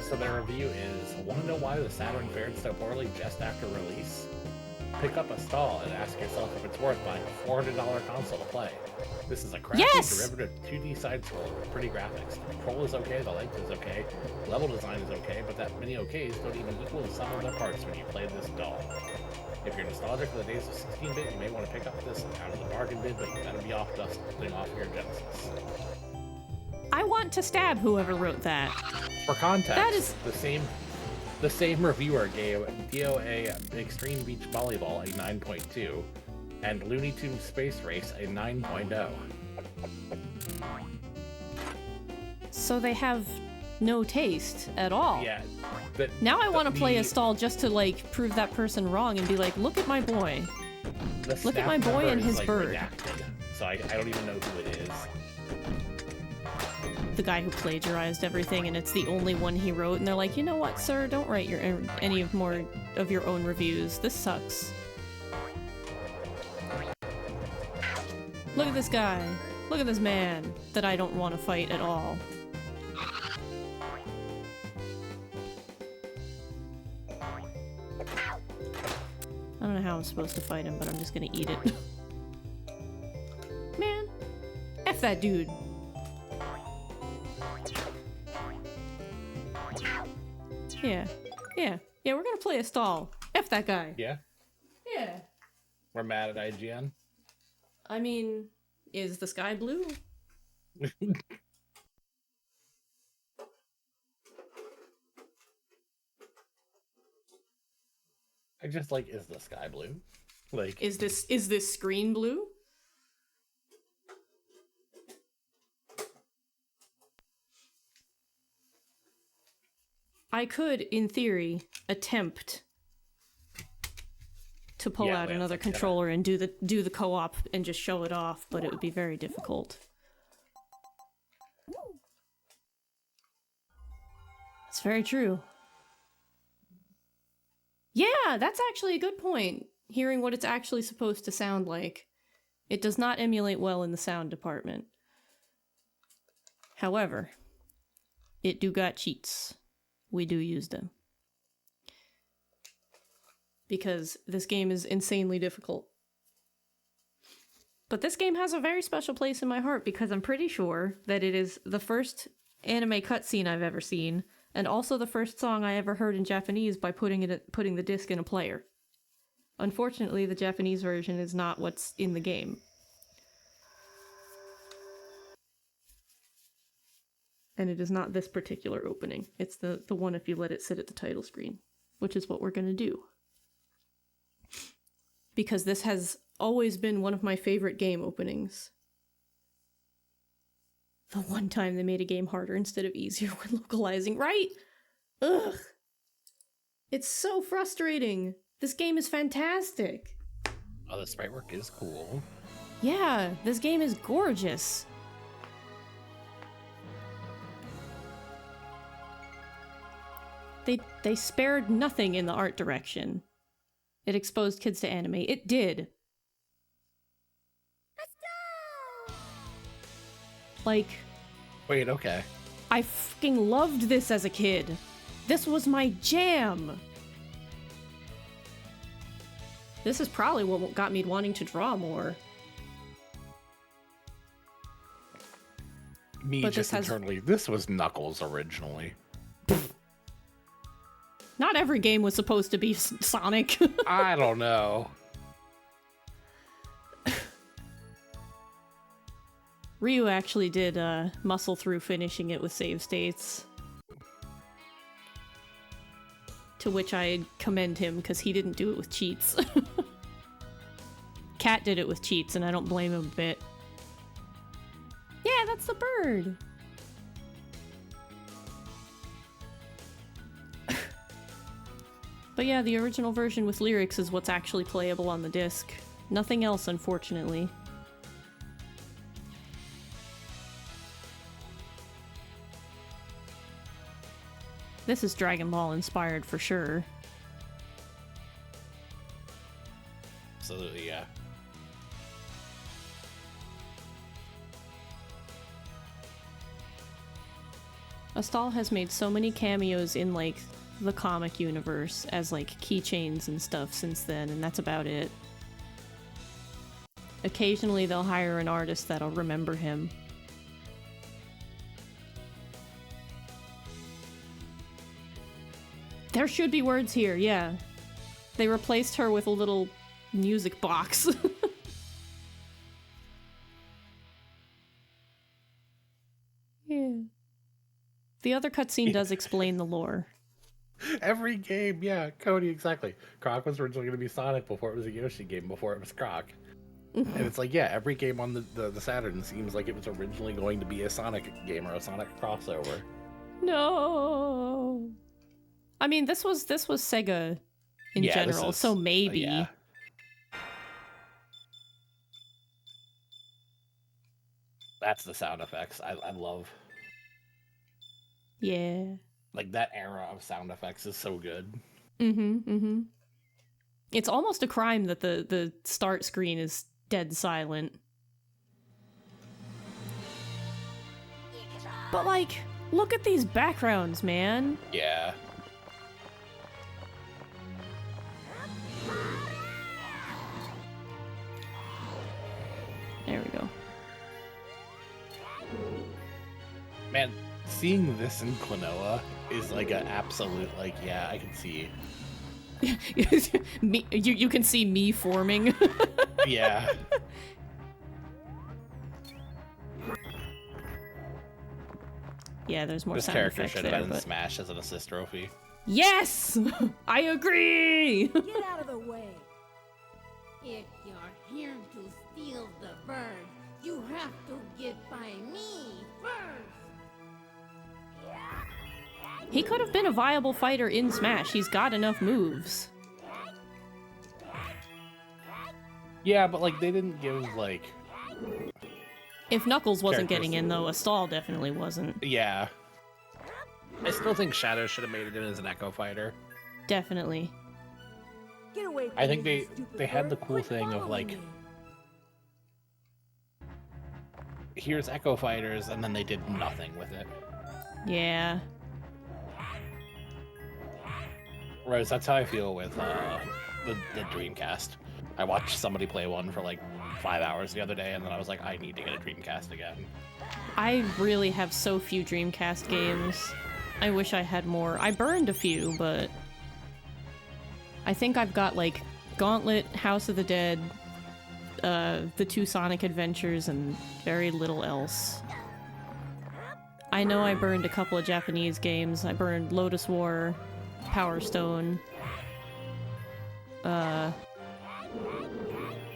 [SPEAKER 2] So their review is, want to know why the Saturn fared so poorly just after release? Pick up a stall and ask yourself if it's worth buying a $400 console to play. This is a crappy
[SPEAKER 1] Yes!
[SPEAKER 2] derivative 2D side-scroller with pretty graphics. The control is okay, the length is okay, level design is okay, but that many okays don't even equal the sum of their parts when you play this doll. If you're nostalgic for the days of 16-bit, you may want to pick up this out of the bargain bin, but you gotta be off dusting off your Genesis.
[SPEAKER 1] I want to stab whoever wrote that.
[SPEAKER 2] For context,
[SPEAKER 1] That is-
[SPEAKER 2] the same reviewer gave DOA Extreme Beach Volleyball a 9.2 and Looney Tunes Space Race a 9.0.
[SPEAKER 1] So they have no taste at all.
[SPEAKER 2] Yeah.
[SPEAKER 1] Now I want to play a stall just to, like, prove that person wrong and be like, look at my boy. Look at my boy and his bird.
[SPEAKER 2] Redacted, so I don't even know who it is.
[SPEAKER 1] The guy who plagiarized everything, and it's the only one he wrote, and they're like, you know what, sir, don't write any more of your own reviews. This sucks. Look at this guy. Look at this man that I don't want to fight at all. I don't know how I'm supposed to fight him, but I'm just gonna eat it. Man, F that dude. Yeah, we're gonna play a stall. F that guy.
[SPEAKER 2] Yeah,
[SPEAKER 1] Yeah.
[SPEAKER 2] we're mad at IGN.
[SPEAKER 1] I mean, is the sky blue?
[SPEAKER 2] I just like, is the sky blue? Like,
[SPEAKER 1] Is this screen blue? I could, in theory, attempt to pull
[SPEAKER 2] Yeah,
[SPEAKER 1] out
[SPEAKER 2] Lance,
[SPEAKER 1] another
[SPEAKER 2] I'm gonna-
[SPEAKER 1] controller and do the co-op and just show it off, but it would be very difficult. That's very true. Yeah, that's actually a good point. Hearing what it's actually supposed to sound like. It does not emulate well in the sound department. However, it do got cheats. We do use them. Because this game is insanely difficult. But this game has a very special place in my heart because I'm pretty sure that it is the first anime cutscene I've ever seen, and also the first song I ever heard in Japanese by putting the disc in a player. Unfortunately, the Japanese version is not what's in the game. And it is not this particular opening. It's the one if you let it sit at the title screen, which is what we're going to do. Because this has always been one of my favorite game openings. The one time they made a game harder instead of easier when localizing, right? Ugh. It's so frustrating. This game is fantastic.
[SPEAKER 2] oh, the sprite work is cool.
[SPEAKER 1] Yeah, this game is gorgeous. They spared nothing in the art direction. It exposed kids to anime. It did. Like,
[SPEAKER 2] Wait, okay.
[SPEAKER 1] I fucking loved this as a kid. This was my jam. This is probably what got me wanting to draw more.
[SPEAKER 2] Me
[SPEAKER 1] But
[SPEAKER 2] just
[SPEAKER 1] this has-
[SPEAKER 2] internally, this was Knuckles originally.
[SPEAKER 1] Not every game was supposed to be Sonic.
[SPEAKER 2] I don't know.
[SPEAKER 1] Ryu actually did muscle through finishing it with save states. To which I commend him, because he didn't do it with cheats. Cat did it with cheats, and I don't blame him a bit. Yeah, that's the bird! But yeah, the original version with lyrics is what's actually playable on the disc. Nothing else, unfortunately. This is Dragon Ball inspired for sure.
[SPEAKER 2] Absolutely, yeah.
[SPEAKER 1] Astal has made so many cameos in, like, the comic universe as, like, keychains and stuff since then, and that's about it. Occasionally they'll hire an artist that'll remember him. There should be words here, yeah. They replaced her with a little music box. Yeah. The other cutscene does explain the lore.
[SPEAKER 2] Every game, yeah, Cody, exactly. Croc was originally going to be Sonic before it was a Yoshi game, before it was Croc. And it's like, yeah, every game on the Saturn seems like it was originally going to be a Sonic game or a Sonic crossover.
[SPEAKER 1] No. I mean, this was Sega in
[SPEAKER 2] Yeah, this
[SPEAKER 1] general,
[SPEAKER 2] is-
[SPEAKER 1] so maybe.
[SPEAKER 2] Yeah. That's the sound effects I love.
[SPEAKER 1] Yeah.
[SPEAKER 2] Like, that era of sound effects is so good.
[SPEAKER 1] Mm-hmm. It's almost a crime that the start screen is dead silent. But, like, look at these backgrounds, man.
[SPEAKER 2] Yeah. Man, seeing this in Klonoa is like an absolute, like, yeah, I can see.
[SPEAKER 1] you can see me forming.
[SPEAKER 2] Yeah.
[SPEAKER 1] Yeah, there's more
[SPEAKER 2] This
[SPEAKER 1] sound
[SPEAKER 2] character
[SPEAKER 1] effects
[SPEAKER 2] should have
[SPEAKER 1] there,
[SPEAKER 2] been in
[SPEAKER 1] but...
[SPEAKER 2] Smash as an assist trophy.
[SPEAKER 1] Yes! I agree!
[SPEAKER 6] Get out of the way. If you're here to steal the bird, you have to get by me first.
[SPEAKER 1] He could have been a viable fighter in Smash. He's got enough moves.
[SPEAKER 2] Yeah, but like they didn't give like.
[SPEAKER 1] If Knuckles wasn't
[SPEAKER 2] Characters.
[SPEAKER 1] getting in, though, a stall definitely wasn't.
[SPEAKER 2] Yeah. I still think Shadow should have made it in as an Echo Fighter.
[SPEAKER 1] Definitely.
[SPEAKER 6] Get away from
[SPEAKER 2] I think
[SPEAKER 6] me, you stupid
[SPEAKER 2] they had the
[SPEAKER 6] bird.
[SPEAKER 2] cool
[SPEAKER 6] Quit
[SPEAKER 2] thing of
[SPEAKER 6] following
[SPEAKER 2] like,
[SPEAKER 6] me.
[SPEAKER 2] here's Echo Fighters, and then they did nothing with it.
[SPEAKER 1] Yeah.
[SPEAKER 2] Whereas that's how I feel with the Dreamcast. I watched somebody play one for like 5 hours the other day, and then I was like, I need to get a Dreamcast again.
[SPEAKER 1] I really have so few Dreamcast games. I wish I had more. I burned a few, but... I think I've got, like, Gauntlet, House of the Dead, the 2 Sonic Adventures, and very little else. I know I burned a couple of Japanese games. I burned Lotus War, Power Stone. I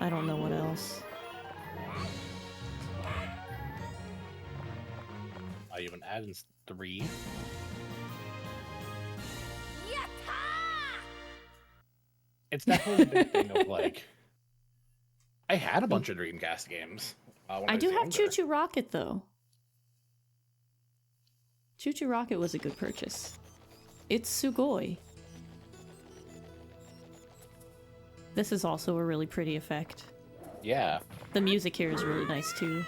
[SPEAKER 1] don't know what else.
[SPEAKER 2] I even add in 3. It's definitely a big thing of like. I had a bunch of Dreamcast games. When
[SPEAKER 1] I
[SPEAKER 2] was
[SPEAKER 1] do have
[SPEAKER 2] younger.
[SPEAKER 1] Choo Choo Rocket, though. Choo Choo Rocket was a good purchase. It's sugoi. This is also a really pretty effect.
[SPEAKER 2] Yeah.
[SPEAKER 1] The music here is really nice, too.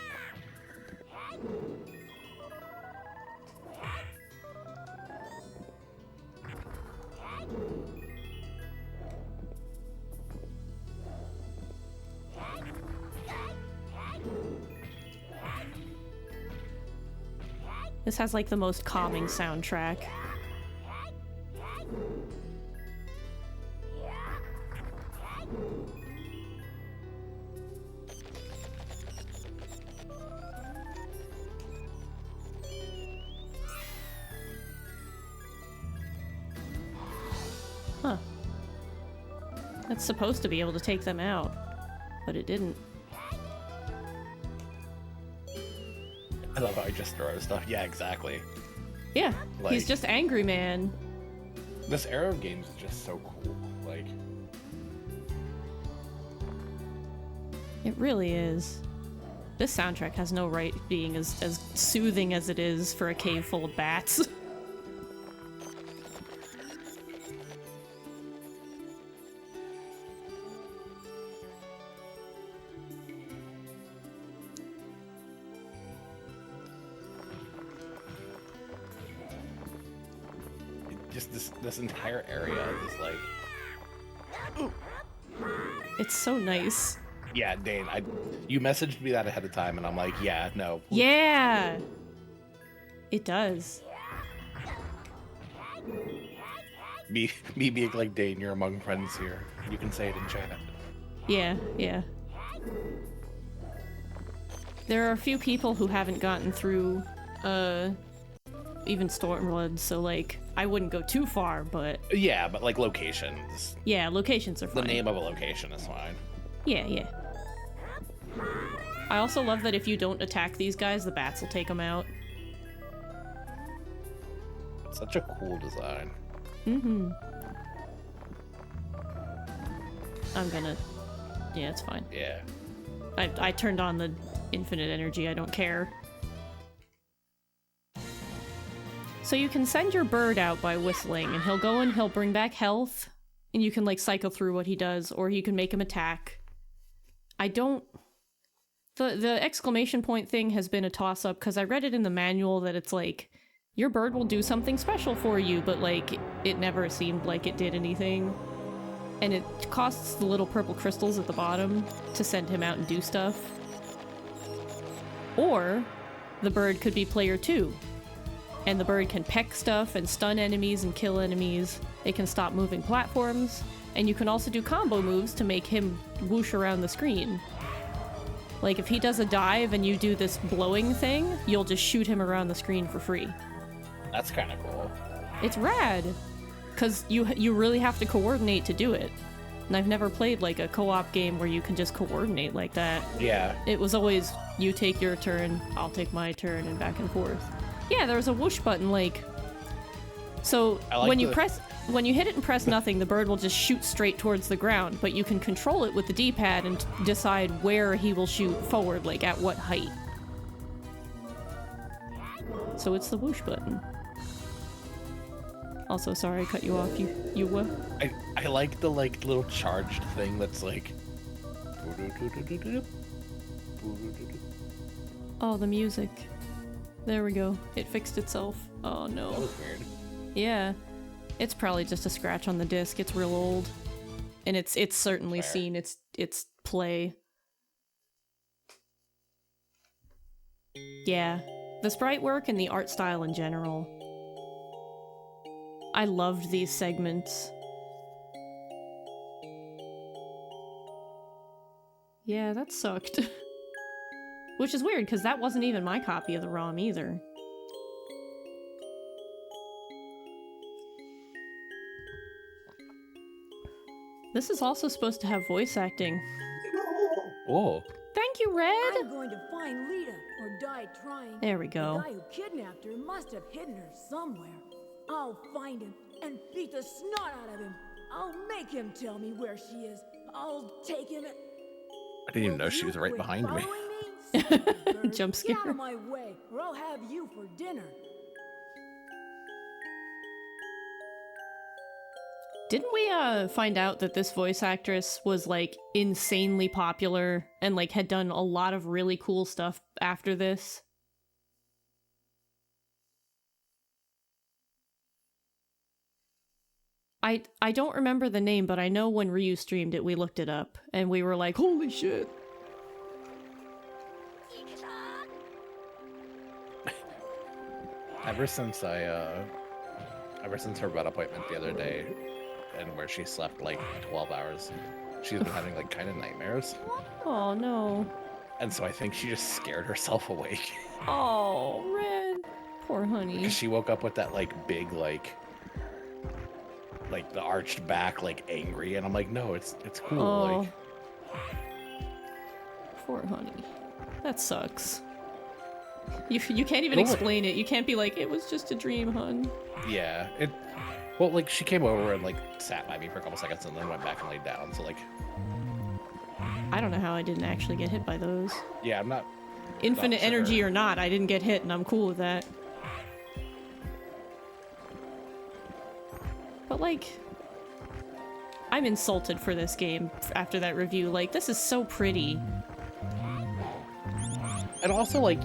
[SPEAKER 1] This has like the most calming soundtrack. Huh. That's supposed to be able to take them out, but it didn't.
[SPEAKER 2] I love how he just throws stuff. Yeah, exactly.
[SPEAKER 1] Yeah,
[SPEAKER 2] Like-
[SPEAKER 1] he's just angry, man.
[SPEAKER 2] This era of games is just so cool. Like,
[SPEAKER 1] It really is. This soundtrack has no right being as soothing as it is for a cave full of bats.
[SPEAKER 2] just this entire area is like,
[SPEAKER 1] It's so nice.
[SPEAKER 2] yeah, Dane, you messaged me that ahead of time, and I'm like, yeah, no.
[SPEAKER 1] Yeah! It does.
[SPEAKER 2] Me being like, Dane, you're among friends here. You can say it in chat.
[SPEAKER 1] Yeah, yeah. There are a few people who haven't gotten through, even Stormblood, so, like, I wouldn't go too far, but...
[SPEAKER 2] Yeah, but like locations.
[SPEAKER 1] Yeah, locations are
[SPEAKER 2] The
[SPEAKER 1] fine.
[SPEAKER 2] name of a location is fine.
[SPEAKER 1] Yeah, yeah. I also love that if you don't attack these guys, the bats will take them out.
[SPEAKER 2] It's such a cool design.
[SPEAKER 1] Mm-hmm. I'm gonna... Yeah, it's fine.
[SPEAKER 2] Yeah.
[SPEAKER 1] I turned on the infinite energy, I don't care. So you can send your bird out by whistling, and he'll go and he'll bring back health, and you can, like, cycle through what he does, or you can make him attack. I don't... The exclamation point thing has been a toss-up, because I read it in the manual that it's like, your bird will do something special for you, but, like, it never seemed like it did anything. And it costs the little purple crystals at the bottom to send him out and do stuff. Or, the bird could be player 2, and the bird can peck stuff and stun enemies and kill enemies. It can stop moving platforms, and you can also do combo moves to make him whoosh around the screen. Like, if he does a dive and you do this blowing thing, you'll just shoot him around the screen for free.
[SPEAKER 2] That's kind of cool.
[SPEAKER 1] It's rad, because you really have to coordinate to do it. And I've never played, like, a co-op game where you can just coordinate like that.
[SPEAKER 2] Yeah.
[SPEAKER 1] It was always, you take your turn, I'll take my turn, and back and forth. Yeah, there was a whoosh button, like... So, when you hit it and press nothing, the bird will just shoot straight towards the ground, but you can control it with the D-pad and decide where he will shoot forward, like at what height. So it's the whoosh button. Also, sorry I cut you off.
[SPEAKER 2] I like the little charged thing that's like.
[SPEAKER 1] Oh, the music. There we go. It fixed itself. Oh no.
[SPEAKER 2] That was weird.
[SPEAKER 1] Yeah. It's probably just a scratch on the disc. It's real old. And it's certainly seen its play. Yeah. The sprite work and the art style in general. I loved these segments. Yeah, that sucked. Which is weird, because that wasn't even my copy of the ROM either. This is also supposed to have voice acting.
[SPEAKER 2] Oh.
[SPEAKER 1] Thank you, Red!
[SPEAKER 7] I'm going to find Lita, or die trying.
[SPEAKER 1] There we go.
[SPEAKER 7] The guy who kidnapped her must have hidden her somewhere. I'll find him and beat the snot out of him. I'll make him tell me where she is. I'll take him and...
[SPEAKER 2] I didn't even know she was right behind me.
[SPEAKER 1] Jump scare.
[SPEAKER 7] Get out of my way, or I'll have you for dinner.
[SPEAKER 1] Didn't we find out that this voice actress was like insanely popular and like had done a lot of really cool stuff after this? I don't remember the name, but I know when Ryu streamed it, we looked it up and we were like, holy shit.
[SPEAKER 2] Ever since her vet appointment the other day, and where she slept like 12 hours, she's been having like kind of nightmares.
[SPEAKER 1] Oh no.
[SPEAKER 2] And so I think she just scared herself awake.
[SPEAKER 1] Oh, Red. Poor honey.
[SPEAKER 2] Because she woke up with that like big like the arched back, like angry, and I'm like, no, it's cool.
[SPEAKER 1] Oh.
[SPEAKER 2] Like,
[SPEAKER 1] poor honey. That sucks. You can't even explain it. You can't be like, it was just a dream, hun.
[SPEAKER 2] yeah, well, like she came over and like sat by me for a couple seconds and then went back and laid down. So like,
[SPEAKER 1] I don't know how I didn't actually get hit by those.
[SPEAKER 2] yeah, I'm not
[SPEAKER 1] Infinite
[SPEAKER 2] sure.
[SPEAKER 1] energy or not, I didn't get hit, and I'm cool with that. But like, I'm insulted for this game after that review. Like, this is so pretty.
[SPEAKER 2] And also, like,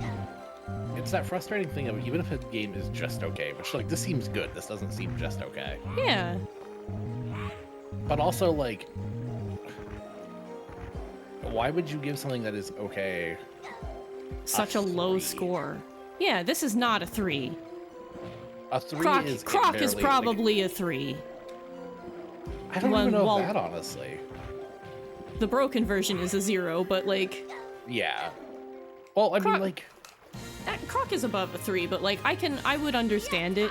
[SPEAKER 2] it's that frustrating thing of even if a game is just okay, which, like, this seems good, this doesn't seem just okay.
[SPEAKER 1] Yeah.
[SPEAKER 2] But also, like, why would you give something that is okay
[SPEAKER 1] Such a low score. Yeah, this is not a 3.
[SPEAKER 2] A 3 is
[SPEAKER 1] Croc is
[SPEAKER 2] barely,
[SPEAKER 1] probably a 3.
[SPEAKER 2] I don't even know that, honestly.
[SPEAKER 1] The broken version is a 0, but like...
[SPEAKER 2] Yeah. Well, I mean, like...
[SPEAKER 1] Croc is above a 3, but like, I would understand it.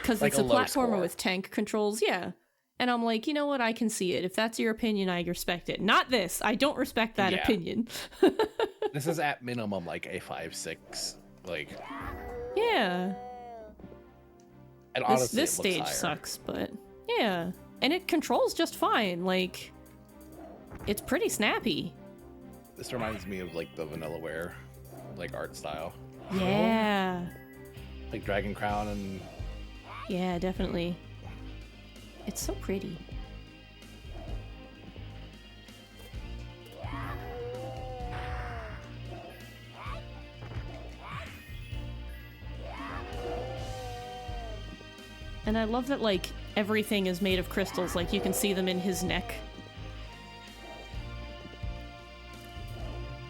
[SPEAKER 1] Because
[SPEAKER 2] like
[SPEAKER 1] it's a
[SPEAKER 2] low
[SPEAKER 1] platformer
[SPEAKER 2] score.
[SPEAKER 1] with tank controls, yeah. And I'm like, you know what, I can see it. If that's your opinion, I respect it. Not this. I don't respect that
[SPEAKER 2] Yeah.
[SPEAKER 1] opinion.
[SPEAKER 2] This is at minimum, like, a 5-6, like...
[SPEAKER 1] Yeah.
[SPEAKER 2] And honestly,
[SPEAKER 1] This
[SPEAKER 2] it looks
[SPEAKER 1] stage
[SPEAKER 2] higher.
[SPEAKER 1] sucks, but yeah. And it controls just fine. Like, it's pretty snappy.
[SPEAKER 2] This reminds me of, like, the Vanillaware, like, art style.
[SPEAKER 1] Yeah.
[SPEAKER 2] Like, Dragon Crown and...
[SPEAKER 1] Yeah, definitely. It's so pretty. And I love that, like, everything is made of crystals. Like, you can see them in his neck.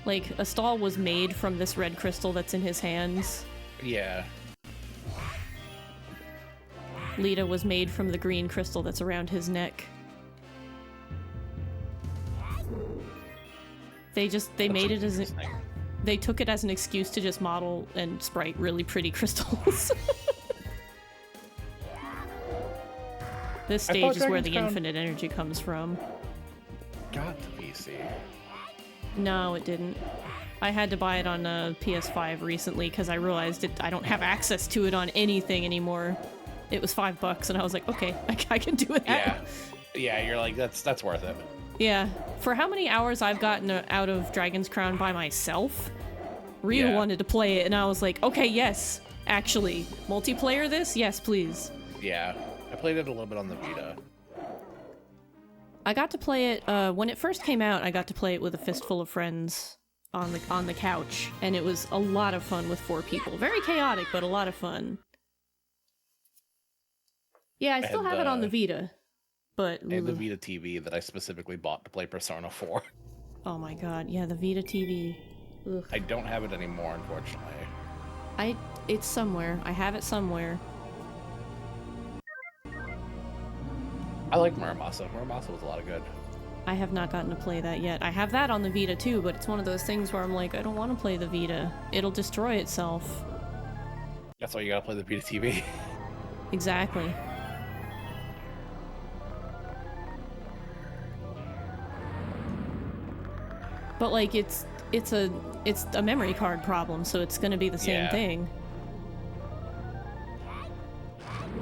[SPEAKER 1] Like, a stall was made from this red crystal that's in his hands.
[SPEAKER 2] Yeah.
[SPEAKER 1] Lita was made from the green crystal that's around his neck. They made it as they took it as an excuse to just model and sprite really pretty crystals. This stage is where the infinite energy comes from.
[SPEAKER 2] Got to PC.
[SPEAKER 1] No, it didn't. I had to buy it on a PS5 recently because I realized I don't have access to it on anything anymore. It was $5 and I was like, okay, I can do that.
[SPEAKER 2] Yeah, you're like, that's worth it.
[SPEAKER 1] Yeah. For how many hours I've gotten out of Dragon's Crown by myself, Ryu wanted to play it and I was like, okay, yes, actually. Multiplayer this? Yes, please.
[SPEAKER 2] Yeah. I played it a little bit on the Vita.
[SPEAKER 1] I got to play it, when it first came out, I got to play it with a fistful of friends on the couch, and it was a lot of fun with 4 people. Very chaotic, but a lot of fun. Yeah, I still have it on the Vita, but...
[SPEAKER 2] And the Vita TV that I specifically bought to play Persona 4.
[SPEAKER 1] Oh my god, yeah, the Vita TV. Ugh.
[SPEAKER 2] I don't have it anymore, unfortunately.
[SPEAKER 1] It's somewhere. I have it somewhere.
[SPEAKER 2] I like Muramasa. Muramasa was a lot of good.
[SPEAKER 1] I have not gotten to play that yet. I have that on the Vita too, but it's one of those things where I'm like, I don't want to play the Vita. It'll destroy itself.
[SPEAKER 2] That's why you gotta play the Vita TV.
[SPEAKER 1] Exactly. But like, it's a memory card problem, so it's gonna be the same thing.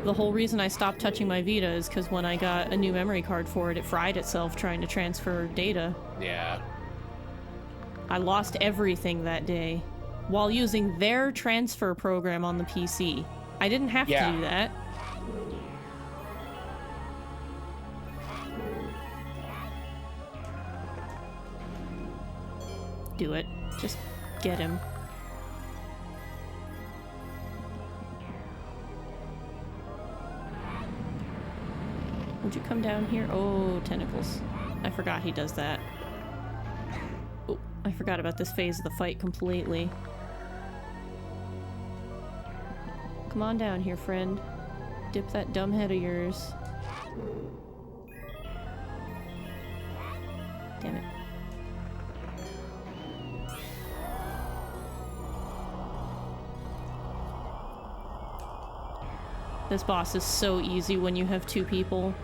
[SPEAKER 1] The whole reason I stopped touching my Vita is because when I got a new memory card for it, it fried itself trying to transfer data.
[SPEAKER 2] Yeah.
[SPEAKER 1] I lost everything that day while using their transfer program on the PC. I didn't have to do that. Do it. Just get him. Would you come down here? Oh, tentacles. I forgot he does that. Oh, I forgot about this phase of the fight completely. Come on down here, friend. Dip that dumb head of yours. Damn it. This boss is so easy when you have 2 people.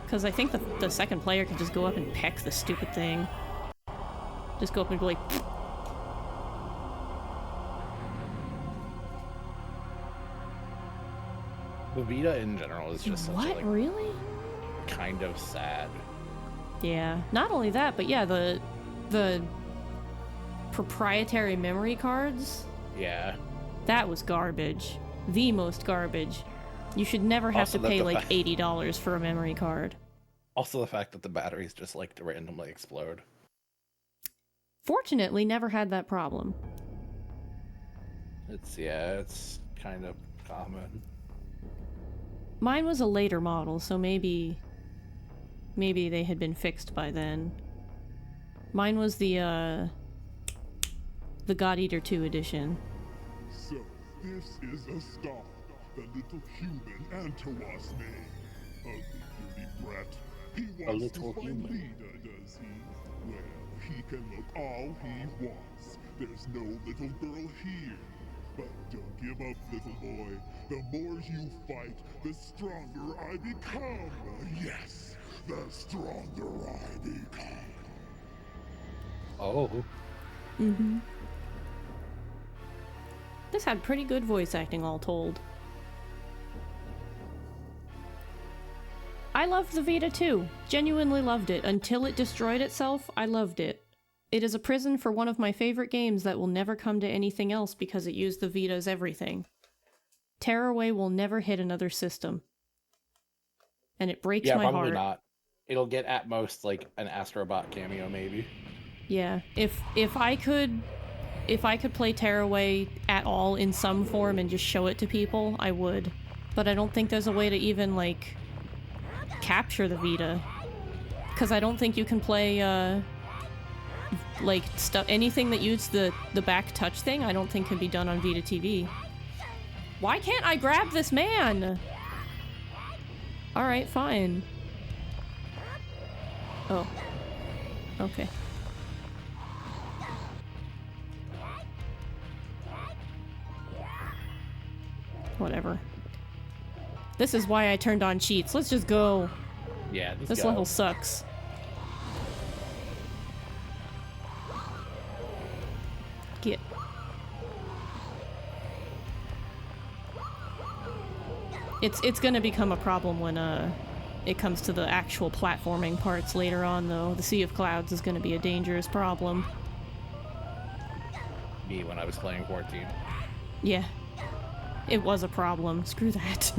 [SPEAKER 1] Because I think the second player can just go up and peck the stupid thing. Just go up and go like...
[SPEAKER 2] The Vita in general is just such a, like,
[SPEAKER 1] really?
[SPEAKER 2] kind of sad.
[SPEAKER 1] Yeah. Not only that, but yeah, the proprietary memory cards.
[SPEAKER 2] Yeah.
[SPEAKER 1] That was garbage. The most garbage. You should never have
[SPEAKER 2] Also
[SPEAKER 1] to
[SPEAKER 2] that
[SPEAKER 1] pay
[SPEAKER 2] the
[SPEAKER 1] like $80 for a memory card.
[SPEAKER 2] Also the fact that the batteries just like to randomly explode.
[SPEAKER 1] Fortunately, never had that problem.
[SPEAKER 2] It's kind of common.
[SPEAKER 1] Mine was a later model, so maybe they had been fixed by then. Mine was the God Eater 2 edition.
[SPEAKER 8] So, this is a star, the little human Antawas made. Ugly dirty brat. He wants to find Lita, does he? Well, he can look all he wants. There's no little girl here. But don't give up, little boy. The more you fight, the stronger I become. Yes, the stronger I become.
[SPEAKER 2] Oh.
[SPEAKER 1] Mm-hmm. This had pretty good voice acting, all told. I loved the Vita too. Genuinely loved it. Until it destroyed itself, I loved it. It is a prison for one of my favorite games that will never come to anything else because it used the Vita as everything. Tearaway will never hit another system. And it breaks my heart.
[SPEAKER 2] Yeah, probably not. It'll get at most like an Astrobot cameo, maybe.
[SPEAKER 1] Yeah, if I could play Tearaway at all in some form and just show it to people, I would. But I don't think there's a way to even, like, capture the Vita. Because I don't think you can play, like stuff, anything that uses the back touch thing, I don't think can be done on Vita TV. Why can't I grab this man? All right, fine. Oh. Okay. Whatever. This is why I turned on cheats. Let's just go.
[SPEAKER 2] Yeah,
[SPEAKER 1] This level sucks. Get. It's gonna become a problem when it comes to the actual platforming parts later on, though. The Sea of Clouds is gonna be a dangerous problem.
[SPEAKER 2] Me when I was playing 14.
[SPEAKER 1] Yeah. It was a problem. Screw that.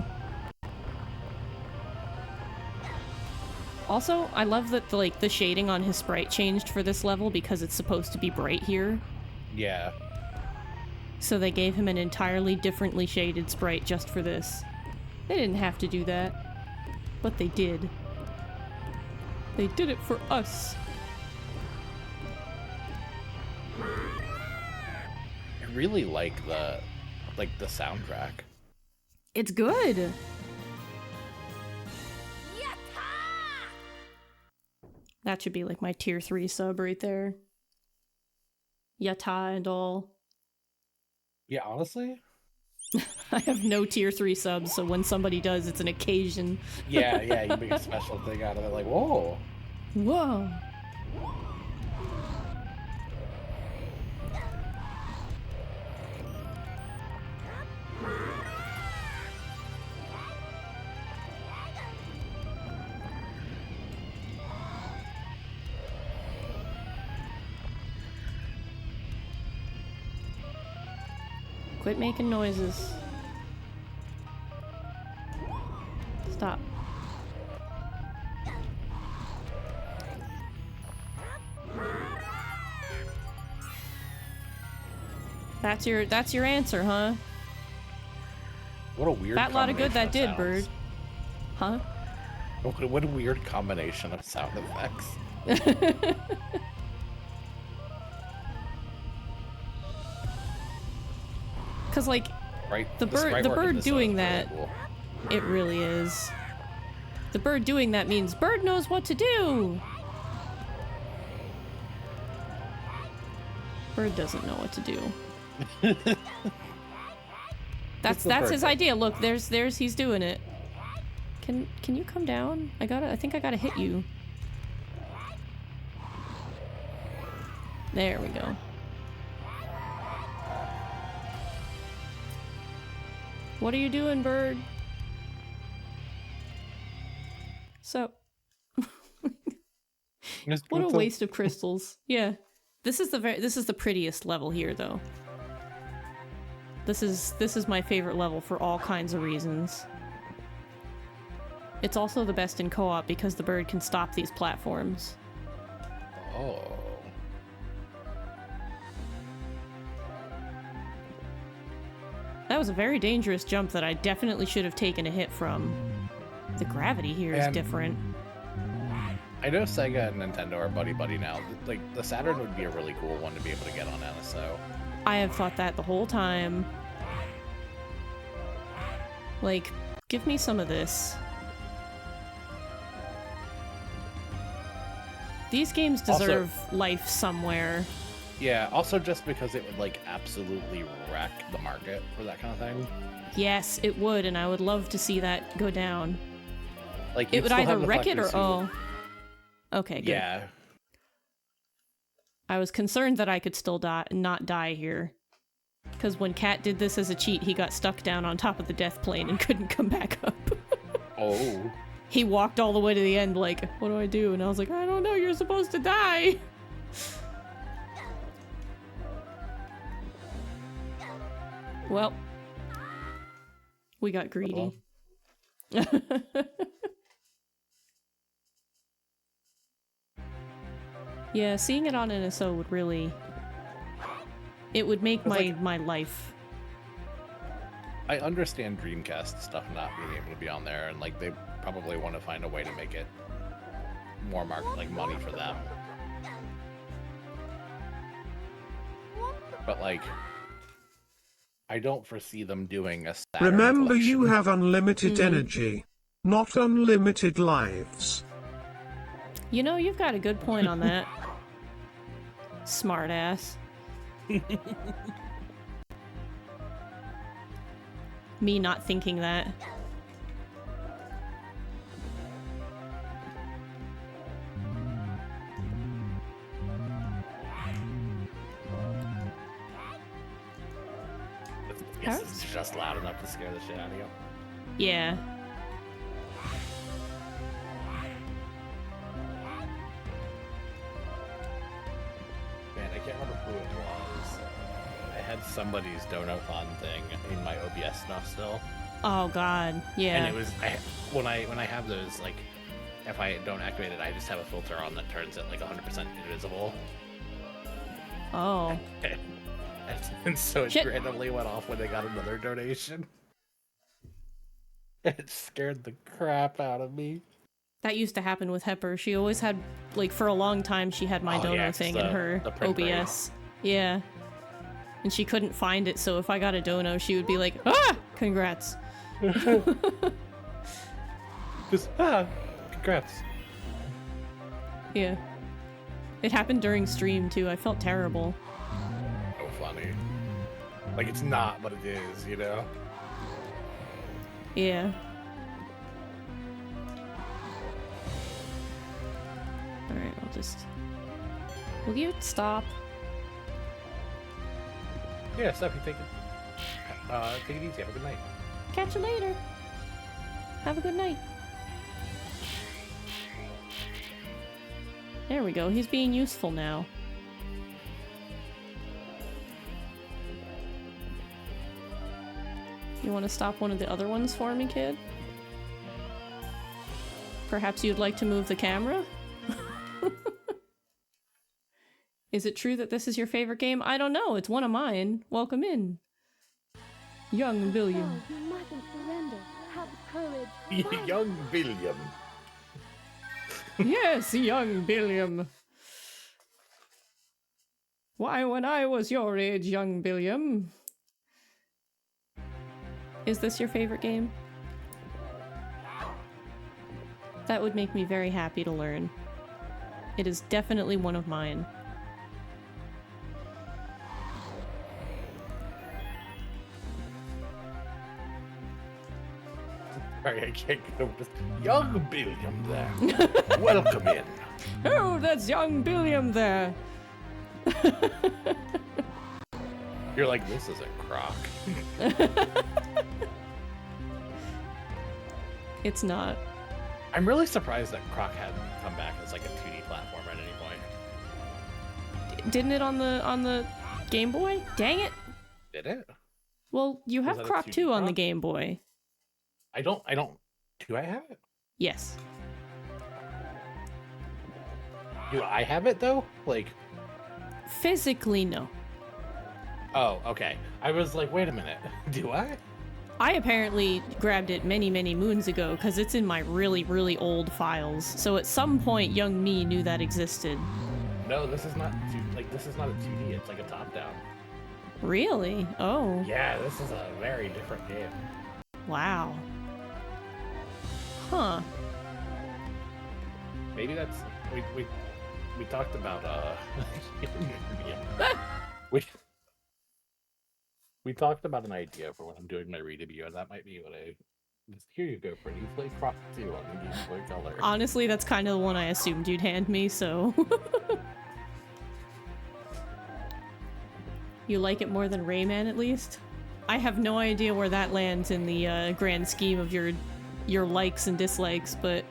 [SPEAKER 1] Also, I love that the shading on his sprite changed for this level because it's supposed to be bright here.
[SPEAKER 2] Yeah.
[SPEAKER 1] So they gave him an entirely differently shaded sprite just for this. They didn't have to do that, but they did. They did it for us.
[SPEAKER 2] I really like the soundtrack.
[SPEAKER 1] It's good. That should be like my tier 3 sub right there. Yata and all.
[SPEAKER 2] Yeah, honestly?
[SPEAKER 1] I have no tier 3 subs, so when somebody does, it's an occasion.
[SPEAKER 2] Yeah, you make a special thing out of it, like, whoa.
[SPEAKER 1] Whoa. Quit making noises. Stop. That's your answer, huh?
[SPEAKER 2] What a weird
[SPEAKER 1] That lot of good that did,
[SPEAKER 2] sounds.
[SPEAKER 1] bird. Huh?
[SPEAKER 2] What a weird combination of sound effects.
[SPEAKER 1] Cause like
[SPEAKER 2] Right?
[SPEAKER 1] the bird
[SPEAKER 2] sprite work in this
[SPEAKER 1] doing
[SPEAKER 2] is really
[SPEAKER 1] that,
[SPEAKER 2] cool.
[SPEAKER 1] it really is. The bird doing that means bird knows what to do. Bird doesn't know what to do. That's his
[SPEAKER 2] bird.
[SPEAKER 1] idea. Look, there's he's doing it. Can you come down? I think I gotta hit you. There we go. What are you doing, bird? So, what a waste of crystals. Yeah. This is the prettiest level here, though. This is my favorite level for all kinds of reasons. It's also the best in co-op because the bird can stop these platforms.
[SPEAKER 2] Oh.
[SPEAKER 1] That was a very dangerous jump that I definitely should have taken a hit from. The gravity here is different.
[SPEAKER 2] I know Sega and Nintendo are buddy-buddy now. Like, the Saturn would be a really cool one to be able to get on NSO.
[SPEAKER 1] I have thought that the whole time. Like, give me some of this. These games deserve life somewhere.
[SPEAKER 2] Yeah, also just because it would, like, absolutely wreck the market for that kind of thing.
[SPEAKER 1] Yes, it would, and I would love to see that go down.
[SPEAKER 2] Like,
[SPEAKER 1] It would either wreck it or... Oh. Okay, good.
[SPEAKER 2] Yeah.
[SPEAKER 1] I was concerned that I could still not die here. Because when Cat did this as a cheat, he got stuck down on top of the death plane and couldn't come back up.
[SPEAKER 2] Oh.
[SPEAKER 1] He walked all the way to the end like, what do I do? And I was like, I don't know, you're supposed to die! Well, we got greedy. Yeah, seeing it on NSO would really... It would make my life.
[SPEAKER 2] I understand Dreamcast stuff not being able to be on there, and like they probably want to find a way to make it more money for them. But like, I don't foresee them doing a Saturn
[SPEAKER 9] Remember, you
[SPEAKER 2] collection.
[SPEAKER 9] have unlimited energy, not unlimited lives.
[SPEAKER 1] You know, you've got a good point on that. Smart ass. Me not thinking that.
[SPEAKER 2] Yes, it's just loud enough to scare the shit out of you.
[SPEAKER 1] Yeah.
[SPEAKER 2] Man, I can't remember who it was. I had somebody's Donathon thing in my OBS stuff still.
[SPEAKER 1] Oh god, yeah.
[SPEAKER 2] And it was when I have those, like, if I don't activate it, I just have a filter on that turns it like 100% invisible.
[SPEAKER 1] Oh.
[SPEAKER 2] And so it
[SPEAKER 1] Shit.
[SPEAKER 2] randomly went off when they got another donation. It scared the crap out of me.
[SPEAKER 1] That used to happen with Hepper. She always had, like, for a long time, she had my dono thing in her
[SPEAKER 2] the print
[SPEAKER 1] OBS. Yeah. And she couldn't find it, so if I got a dono, she would be like, ah! Congrats.
[SPEAKER 2] Just, congrats.
[SPEAKER 1] Yeah. It happened during stream, too. I felt terrible.
[SPEAKER 2] So funny. Like, it's not, but it is, you know?
[SPEAKER 1] Yeah. Alright, I'll just... Will you stop?
[SPEAKER 2] Yeah, Steph, you take it. Take it easy. Have a good night.
[SPEAKER 1] Catch you later. Have a good night. There we go. He's being useful now. You want to stop one of the other ones for me, kid? Perhaps you'd like to move the camera? Is it true that this is your favorite game? I don't know. It's one of mine. Welcome in. Young William.
[SPEAKER 6] You mustn't surrender. Have courage.
[SPEAKER 2] Young William.
[SPEAKER 1] Yes, young William. Why, when I was your age, young William. Is this your favorite game? That would make me very happy to learn. It is definitely one of mine.
[SPEAKER 2] Sorry, I can't get over this. Young William there. Welcome in.
[SPEAKER 1] Oh, that's young William there.
[SPEAKER 2] You're like, this is a crock.
[SPEAKER 1] It's not.
[SPEAKER 2] I'm really surprised that Croc hadn't come back as like a 2D platform at any point.
[SPEAKER 1] Didn't it on the Game Boy? Dang it.
[SPEAKER 2] Did it?
[SPEAKER 1] Well, you
[SPEAKER 2] Was
[SPEAKER 1] have
[SPEAKER 2] that a
[SPEAKER 1] Croc
[SPEAKER 2] 2D
[SPEAKER 1] 2 on the
[SPEAKER 2] Croc?
[SPEAKER 1] Game Boy.
[SPEAKER 2] I don't, do I have it?
[SPEAKER 1] Yes.
[SPEAKER 2] Do I have it though? Like,
[SPEAKER 1] Physically, no.
[SPEAKER 2] oh, okay. I was like, wait a minute. Do I?
[SPEAKER 1] I apparently grabbed it many, many moons ago because it's in my really, really old files. So at some point, young me knew that existed.
[SPEAKER 2] No, this is not, this is not a 2D. It's like a top-down.
[SPEAKER 1] Really? Oh.
[SPEAKER 2] Yeah, this is a very different game.
[SPEAKER 1] Wow. Huh.
[SPEAKER 2] Maybe that's, we talked about, we talked about an idea for when I'm doing my re-debut, and that might be what here you go, Freddie. Play Croc 2 on the Game Boy Color.
[SPEAKER 1] Honestly, that's kind of the one I assumed you'd hand me, so... You like it more than Rayman, at least? I have no idea where that lands in the grand scheme of your likes and dislikes, but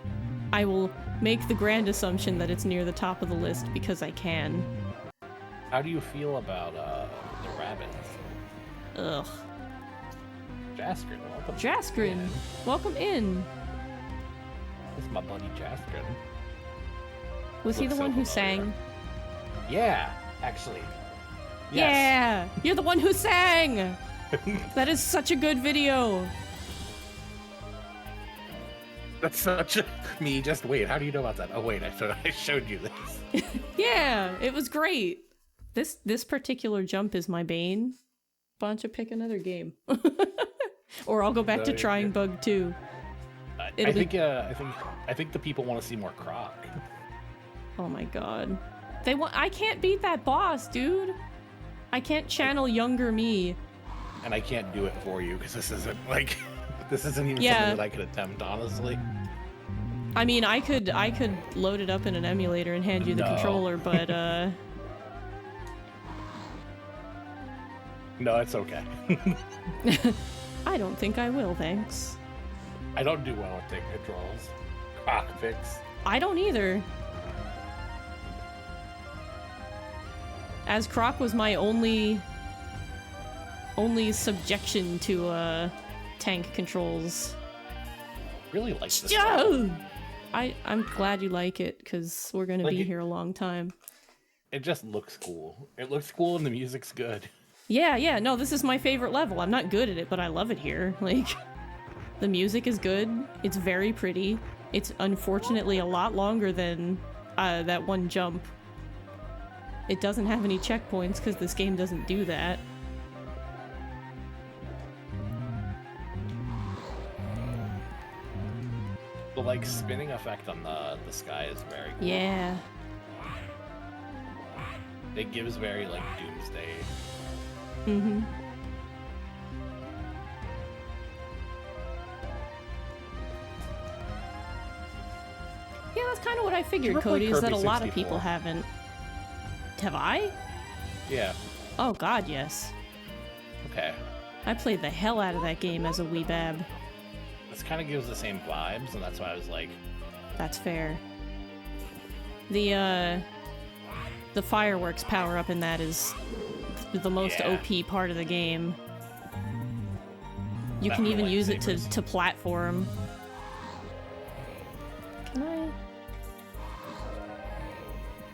[SPEAKER 1] I will make the grand assumption that it's near the top of the list because I can.
[SPEAKER 2] How do you feel about the rabbits?
[SPEAKER 1] Ugh.
[SPEAKER 2] Jaskrin, welcome.
[SPEAKER 1] Jaskrin!
[SPEAKER 2] in.
[SPEAKER 1] Welcome in!
[SPEAKER 2] This is my buddy Jaskrin.
[SPEAKER 1] Was he the
[SPEAKER 2] Looks so
[SPEAKER 1] one who
[SPEAKER 2] familiar.
[SPEAKER 1] sang?
[SPEAKER 2] Yeah, actually. Yes.
[SPEAKER 1] Yeah! You're the one who sang! That is such a good video!
[SPEAKER 2] That's such a... Me, just wait, how do you know about that? Oh wait, I showed you this.
[SPEAKER 1] Yeah, it was great. This particular jump is my bane. Bunch of pick another game. Or I'll go back to trying Bug 2.
[SPEAKER 2] I think the people want to see more Croc.
[SPEAKER 1] Oh my god. I can't beat that boss, dude. I can't channel younger me.
[SPEAKER 2] And I can't do it for you because this isn't even something that I could attempt, honestly.
[SPEAKER 1] I mean, I could load it up in an emulator and hand you the controller, but
[SPEAKER 2] No, it's okay.
[SPEAKER 1] I don't think I will, thanks.
[SPEAKER 2] I don't do well with take controls. Cockpits.
[SPEAKER 1] I don't either. As Croc was my only subjection to tank controls.
[SPEAKER 2] Really like this.
[SPEAKER 1] I'm glad you like it, because we're gonna be here a long time.
[SPEAKER 2] It just looks cool. It looks cool and the music's good.
[SPEAKER 1] Yeah, no, this is my favorite level. I'm not good at it, but I love it here. Like, the music is good. It's very pretty. It's unfortunately a lot longer than that one jump. It doesn't have any checkpoints because this game doesn't do that.
[SPEAKER 2] The like spinning effect on the sky is very cool.
[SPEAKER 1] Yeah.
[SPEAKER 2] It gives very like Doomsday.
[SPEAKER 1] Mm-hmm. Yeah, that's kind of what I figured, Cody, is that a lot of people haven't. Have I?
[SPEAKER 2] Yeah.
[SPEAKER 1] Oh god, yes.
[SPEAKER 2] Okay.
[SPEAKER 1] I played the hell out of that game as a wee bab.
[SPEAKER 2] This kind of gives the same vibes, and that's why I was like...
[SPEAKER 1] That's fair. The fireworks power-up in that is the most OP part of the game. You can even use it to platform. Can I?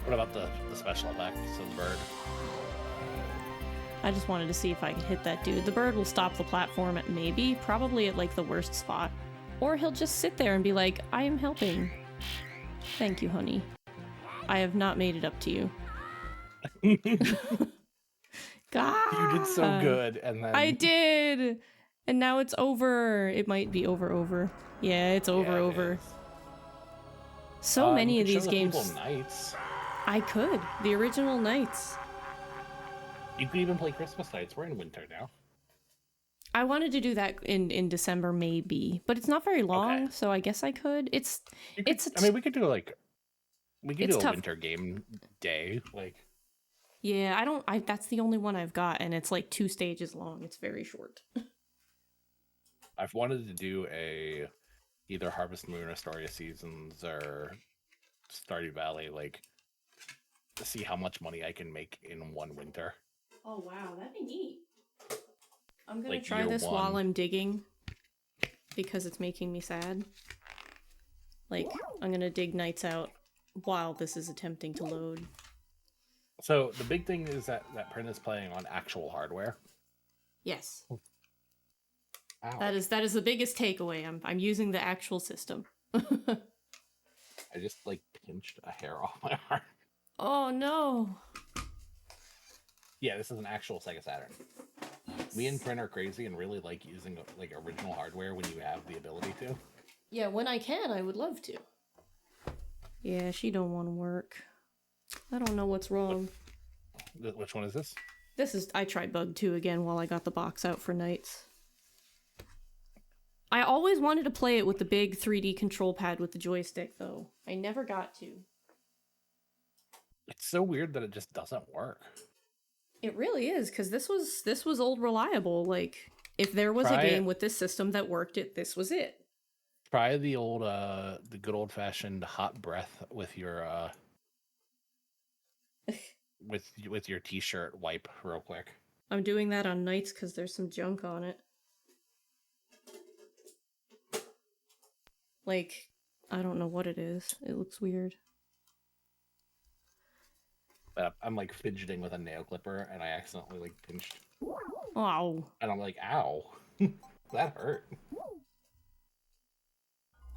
[SPEAKER 2] What about the special effects of the bird?
[SPEAKER 1] I just wanted to see if I could hit that dude. The bird will stop the platform at probably at like the worst spot. Or he'll just sit there and be like, I am helping. Thank you, honey. I have not made it up to you. God.
[SPEAKER 2] You did so good, and then...
[SPEAKER 1] I did! And now it's over. It might be over. Yeah, it's over. So many of these games...
[SPEAKER 2] Nights.
[SPEAKER 1] I could. The original Nights.
[SPEAKER 2] You could even play Christmas Nights. We're in winter now.
[SPEAKER 1] I wanted to do that in December, maybe. But it's not very long, so I guess I could. I
[SPEAKER 2] mean, we could do We could do a
[SPEAKER 1] tough.
[SPEAKER 2] winter game day, like...
[SPEAKER 1] Yeah, that's the only one I've got, and it's like 2 stages long. It's very short.
[SPEAKER 2] I've wanted to do either Harvest Moon or Story Seasons or Stardew Valley, like, to see how much money I can make in one winter.
[SPEAKER 1] Oh wow, that'd be neat. I'm gonna
[SPEAKER 2] Like
[SPEAKER 1] try
[SPEAKER 2] year
[SPEAKER 1] this
[SPEAKER 2] one.
[SPEAKER 1] while I'm digging, because it's making me sad. Like, I'm gonna dig Nights out while this is attempting to load.
[SPEAKER 2] So the big thing is that print is playing on actual hardware.
[SPEAKER 1] Yes.
[SPEAKER 2] Ow.
[SPEAKER 1] That is the biggest takeaway. I'm using the actual system.
[SPEAKER 2] I just like pinched a hair off my arm.
[SPEAKER 1] Oh no.
[SPEAKER 2] Yeah, this is an actual Sega Saturn. Me and Print are crazy and really like using like original hardware when you have the ability to.
[SPEAKER 1] Yeah, when I can, I would love to. Yeah, she don't want to work. I don't know what's wrong.
[SPEAKER 2] Which one is this?
[SPEAKER 1] I tried Bug 2 again while I got the box out for Nights. I always wanted to play it with the big 3D control pad with the joystick, though. I never got to.
[SPEAKER 2] It's so weird that it just doesn't work.
[SPEAKER 1] It really is, because this was old reliable. Like, if there was a game with this system that worked, this was it.
[SPEAKER 2] Try the good old fashioned hot breath with your with your t-shirt wipe real quick.
[SPEAKER 1] I'm doing that on Nights because there's some junk on it. Like, I don't know what it is. It looks weird.
[SPEAKER 2] But I'm like fidgeting with a nail clipper and I accidentally like pinched.
[SPEAKER 1] Ow.
[SPEAKER 2] And I'm like, ow. That hurt.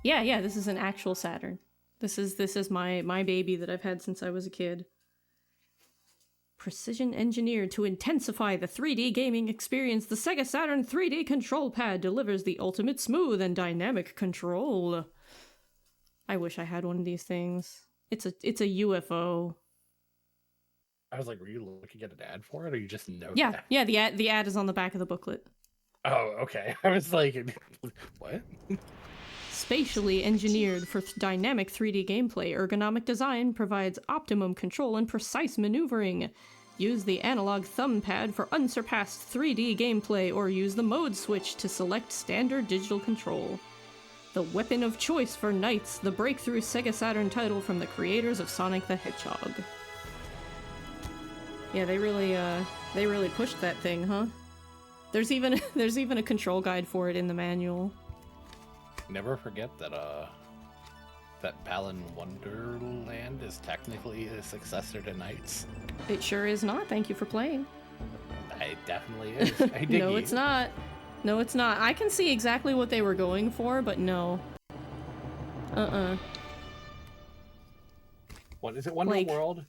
[SPEAKER 1] Yeah, this is an actual Saturn. This is my baby that I've had since I was a kid. Precision engineered to intensify the 3D gaming experience, the Sega Saturn 3D control pad delivers the ultimate smooth and dynamic control. I wish I had one of these things. It's a UFO.
[SPEAKER 2] I was like, were you looking at an ad for it, or you just know?
[SPEAKER 1] Yeah,
[SPEAKER 2] that?
[SPEAKER 1] yeah. The ad is on the back of the booklet.
[SPEAKER 2] Oh, okay. I was like, what?
[SPEAKER 1] Spatially engineered for dynamic 3D gameplay, ergonomic design provides optimum control and precise maneuvering. Use the analog thumb pad for unsurpassed 3D gameplay, or use the mode switch to select standard digital control. The weapon of choice for knights, the breakthrough Sega Saturn title from the creators of Sonic the Hedgehog. Yeah, they really pushed that thing, huh? There's even a control guide for it in the manual.
[SPEAKER 2] Never forget that that Balan Wonderland is technically a successor to Knights.
[SPEAKER 1] It sure is not. Thank you for playing.
[SPEAKER 2] It definitely is. I dig
[SPEAKER 1] No,
[SPEAKER 2] you.
[SPEAKER 1] it's not. No, it's not. I can see exactly what they were going for, but no.
[SPEAKER 2] What is it? Wonder
[SPEAKER 1] Like-
[SPEAKER 2] World?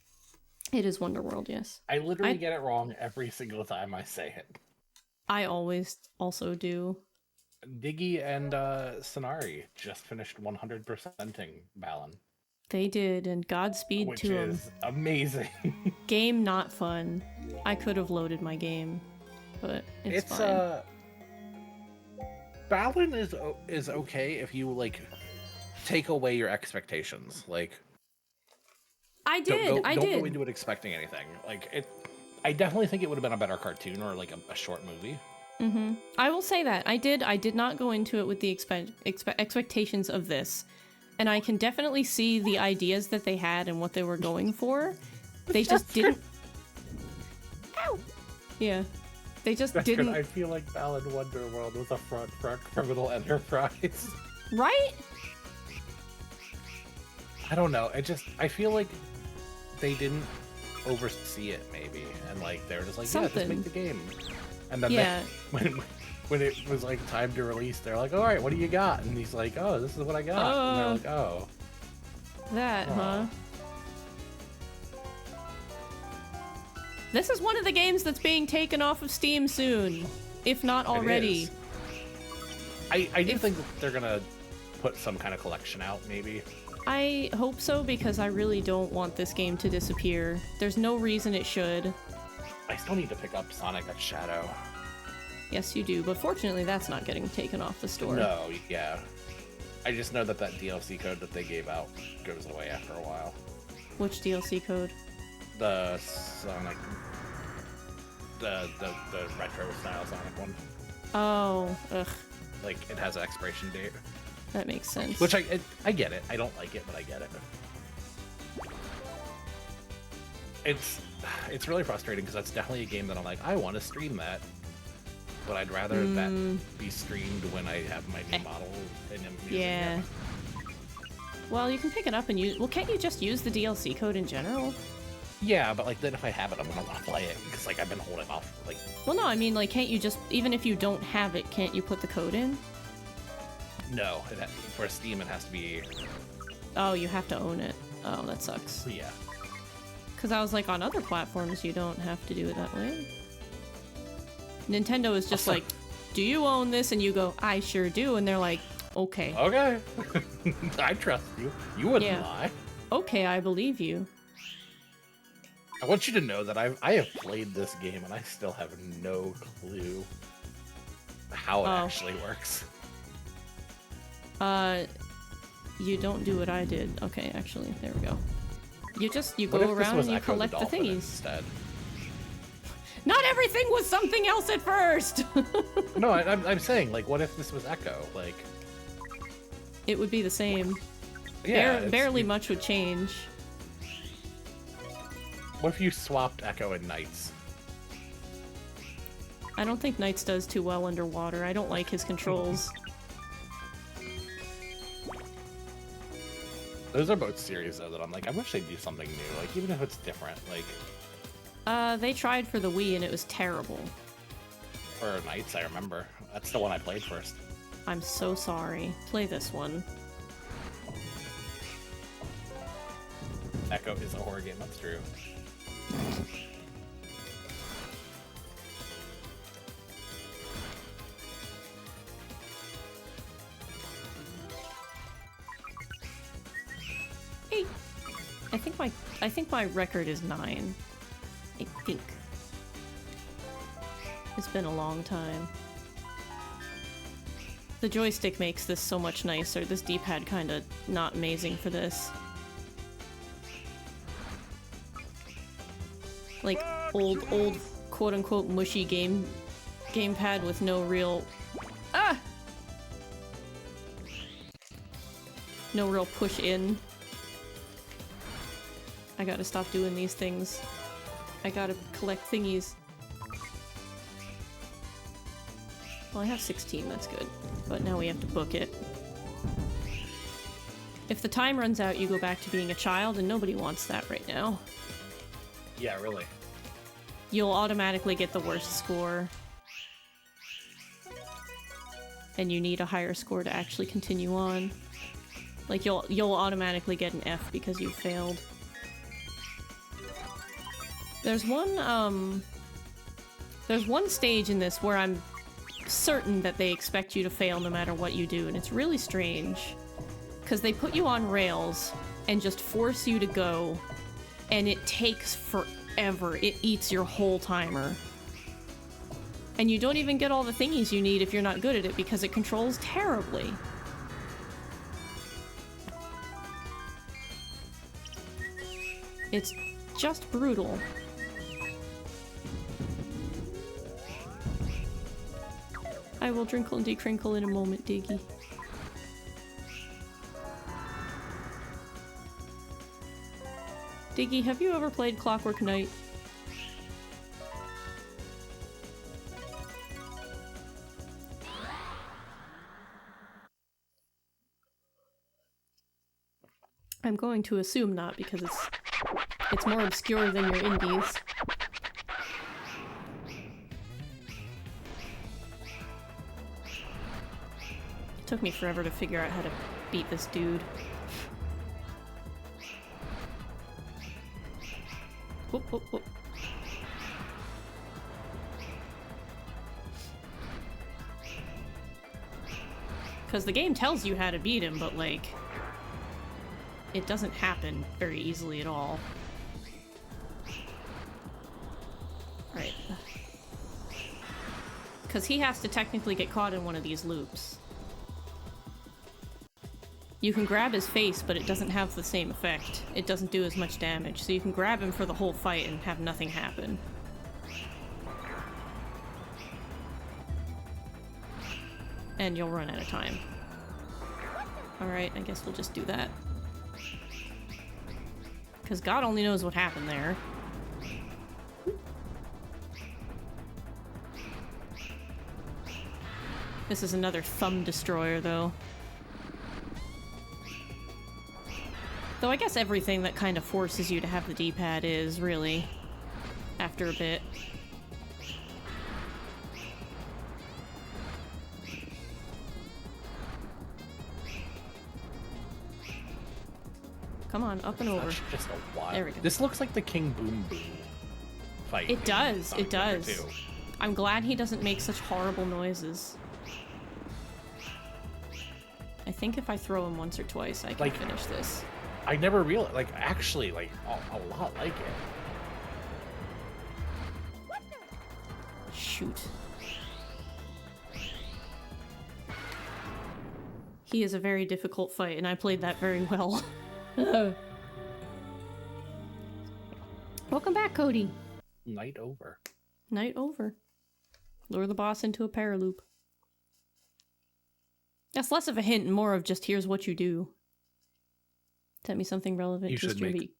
[SPEAKER 1] It is Wonderworld, yes.
[SPEAKER 2] I literally get it wrong every single time I say it.
[SPEAKER 1] I always also do.
[SPEAKER 2] Diggy and Sonari just finished 100%ing Balan,
[SPEAKER 1] They did, and Godspeed
[SPEAKER 2] which
[SPEAKER 1] to them.
[SPEAKER 2] is amazing.
[SPEAKER 1] Game not fun. I could have loaded my game, but it's fine.
[SPEAKER 2] Balan is okay if you like take away your expectations. Like
[SPEAKER 1] I did.
[SPEAKER 2] don't
[SPEAKER 1] I
[SPEAKER 2] go
[SPEAKER 1] did.
[SPEAKER 2] into it expecting anything. Like it, I definitely think it would have been a better cartoon or like a short movie.
[SPEAKER 1] Mm-hmm. I will say that I did not go into it with the expectations of this, and I can definitely see the ideas that they had and what they were going for. They just didn't. Ow! Yeah, they just
[SPEAKER 2] That's
[SPEAKER 1] didn't.
[SPEAKER 2] good. I feel like Balan Wonderworld was a front for a criminal enterprise.
[SPEAKER 1] Right?
[SPEAKER 2] I don't know. I feel like they didn't oversee it maybe, and like they were just like, yeah, just
[SPEAKER 1] Something.
[SPEAKER 2] make the game. And then
[SPEAKER 1] Yeah.
[SPEAKER 2] when it was like time to release, they're like, all right, what do you got? And he's like, oh, this is what I got. And they're like, oh.
[SPEAKER 1] That,
[SPEAKER 2] Aw.
[SPEAKER 1] huh? This is one of the games that's being taken off of Steam soon, if not already.
[SPEAKER 2] It is. I do think they're gonna put some kind of collection out, maybe.
[SPEAKER 1] I hope so, because I really don't want this game to disappear. There's no reason it should.
[SPEAKER 2] I still need to pick up Sonic X Shadow.
[SPEAKER 1] Yes, you do, but fortunately that's not getting taken off the store.
[SPEAKER 2] No, yeah. I just know that DLC code that they gave out goes away after a while.
[SPEAKER 1] Which DLC code?
[SPEAKER 2] The Sonic, the retro style Sonic one.
[SPEAKER 1] Oh, ugh.
[SPEAKER 2] Like it has an expiration date.
[SPEAKER 1] That makes sense.
[SPEAKER 2] Which I get it. I don't like it, but I get it. It's really frustrating because that's definitely a game that I'm like, I want to stream that, but I'd rather that be streamed when I have my new model and I'm using
[SPEAKER 1] Yeah.
[SPEAKER 2] it.
[SPEAKER 1] Well, you can pick it up and use. Well, can't you just use the DLC code in general?
[SPEAKER 2] Yeah, but like then if I have it, I'm gonna want to play it because like I've been holding off. Like,
[SPEAKER 1] Well, no, I mean, like, can't you just, even if you don't have it, can't you put the code in?
[SPEAKER 2] no, for Steam it has to be.
[SPEAKER 1] Oh, you have to own it. Oh, that sucks.
[SPEAKER 2] Yeah.
[SPEAKER 1] Because I was like, on other platforms, you don't have to do it that way. Nintendo is just like, do you own this? And you go, I sure do. And they're like, okay.
[SPEAKER 2] Okay. I trust you. You wouldn't
[SPEAKER 1] Yeah.
[SPEAKER 2] lie.
[SPEAKER 1] Okay, I believe you.
[SPEAKER 2] I want you to know that I have played this game and I still have no clue how it actually works.
[SPEAKER 1] You don't do what I did. Okay, actually, there we go. You
[SPEAKER 2] What
[SPEAKER 1] go
[SPEAKER 2] if this
[SPEAKER 1] around
[SPEAKER 2] was
[SPEAKER 1] and you
[SPEAKER 2] Echo
[SPEAKER 1] collect the
[SPEAKER 2] Dolphin
[SPEAKER 1] thingies.
[SPEAKER 2] instead?
[SPEAKER 1] Not everything was something else at first!
[SPEAKER 2] No, I'm saying, like, what if this was Echo? Like,
[SPEAKER 1] It would be the same.
[SPEAKER 2] yeah,
[SPEAKER 1] Barely much would change.
[SPEAKER 2] What if you swapped Echo and Knights?
[SPEAKER 1] I don't think Knights does too well underwater. I don't like his controls.
[SPEAKER 2] Those are both series though that I'm like, I wish they'd do something new. Like, even if it's different, like,
[SPEAKER 1] They tried for the Wii and it was terrible.
[SPEAKER 2] for Knights, I remember. That's the one I played first.
[SPEAKER 1] I'm so sorry. Play this one.
[SPEAKER 2] Echo is a horror game, that's true.
[SPEAKER 1] I think my record is 9. I think. It's been a long time. The joystick makes this so much nicer. This D-pad kinda not amazing for this. Like, old, quote-unquote mushy gamepad with no real... Ah! No real push in. I gotta stop doing these things. I gotta collect thingies. Well, I have 16, that's good. But now we have to book it. If the time runs out, you go back to being a child, and nobody wants that right now.
[SPEAKER 2] Yeah, really.
[SPEAKER 1] You'll automatically get the worst score. And you need a higher score to actually continue on. Like, you'll automatically get an F because you failed. There's one stage in this where I'm certain that they expect you to fail no matter what you do, and it's really strange. Because they put you on rails and just force you to go, and it takes forever. It eats your whole timer. And you don't even get all the thingies you need if you're not good at it because it controls terribly. It's just brutal. I will drinkle and decrinkle in a moment, Diggy. Diggy, have you ever played Clockwork Knight? I'm going to assume not because it's more obscure than your indies. It took me forever to figure out how to beat this dude. Whoop, whoop, whoop. Because the game tells you how to beat him, but like, it doesn't happen very easily at all. Right. Because he has to technically get caught in one of these loops. You can grab his face, but it doesn't have the same effect. It doesn't do as much damage, so you can grab him for the whole fight and have nothing happen. And you'll run out of time. Alright, I guess we'll just do that. Because God only knows what happened there. This is another thumb destroyer, though. Though I guess everything that kind of forces you to have the D-pad is, really, after a bit. Come on, up and over.
[SPEAKER 2] That's just a while.
[SPEAKER 1] There we go.
[SPEAKER 2] This looks like the King Boom Boom fight.
[SPEAKER 1] It does, it does.
[SPEAKER 2] Too.
[SPEAKER 1] I'm glad he doesn't make such horrible noises. I think if I throw him once or twice, I can finish this.
[SPEAKER 2] I never realized, like, actually, like, a lot like it.
[SPEAKER 1] Shoot. He is a very difficult fight, and I played that very well. Welcome back, Cody.
[SPEAKER 2] Night over.
[SPEAKER 1] Night over. Lure the boss into a paraloop. That's less of a hint and more of just here's what you do. Tell me something relevant
[SPEAKER 2] You
[SPEAKER 1] to
[SPEAKER 2] should
[SPEAKER 1] stream.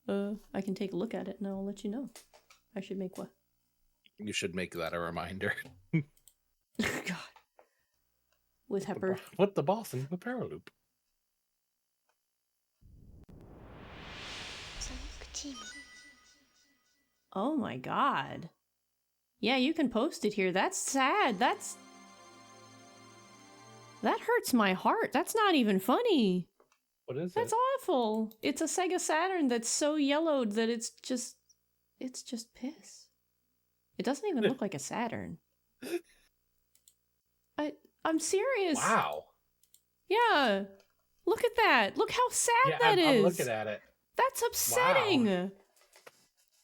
[SPEAKER 2] make...
[SPEAKER 1] I can take a look at it and I'll let you know. I should make what?
[SPEAKER 2] You should make that a reminder.
[SPEAKER 1] God. With Hepper.
[SPEAKER 2] Put the boss in the paraloop.
[SPEAKER 1] Oh my god. Yeah, you can post it here. That's sad. That hurts my heart. That's not even funny.
[SPEAKER 2] What is
[SPEAKER 1] That's
[SPEAKER 2] it?
[SPEAKER 1] awful. It's a Sega Saturn that's so yellowed that it's just piss. It doesn't even look like a Saturn. I'm serious.
[SPEAKER 2] Wow.
[SPEAKER 1] Yeah. Look at that. Look how sad that is.
[SPEAKER 2] I'm looking at it.
[SPEAKER 1] That's upsetting.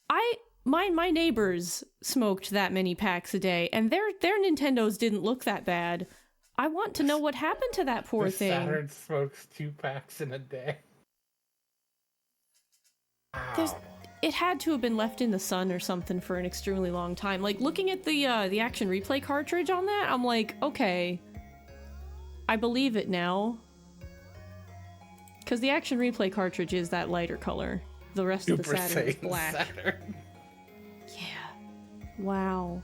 [SPEAKER 2] Wow.
[SPEAKER 1] My neighbors smoked that many packs a day, and their Nintendos didn't look that bad. I want to know what happened to that poor thing.
[SPEAKER 2] Saturn smokes 2 packs in a day. Wow.
[SPEAKER 1] It had to have been left in the sun or something for an extremely long time. Like, looking at the action replay cartridge on that, I'm like, okay, I believe it now. Because the action replay cartridge is that lighter color. The rest of the Saturn is black.
[SPEAKER 2] Saturn.
[SPEAKER 1] Yeah. Wow.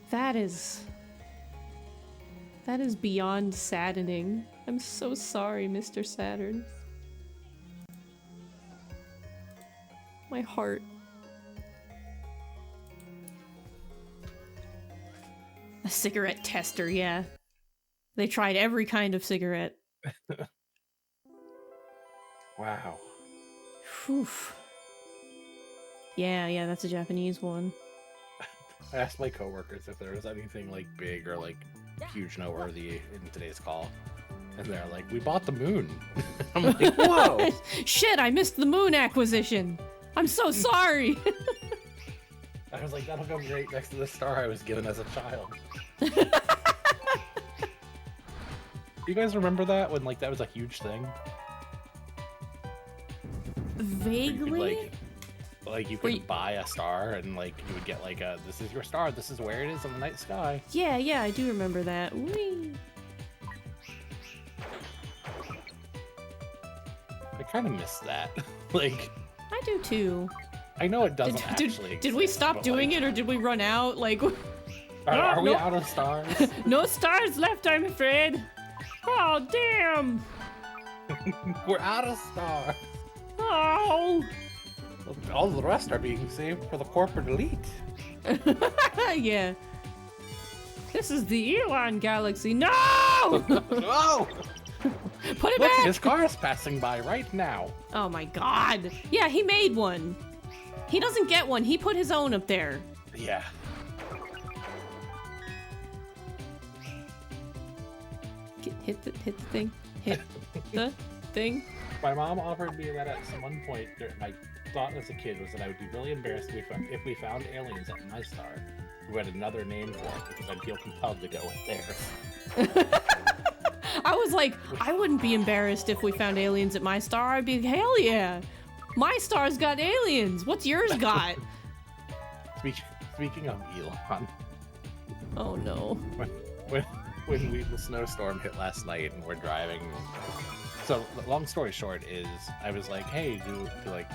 [SPEAKER 1] That is beyond saddening. I'm so sorry, Mr. Saturn. My heart. A cigarette tester, yeah. They tried every kind of cigarette.
[SPEAKER 2] Wow.
[SPEAKER 1] Whew. Yeah, that's a Japanese one.
[SPEAKER 2] I asked my coworkers if there was anything like big or like huge noteworthy in today's call. And they're like, we bought the moon. I'm like, whoa!
[SPEAKER 1] Shit, I missed the moon acquisition! I'm so sorry!
[SPEAKER 2] I was like, that'll go great next to the star I was given as a child. You guys remember that when like that was a huge thing?
[SPEAKER 1] Vaguely?
[SPEAKER 2] Like you could buy a star and like you would get like a, this is your star, this is where it is in the night sky.
[SPEAKER 1] Yeah, I do remember that. Whee!
[SPEAKER 2] I kind of miss that. Like,
[SPEAKER 1] I do too.
[SPEAKER 2] I know it doesn't actually exist,
[SPEAKER 1] did we stop doing
[SPEAKER 2] like,
[SPEAKER 1] it or did we run out? Like,
[SPEAKER 2] are we out of stars?
[SPEAKER 1] No stars left, I'm afraid. Oh, damn!
[SPEAKER 2] We're out of stars.
[SPEAKER 1] Oh!
[SPEAKER 2] All the rest are being saved for the corporate elite.
[SPEAKER 1] Yeah. This is the Elon Galaxy. No!
[SPEAKER 2] No!
[SPEAKER 1] Put it
[SPEAKER 2] Look,
[SPEAKER 1] back!
[SPEAKER 2] his car is passing by right now.
[SPEAKER 1] Oh my god. Yeah, he made one. He doesn't get one. He put his own up there.
[SPEAKER 2] Yeah.
[SPEAKER 1] Hit the thing. Hit the thing.
[SPEAKER 2] My mom offered me that at one point. My thought as a kid was that I would be really embarrassed if we found aliens at my star who had another name for it, because I'd feel compelled to go with theirs.
[SPEAKER 1] I was like, I wouldn't be embarrassed if we found aliens at my star. I'd be, hell yeah. My star's got aliens. What's yours got?
[SPEAKER 2] Speaking of Elon.
[SPEAKER 1] Oh no.
[SPEAKER 2] When the snowstorm hit last night and we're driving. So long story short is I was like, hey, do like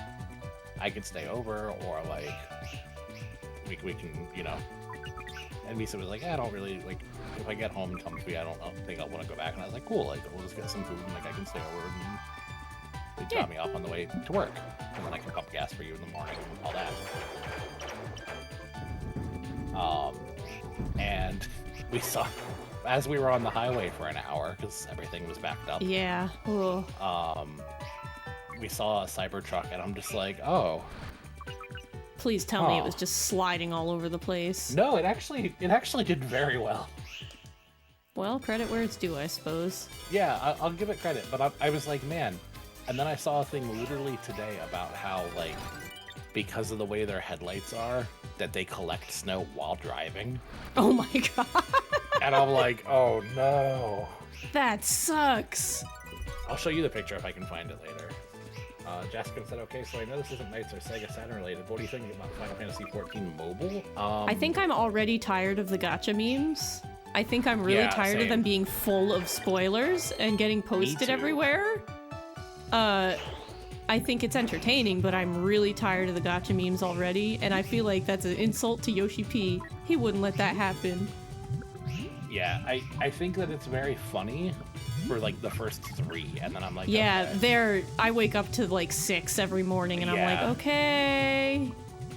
[SPEAKER 2] I could stay over or like we can, you know. And Misa was like, I don't really like if I get home and come to me, I don't think I'll want to go back. And I was like, cool, like we'll just get some food and like I can stay over and they drop me off on the way to work. And then I can pump gas for you in the morning and all that. And we saw as we were on the highway for an hour because everything was backed up.
[SPEAKER 1] Yeah. Ugh.
[SPEAKER 2] We saw a Cybertruck and I'm just like, oh.
[SPEAKER 1] Please tell me it was just sliding all over the place.
[SPEAKER 2] No, it actually did very well.
[SPEAKER 1] Well, credit where it's due, I suppose.
[SPEAKER 2] Yeah, I'll give it credit, but I was like, man. And then I saw a thing literally today about how, like, because of the way their headlights are, that they collect snow while driving.
[SPEAKER 1] Oh my god.
[SPEAKER 2] And I'm like, oh no.
[SPEAKER 1] That sucks.
[SPEAKER 2] I'll show you the picture if I can find it later. Jaskin said, okay, so I know this isn't Knights or Sega Saturn related. What do you think about Final Fantasy XIV Mobile?
[SPEAKER 1] I think I'm already tired of the gacha memes. I think I'm really tired of them being full of spoilers and getting posted everywhere. I think it's entertaining, but I'm really tired of the gacha memes already, and I feel like that's an insult to Yoshi P. He wouldn't let that happen.
[SPEAKER 2] Yeah, I think that it's very funny for like the first 3, and then I'm like,
[SPEAKER 1] yeah,
[SPEAKER 2] okay.
[SPEAKER 1] I wake up to like 6 every morning, and I'm like, okay,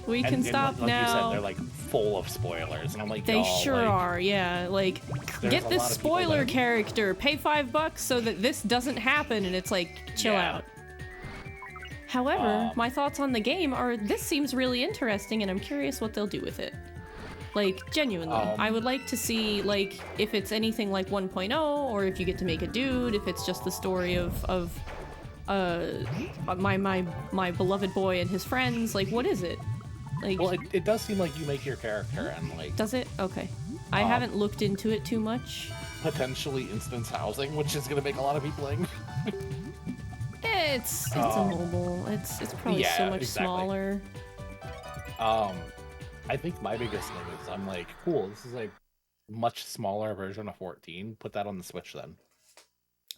[SPEAKER 1] we can stop
[SPEAKER 2] like
[SPEAKER 1] now.
[SPEAKER 2] You said, they're like full of spoilers, and I'm like,
[SPEAKER 1] they sure
[SPEAKER 2] like,
[SPEAKER 1] are. Yeah, like get this spoiler character, pay $5 so that this doesn't happen, and it's like, chill out. However, my thoughts on the game are this seems really interesting, and I'm curious what they'll do with it. Like, genuinely. I would like to see, like, if it's anything like 1.0, or if you get to make a dude, if it's just the story of my beloved boy and his friends. Like, what is it? Like,
[SPEAKER 2] well, it does seem like you make your character and, like...
[SPEAKER 1] Does it? Okay. I haven't looked into it too much.
[SPEAKER 2] Potentially instance housing, which is going to make a lot of people angry.
[SPEAKER 1] It's a mobile. It's probably so much smaller.
[SPEAKER 2] I think my biggest thing is I'm like, cool, this is a much smaller version of 14. Put that on the Switch then.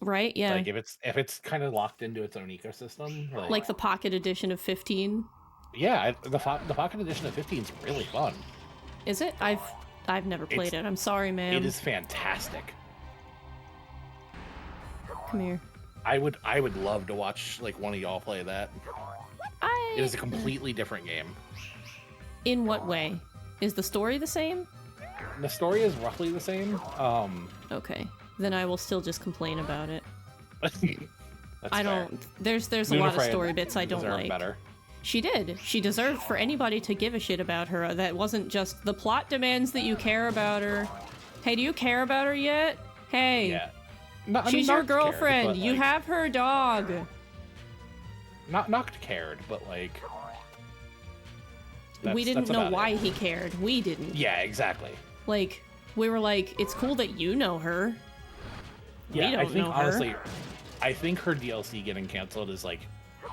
[SPEAKER 1] Right? Yeah.
[SPEAKER 2] Like if it's kind of locked into its own ecosystem.
[SPEAKER 1] Like the Pocket Edition of 15.
[SPEAKER 2] Yeah, the Pocket Edition of 15 is really fun.
[SPEAKER 1] Is it? I've never played it. I'm sorry, man.
[SPEAKER 2] It is fantastic.
[SPEAKER 1] Come here.
[SPEAKER 2] I would love to watch like one of y'all play that. It is a completely different game.
[SPEAKER 1] In what way? Is the story the same?
[SPEAKER 2] The story is roughly the same.
[SPEAKER 1] Okay. Then I will still just complain about it.
[SPEAKER 2] I
[SPEAKER 1] don't. There's a lot of story bits I don't like.
[SPEAKER 2] Better.
[SPEAKER 1] She did. She deserved for anybody to give a shit about her. That wasn't just the plot demands that you care about her. Hey, do you care about her yet? Hey.
[SPEAKER 2] Yeah. No,
[SPEAKER 1] she's your girlfriend. Cared, you have her dog.
[SPEAKER 2] Not cared, but like.
[SPEAKER 1] We didn't know why he cared. We didn't.
[SPEAKER 2] Yeah, exactly.
[SPEAKER 1] Like, we were like, it's cool that you know her.
[SPEAKER 2] Yeah, I think honestly, I think her DLC getting canceled is like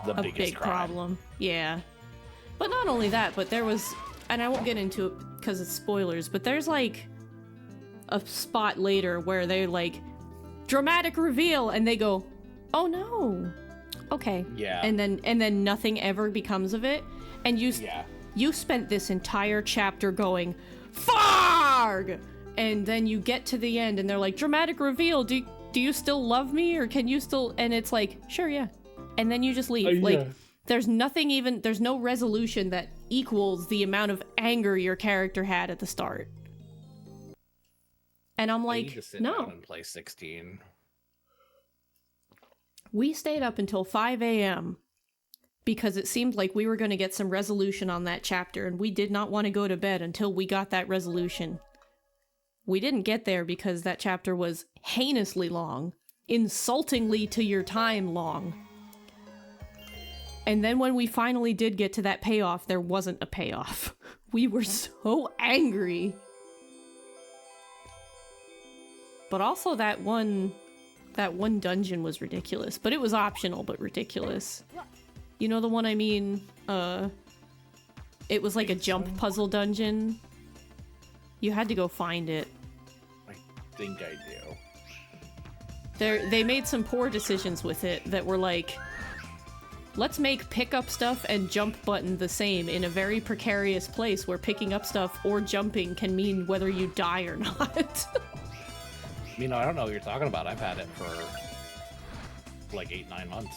[SPEAKER 2] the biggest
[SPEAKER 1] big
[SPEAKER 2] crime.
[SPEAKER 1] Problem. Yeah. But not only that, but there was, and I won't get into it because it's spoilers, but there's like a spot later where they're like, dramatic reveal, and they go, oh no. Okay.
[SPEAKER 2] Yeah.
[SPEAKER 1] And then nothing ever becomes of it. And you spent this entire chapter going, FARG! And then you get to the end and they're like, dramatic reveal, do you still love me? Or can you still... And it's like, sure, yeah. And then you just leave. Like, there's no resolution that equals the amount of anger your character had at the start. And I'm like,
[SPEAKER 2] I need to sit
[SPEAKER 1] no.
[SPEAKER 2] down and play 16.
[SPEAKER 1] We stayed up until 5 a.m. because it seemed like we were going to get some resolution on that chapter, and we did not want to go to bed until we got that resolution. We didn't get there because that chapter was heinously long, insultingly to your time long. And then when we finally did get to that payoff, there wasn't a payoff. We were so angry. But also that one dungeon was ridiculous. But it was optional, but ridiculous. You know the one I mean? It was like a jump puzzle dungeon. You had to go find it.
[SPEAKER 2] I think I do.
[SPEAKER 1] They made some poor decisions with it that were like, let's make pick up stuff and jump button the same in a very precarious place where picking up stuff or jumping can mean whether you die or not.
[SPEAKER 2] I don't know what you're talking about. I've had it for like 8-9 months.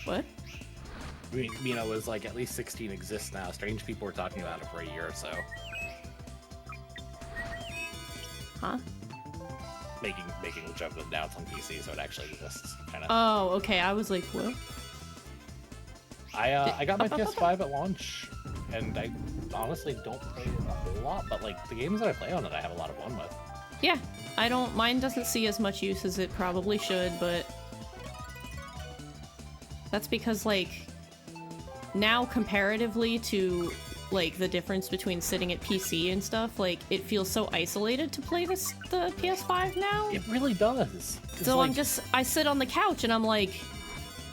[SPEAKER 1] What?
[SPEAKER 2] It was like at least 16 exists now. Strange people were talking about it for a year or so.
[SPEAKER 1] Huh?
[SPEAKER 2] Making the jump now it's on PC, so it actually exists. Kind of.
[SPEAKER 1] Oh, okay. I was like, what?
[SPEAKER 2] I got my PS5 at launch, and I honestly don't play it a whole lot, but like the games that I play on it, I have a lot of fun with.
[SPEAKER 1] Yeah, mine doesn't see as much use as it probably should, but that's because like now comparatively to like the difference between sitting at PC and stuff, like it feels so isolated to play the PS5 now.
[SPEAKER 2] It really does.
[SPEAKER 1] So like, I sit on the couch and I'm like,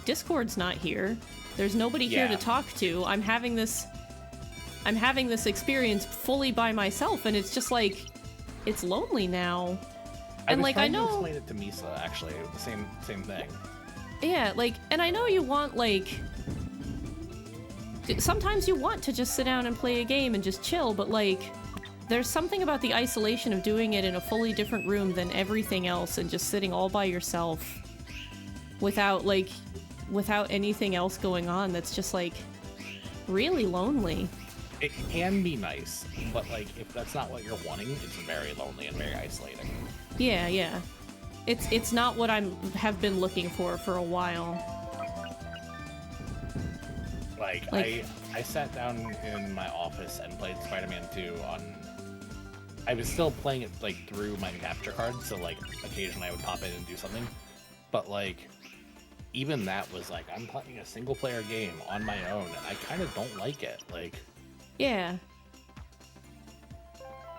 [SPEAKER 1] Discord's not here. There's nobody here to talk to. I'm having this experience fully by myself, and it's just like, it's lonely now. And like I know.
[SPEAKER 2] To explain it to Misa actually, the same thing.
[SPEAKER 1] Yeah, like, and I know you want like. Sometimes you want to just sit down and play a game and just chill, but like, there's something about the isolation of doing it in a fully different room than everything else and just sitting all by yourself without anything else going on that's just like really lonely.
[SPEAKER 2] It can be nice, but like if that's not what you're wanting, it's very lonely and very isolating.
[SPEAKER 1] Yeah. It's not what have been looking for a while.
[SPEAKER 2] Like I sat down in my office and played Spider-Man 2 on. I was still playing it like through my capture card, so like occasionally I would pop in and do something. But like, even that was like I'm playing a single-player game on my own, and I kind of don't like it. Like,
[SPEAKER 1] yeah,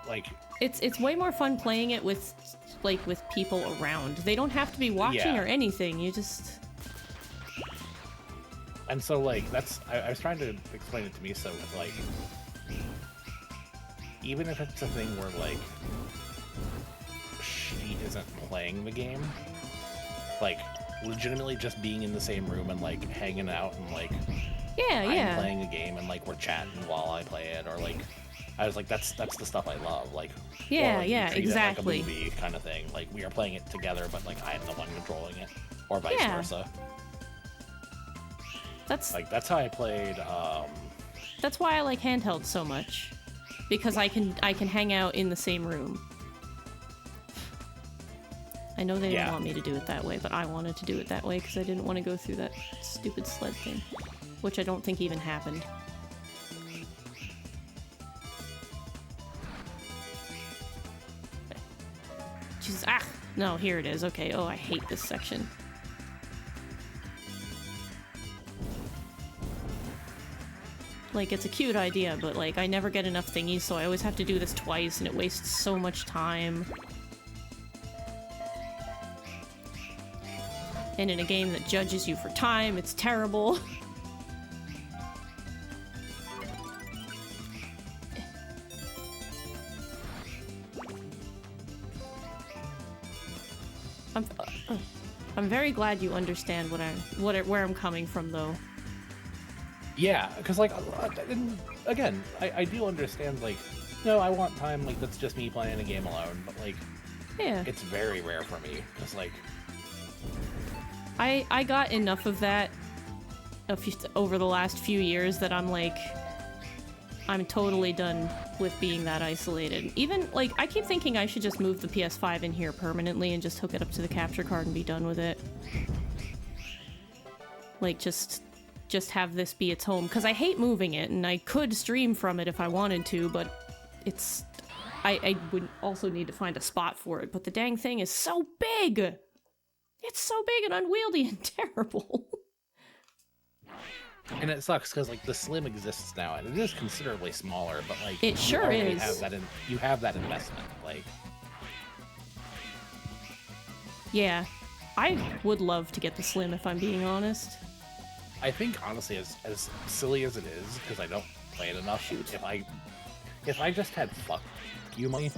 [SPEAKER 2] like
[SPEAKER 1] it's way more fun playing it with people around. They don't have to be watching or anything. You just.
[SPEAKER 2] And so like that's I was trying to explain it to me so like. Even if it's a thing where, like, she isn't playing the game, like, legitimately just being in the same room and, like, hanging out and, like, I'm playing a game and, like, we're chatting while I play it, or, like, I was like, that's the stuff I love, like,
[SPEAKER 1] exactly.
[SPEAKER 2] It like a movie kind of thing. Like, we are playing it together, but, like, I'm the one controlling it, or vice versa. That's how I played,
[SPEAKER 1] That's why I like handheld so much. Because I can hang out in the same room. I know they didn't want me to do it that way, but I wanted to do it that way because I didn't want to go through that stupid sled thing. Which I don't think even happened. Jesus, no, here it is. Okay, oh, I hate this section. Like, it's a cute idea, but, like, I never get enough thingies, so I always have to do this twice, and it wastes so much time. And in a game that judges you for time, it's terrible. I'm very glad you understand where I'm coming from, though.
[SPEAKER 2] Yeah, because, like, again, I do understand, like, no, I want time, like, that's just me playing a game alone, but, like, it's very rare for me, because, like...
[SPEAKER 1] I got enough of that over the last few years that I'm, like, I'm totally done with being that isolated. Even, like, I keep thinking I should just move the PS5 in here permanently and just hook it up to the capture card and be done with it. Like, just have this be its home, because I hate moving it, and I could stream from it if I wanted to, but it's... I would also need to find a spot for it, but the dang thing is so big! It's so big and unwieldy and terrible.
[SPEAKER 2] And it sucks, because, like, the Slim exists now, and it is considerably smaller, but, like...
[SPEAKER 1] It sure is.
[SPEAKER 2] You have that investment, like...
[SPEAKER 1] Yeah. I would love to get the Slim, if I'm being honest.
[SPEAKER 2] I think, honestly, as silly as it is, because I don't play it enough, if I just had fuck you money,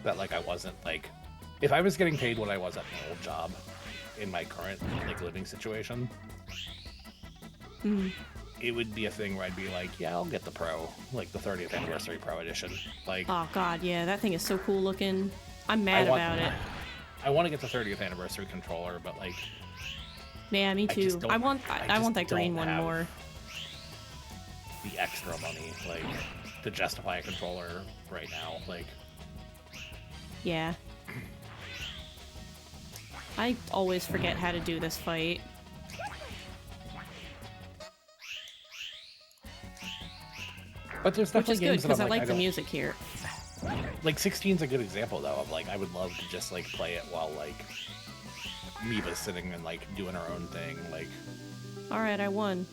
[SPEAKER 2] that, like, I wasn't, like... If I was getting paid what I was at my old job, in my current, like, living situation, it would be a thing where I'd be like, yeah, I'll get the Pro, like, the 30th Anniversary Pro Edition. Like... Oh,
[SPEAKER 1] God, yeah, that thing is so cool looking. I'm mad about it.
[SPEAKER 2] I want to get the 30th Anniversary controller, but, like...
[SPEAKER 1] Yeah, me too. I want that green one more.
[SPEAKER 2] The extra money, like, to justify a controller right now, like...
[SPEAKER 1] Yeah. I always forget how to do this fight.
[SPEAKER 2] But there's definitely
[SPEAKER 1] games that I'm like, because I like the music here.
[SPEAKER 2] Like, 16's a good example, though, of, like, I would love to just, like, play it while, like... Miva's sitting and, like, doing her own thing, like...
[SPEAKER 1] Alright, I won.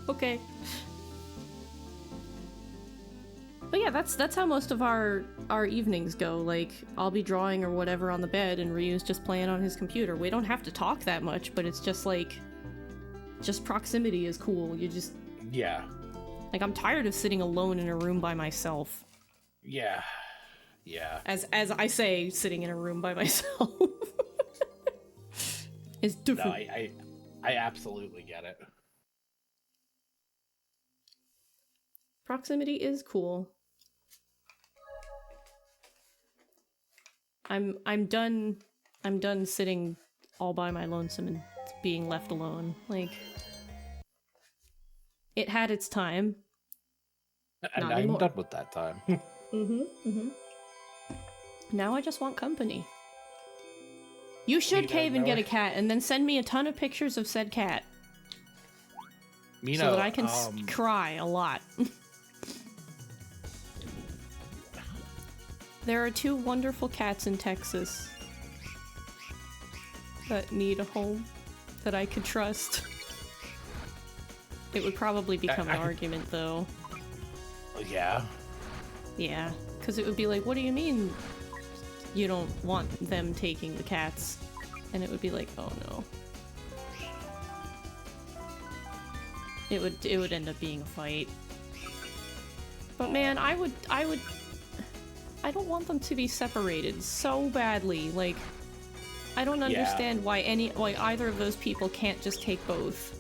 [SPEAKER 1] Okay. But yeah, that's how most of our evenings go. Like, I'll be drawing or whatever on the bed, and Ryu's just playing on his computer. We don't have to talk that much, but it's just, like... Just proximity is cool. You just...
[SPEAKER 2] Yeah.
[SPEAKER 1] Like, I'm tired of sitting alone in a room by myself.
[SPEAKER 2] Yeah. Yeah.
[SPEAKER 1] As I say, sitting in a room by myself. It's different.
[SPEAKER 2] No, I absolutely get it.
[SPEAKER 1] Proximity is cool. I'm done sitting all by my lonesome and being left alone. Like, it had its time.
[SPEAKER 2] And
[SPEAKER 1] Not
[SPEAKER 2] I'm
[SPEAKER 1] anymore.
[SPEAKER 2] done with that time.
[SPEAKER 1] Now I just want company. You should cave and get a cat, and then send me a ton of pictures of said cat.
[SPEAKER 2] Mino,
[SPEAKER 1] so that I can cry a lot. There are 2 wonderful cats in Texas that need a home that I could trust. It would probably become an argument, though.
[SPEAKER 2] Yeah.
[SPEAKER 1] Yeah, because it would be like, what do you mean you don't want them taking the cats? And it would be like, oh no. It would end up being a fight. But man, I don't want them to be separated so badly. Like, I don't understand why either of those people can't just take both.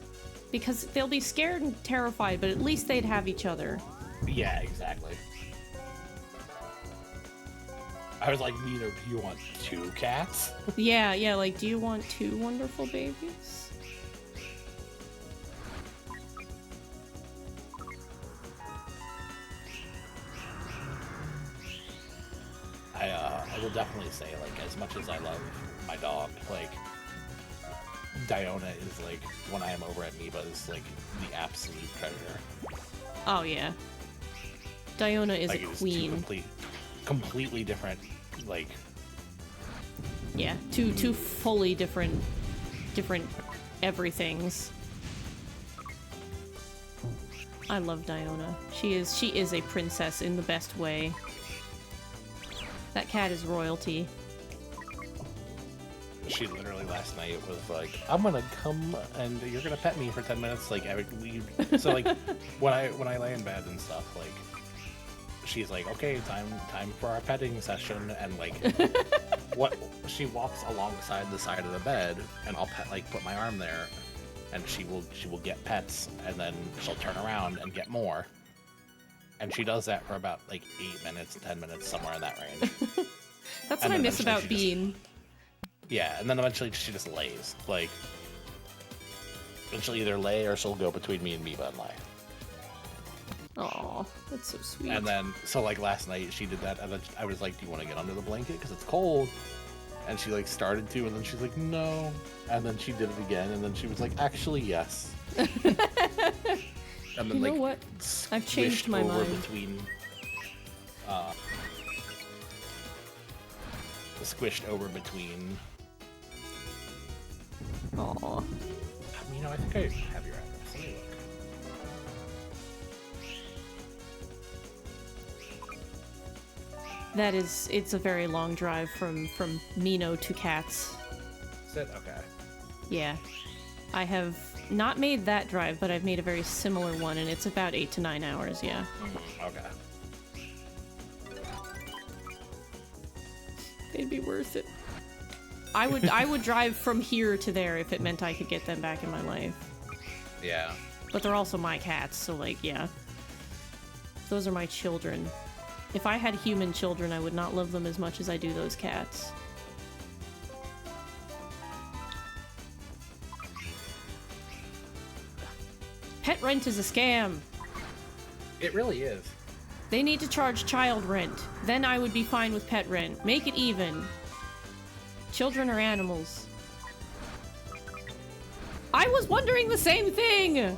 [SPEAKER 1] Because they'll be scared and terrified, but at least they'd have each other.
[SPEAKER 2] Yeah, exactly. I was like, Mino, do you want 2 cats?
[SPEAKER 1] Yeah, like, do you want 2 wonderful babies?
[SPEAKER 2] I will definitely say, like, as much as I love my dog, like, Diona is, like, when I am over at Meba, is, like, the absolute treasure.
[SPEAKER 1] Oh, yeah. Diona is
[SPEAKER 2] like,
[SPEAKER 1] a queen.
[SPEAKER 2] Completely different, like...
[SPEAKER 1] Yeah, two fully different everythings. I love Diona. She is a princess in the best way. That cat is royalty.
[SPEAKER 2] She literally last night was like, I'm gonna come and you're gonna pet me for 10 minutes. Like, so like, when I lay in bed and stuff, like, she's like, okay, time for our petting session, and like, she walks alongside the side of the bed, and I'll put my arm there, and she will get pets, and then she'll turn around and get more. And she does that for about, like, 8 minutes, 10 minutes, somewhere in that range.
[SPEAKER 1] That's what I miss about Bean.
[SPEAKER 2] Yeah, and then eventually she just lays. Like, and she'll either lay or she'll go between me and Meba and lie.
[SPEAKER 1] Aw, that's so sweet.
[SPEAKER 2] And then, so, like, last night she did that, and then I was like, do you want to get under the blanket? Because it's cold. And she, like, started to, and then she's like, no. And then she did it again, and then she was like, actually, yes. And then,
[SPEAKER 1] you know what? I've changed my mind.
[SPEAKER 2] Squished over between.
[SPEAKER 1] Aww.
[SPEAKER 2] You know, I think I have your address. Let me look.
[SPEAKER 1] It's a very long drive from Mino to Cats.
[SPEAKER 2] Is it? Okay.
[SPEAKER 1] Yeah. I have not made that drive, but I've made a very similar one, and it's about 8 to 9 hours, yeah.
[SPEAKER 2] Okay.
[SPEAKER 1] It'd be worth it. I would drive from here to there if it meant I could get them back in my life.
[SPEAKER 2] Yeah.
[SPEAKER 1] But they're also my cats, so like, yeah. Those are my children. If I had human children, I would not love them as much as I do those cats. Pet rent is a scam.
[SPEAKER 2] It really is.
[SPEAKER 1] They need to charge child rent. Then I would be fine with pet rent. Make it even. Children are animals. I was wondering the same thing!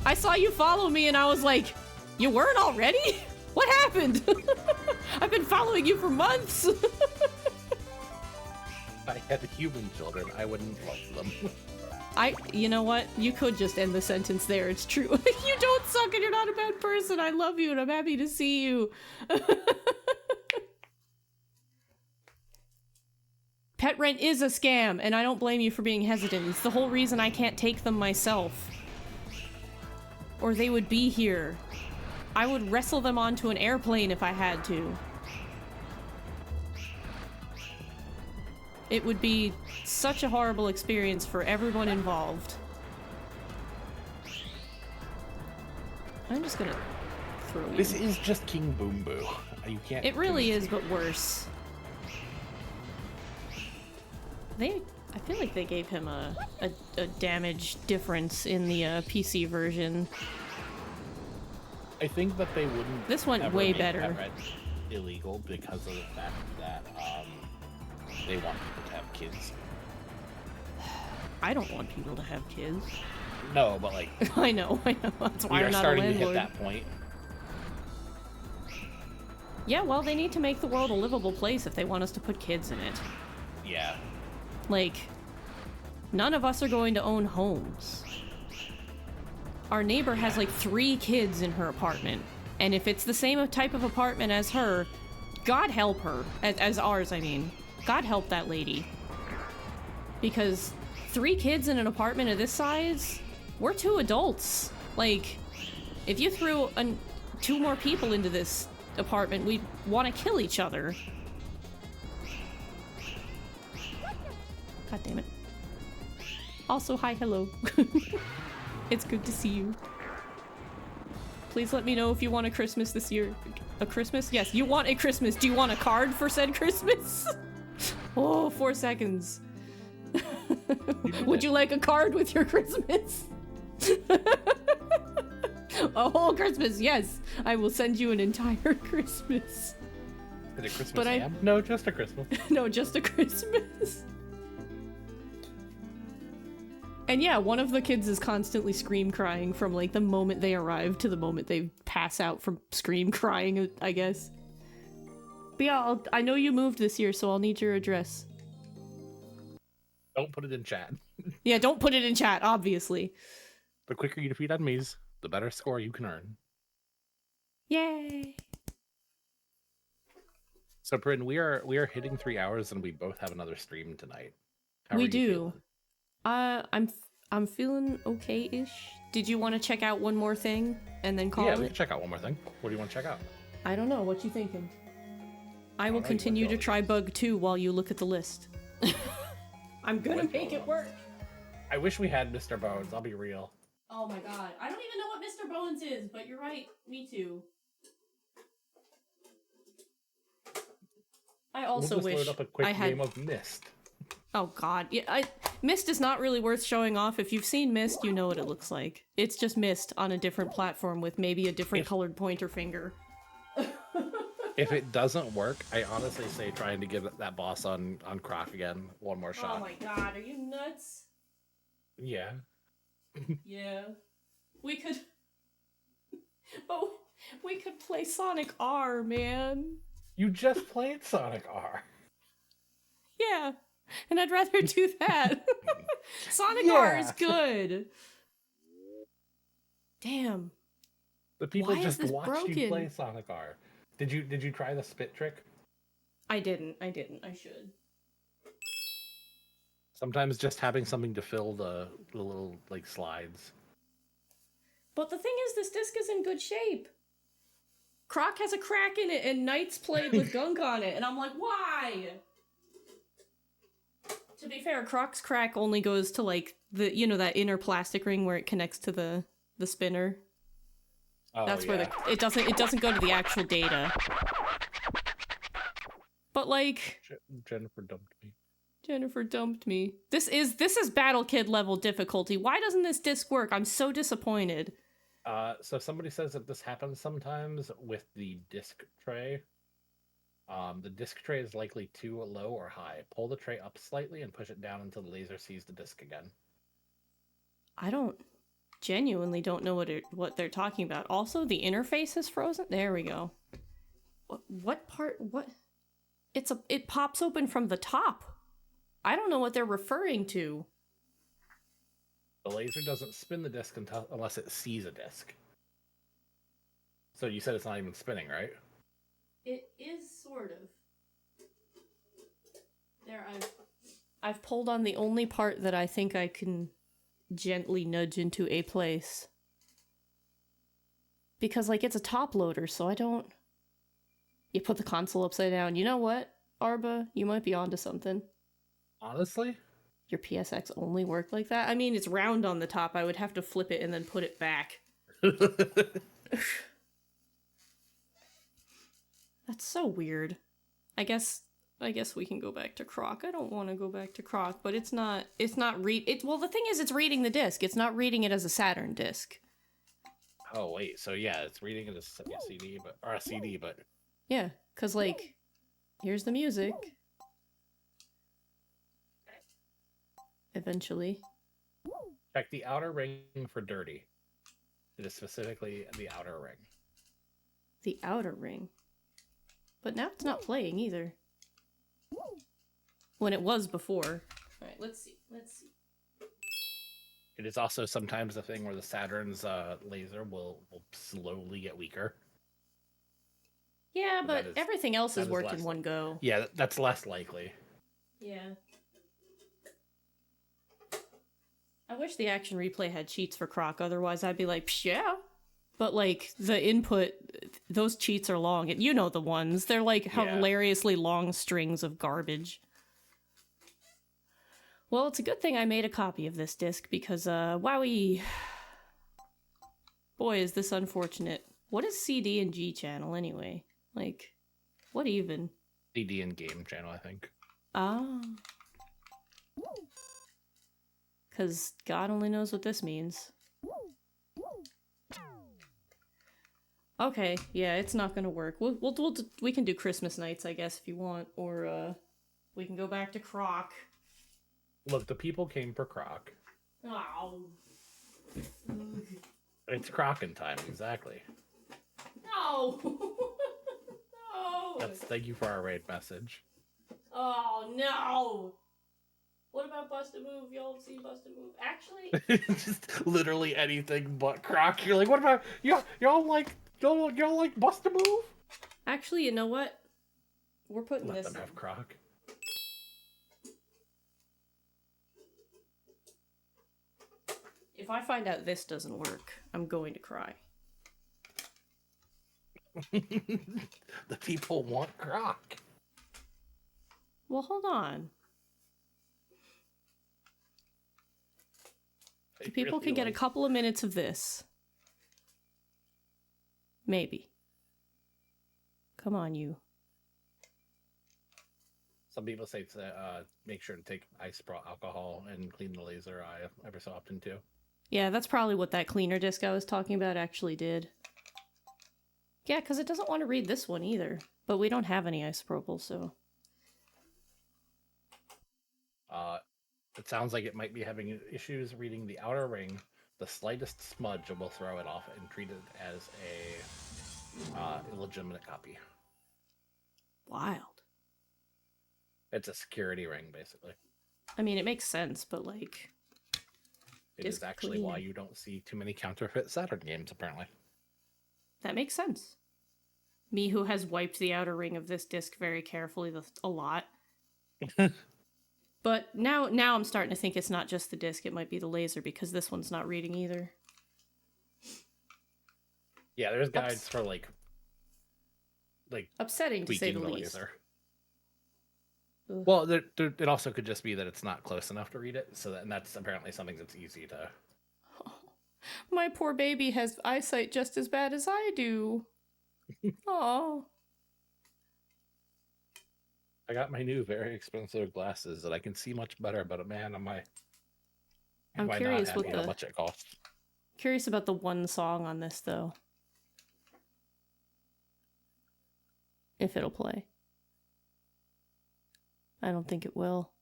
[SPEAKER 1] I saw you follow me and I was like, you weren't already? What happened? I've been following you for months!
[SPEAKER 2] If I had human children, I wouldn't love them.
[SPEAKER 1] You know what? You could just end the sentence there. It's true. You don't suck and you're not a bad person. I love you and I'm happy to see you. Pet rent is a scam, and I don't blame you for being hesitant. It's the whole reason I can't take them myself. Or they would be here. I would wrestle them onto an airplane if I had to. It would be such a horrible experience for everyone involved. I'm just gonna throw you.
[SPEAKER 2] This is just King Boom Boo. You can't.
[SPEAKER 1] It really is, but worse. I feel like they gave him a damage difference in the PC version.
[SPEAKER 2] I think that they wouldn't.
[SPEAKER 1] This went
[SPEAKER 2] ever
[SPEAKER 1] way
[SPEAKER 2] make
[SPEAKER 1] better.
[SPEAKER 2] Pet rent illegal because of the fact that they want people to have kids.
[SPEAKER 1] I don't want people to have kids.
[SPEAKER 2] No, but like
[SPEAKER 1] I know. That's
[SPEAKER 2] we
[SPEAKER 1] why
[SPEAKER 2] are
[SPEAKER 1] I'm not a
[SPEAKER 2] starting to hit
[SPEAKER 1] landlord.
[SPEAKER 2] that point.
[SPEAKER 1] Yeah, well, they need to make the world a livable place if they want us to put kids in it.
[SPEAKER 2] Yeah.
[SPEAKER 1] Like, none of us are going to own homes. Our neighbor has like 3 kids in her apartment, and if it's the same type of apartment as her, God help her. As ours, I mean. God help that lady. Because 3 kids in an apartment of this size, we're 2 adults. Like, if you threw 2 more people into this apartment, we'd want to kill each other. God damn it. Also, hi, hello. It's good to see you. Please let me know if you want a Christmas this year. A Christmas? Yes, you want a Christmas. Do you want a card for said Christmas? Oh, 4 seconds. Would you like a card with your Christmas? A whole Christmas, yes. I will send you an entire Christmas.
[SPEAKER 2] Is it a Christmas
[SPEAKER 1] But
[SPEAKER 2] ham? No, just a Christmas.
[SPEAKER 1] No, just a Christmas. And yeah, one of the kids is constantly scream crying from like the moment they arrive to the moment they pass out from scream crying, I guess. But yeah, I know you moved this year, so I'll need your address.
[SPEAKER 2] Don't put it in chat.
[SPEAKER 1] Yeah, don't put it in chat, obviously.
[SPEAKER 2] The quicker you defeat enemies, the better score you can earn.
[SPEAKER 1] Yay!
[SPEAKER 2] So, Bryn, we are hitting 3 hours, and we both have another stream tonight. How are
[SPEAKER 1] We
[SPEAKER 2] you
[SPEAKER 1] do.
[SPEAKER 2] feeling?
[SPEAKER 1] I'm feeling okay-ish. Did you want to check out one more thing and then call
[SPEAKER 2] Yeah, we
[SPEAKER 1] it?
[SPEAKER 2] can check out one more thing. What do you want to check out?
[SPEAKER 1] I don't know. What you thinking? I will
[SPEAKER 2] Alright,
[SPEAKER 1] continue
[SPEAKER 2] what
[SPEAKER 1] to
[SPEAKER 2] goes?
[SPEAKER 1] try bug 2 while you look at the list. I'm gonna
[SPEAKER 2] What
[SPEAKER 1] make it
[SPEAKER 2] goes?
[SPEAKER 1] work.
[SPEAKER 2] I wish we had Mr. Bones. I'll be real.
[SPEAKER 1] Oh my god. I don't even know what Mr. Bones is, but you're right. Me too. I also
[SPEAKER 2] we'll just
[SPEAKER 1] wish
[SPEAKER 2] load up a quick
[SPEAKER 1] I had...
[SPEAKER 2] game of Mist.
[SPEAKER 1] Oh god. Yeah, Mist is not really worth showing off. If you've seen Mist, you know what it looks like. It's just Mist on a different platform with maybe a different colored pointer finger.
[SPEAKER 2] If it doesn't work, I honestly say trying to give that boss on Croc again one more shot.
[SPEAKER 1] Oh my god, are you nuts?
[SPEAKER 2] Yeah.
[SPEAKER 1] Yeah. We could... But we could play Sonic R, man.
[SPEAKER 2] You just played Sonic R.
[SPEAKER 1] Yeah. And I'd rather do that. Sonic R is good. Damn.
[SPEAKER 2] The people
[SPEAKER 1] Why is
[SPEAKER 2] just
[SPEAKER 1] this
[SPEAKER 2] watched you
[SPEAKER 1] broken?
[SPEAKER 2] play Sonic R. Did you try the spit trick?
[SPEAKER 1] I didn't. I should.
[SPEAKER 2] Sometimes just having something to fill the little like slides.
[SPEAKER 1] But the thing is, this disc is in good shape. Croc has a crack in it, and Knight's played with gunk on it, and I'm like, why? To be fair, Croc's crack only goes to like the that inner plastic ring where it connects to the spinner.
[SPEAKER 2] Oh,
[SPEAKER 1] That's where
[SPEAKER 2] yeah.
[SPEAKER 1] it doesn't go to the actual data. But like
[SPEAKER 2] Jennifer dumped me.
[SPEAKER 1] Jennifer dumped me. This is Battle Kid level difficulty. Why doesn't this disc work? I'm so disappointed.
[SPEAKER 2] So somebody says that this happens sometimes with the disc tray. The disc tray is likely too low or high. Pull the tray up slightly and push it down until the laser sees the disc again. I
[SPEAKER 1] Genuinely don't know what they're talking about. Also, the interface is frozen. There we go. What part? What? It pops open from the top. I don't know what they're referring to.
[SPEAKER 2] The laser doesn't spin the disc unless it sees a disc. So you said it's not even spinning, right?
[SPEAKER 1] It is sort of. There, I've pulled on the only part that I think I can gently nudge into a place. Because, like, it's a top loader, so I don't... You put the console upside down. You know what, Arba? You might be onto something.
[SPEAKER 2] Honestly?
[SPEAKER 1] Your PSX only worked like that? I mean, it's round on the top. I would have to flip it and then put it back. That's so weird. I guess we can go back to Croc. I don't want to go back to Croc, but it's not well, the thing is, it's reading the disc. It's not reading it as a Saturn disc.
[SPEAKER 2] Oh wait, so yeah, it's reading it as a CD, but
[SPEAKER 1] Yeah, cause like, here's the music. Eventually.
[SPEAKER 2] Check the outer ring for dirty. It is specifically the outer ring.
[SPEAKER 1] The outer ring. But now it's not playing either. When it was before. Alright, let's see.
[SPEAKER 2] It is also sometimes a thing where the Saturn's laser will slowly get weaker.
[SPEAKER 1] Yeah, but
[SPEAKER 2] That is-
[SPEAKER 1] everything else
[SPEAKER 2] that
[SPEAKER 1] is
[SPEAKER 2] is
[SPEAKER 1] worked in
[SPEAKER 2] less-
[SPEAKER 1] one go.
[SPEAKER 2] Yeah, that's less likely.
[SPEAKER 1] Yeah. I wish the action replay had cheats for Croc, otherwise I'd be like, psh, yeah. But like the input, those cheats are long. You know the ones. They're like hilariously long strings of garbage. Well, it's a good thing I made a copy of this disc because, wowie. Boy, is this unfortunate. What is CD and G channel anyway? Like, what even?
[SPEAKER 2] CD and game channel, I think.
[SPEAKER 1] Ah. Because God only knows what this means. Okay, yeah, it's not gonna work. We can do Christmas nights, I guess, if you want, or we can go back to Croc.
[SPEAKER 2] Look, the people came for Croc.
[SPEAKER 1] Oh.
[SPEAKER 2] It's Crockin' time, exactly.
[SPEAKER 1] No. No.
[SPEAKER 2] Thank you for our raid message.
[SPEAKER 1] Oh no. What about Bust a Move? Y'all have seen Bust a Move? Actually,
[SPEAKER 2] Just literally anything but Croc. You're like, what about y'all like Bust a Move?
[SPEAKER 1] actually, you know what? We're putting
[SPEAKER 2] Let
[SPEAKER 1] this.
[SPEAKER 2] them have Croc.
[SPEAKER 1] If I find out this doesn't work, I'm going to cry.
[SPEAKER 2] The people want Croc.
[SPEAKER 1] Well, hold on.
[SPEAKER 2] They
[SPEAKER 1] People
[SPEAKER 2] really
[SPEAKER 1] can get a
[SPEAKER 2] like-
[SPEAKER 1] couple of minutes of this. Maybe. Come on, you.
[SPEAKER 2] Some people say to make sure to take ice pro alcohol and clean the laser eye every so often too.
[SPEAKER 1] Yeah, that's probably what that cleaner disc I was talking about actually did. Yeah, because it doesn't want to read this one either. But we don't have any isopropyl, so...
[SPEAKER 2] It sounds like it might be having issues reading the outer ring. The slightest smudge will throw it off and treat it as a illegitimate copy.
[SPEAKER 1] Wild.
[SPEAKER 2] It's a security ring, basically.
[SPEAKER 1] I mean, it makes sense, but like...
[SPEAKER 2] It is
[SPEAKER 1] Disc
[SPEAKER 2] actually why
[SPEAKER 1] cleaner.
[SPEAKER 2] you don't see too many counterfeit Saturn games, apparently.
[SPEAKER 1] That makes sense. Me who has wiped the outer ring of this disc very carefully a lot. But now I'm starting to think it's not just the disc, it might be the laser, because this one's not reading either.
[SPEAKER 2] Yeah, there's guides for like
[SPEAKER 1] Upsetting to say
[SPEAKER 2] tweaking
[SPEAKER 1] the
[SPEAKER 2] the
[SPEAKER 1] least.
[SPEAKER 2] laser.
[SPEAKER 1] Ugh.
[SPEAKER 2] Well, it also could just be that it's not close enough to read it, and that's apparently something that's easy to.
[SPEAKER 1] My poor baby has eyesight just as bad as I do. Oh.
[SPEAKER 2] I got my new very expensive glasses that I can see much better, but man, am I
[SPEAKER 1] curious
[SPEAKER 2] not
[SPEAKER 1] what
[SPEAKER 2] happy how much it costs.
[SPEAKER 1] Curious about the one song on this though. If it'll play. I don't think it will.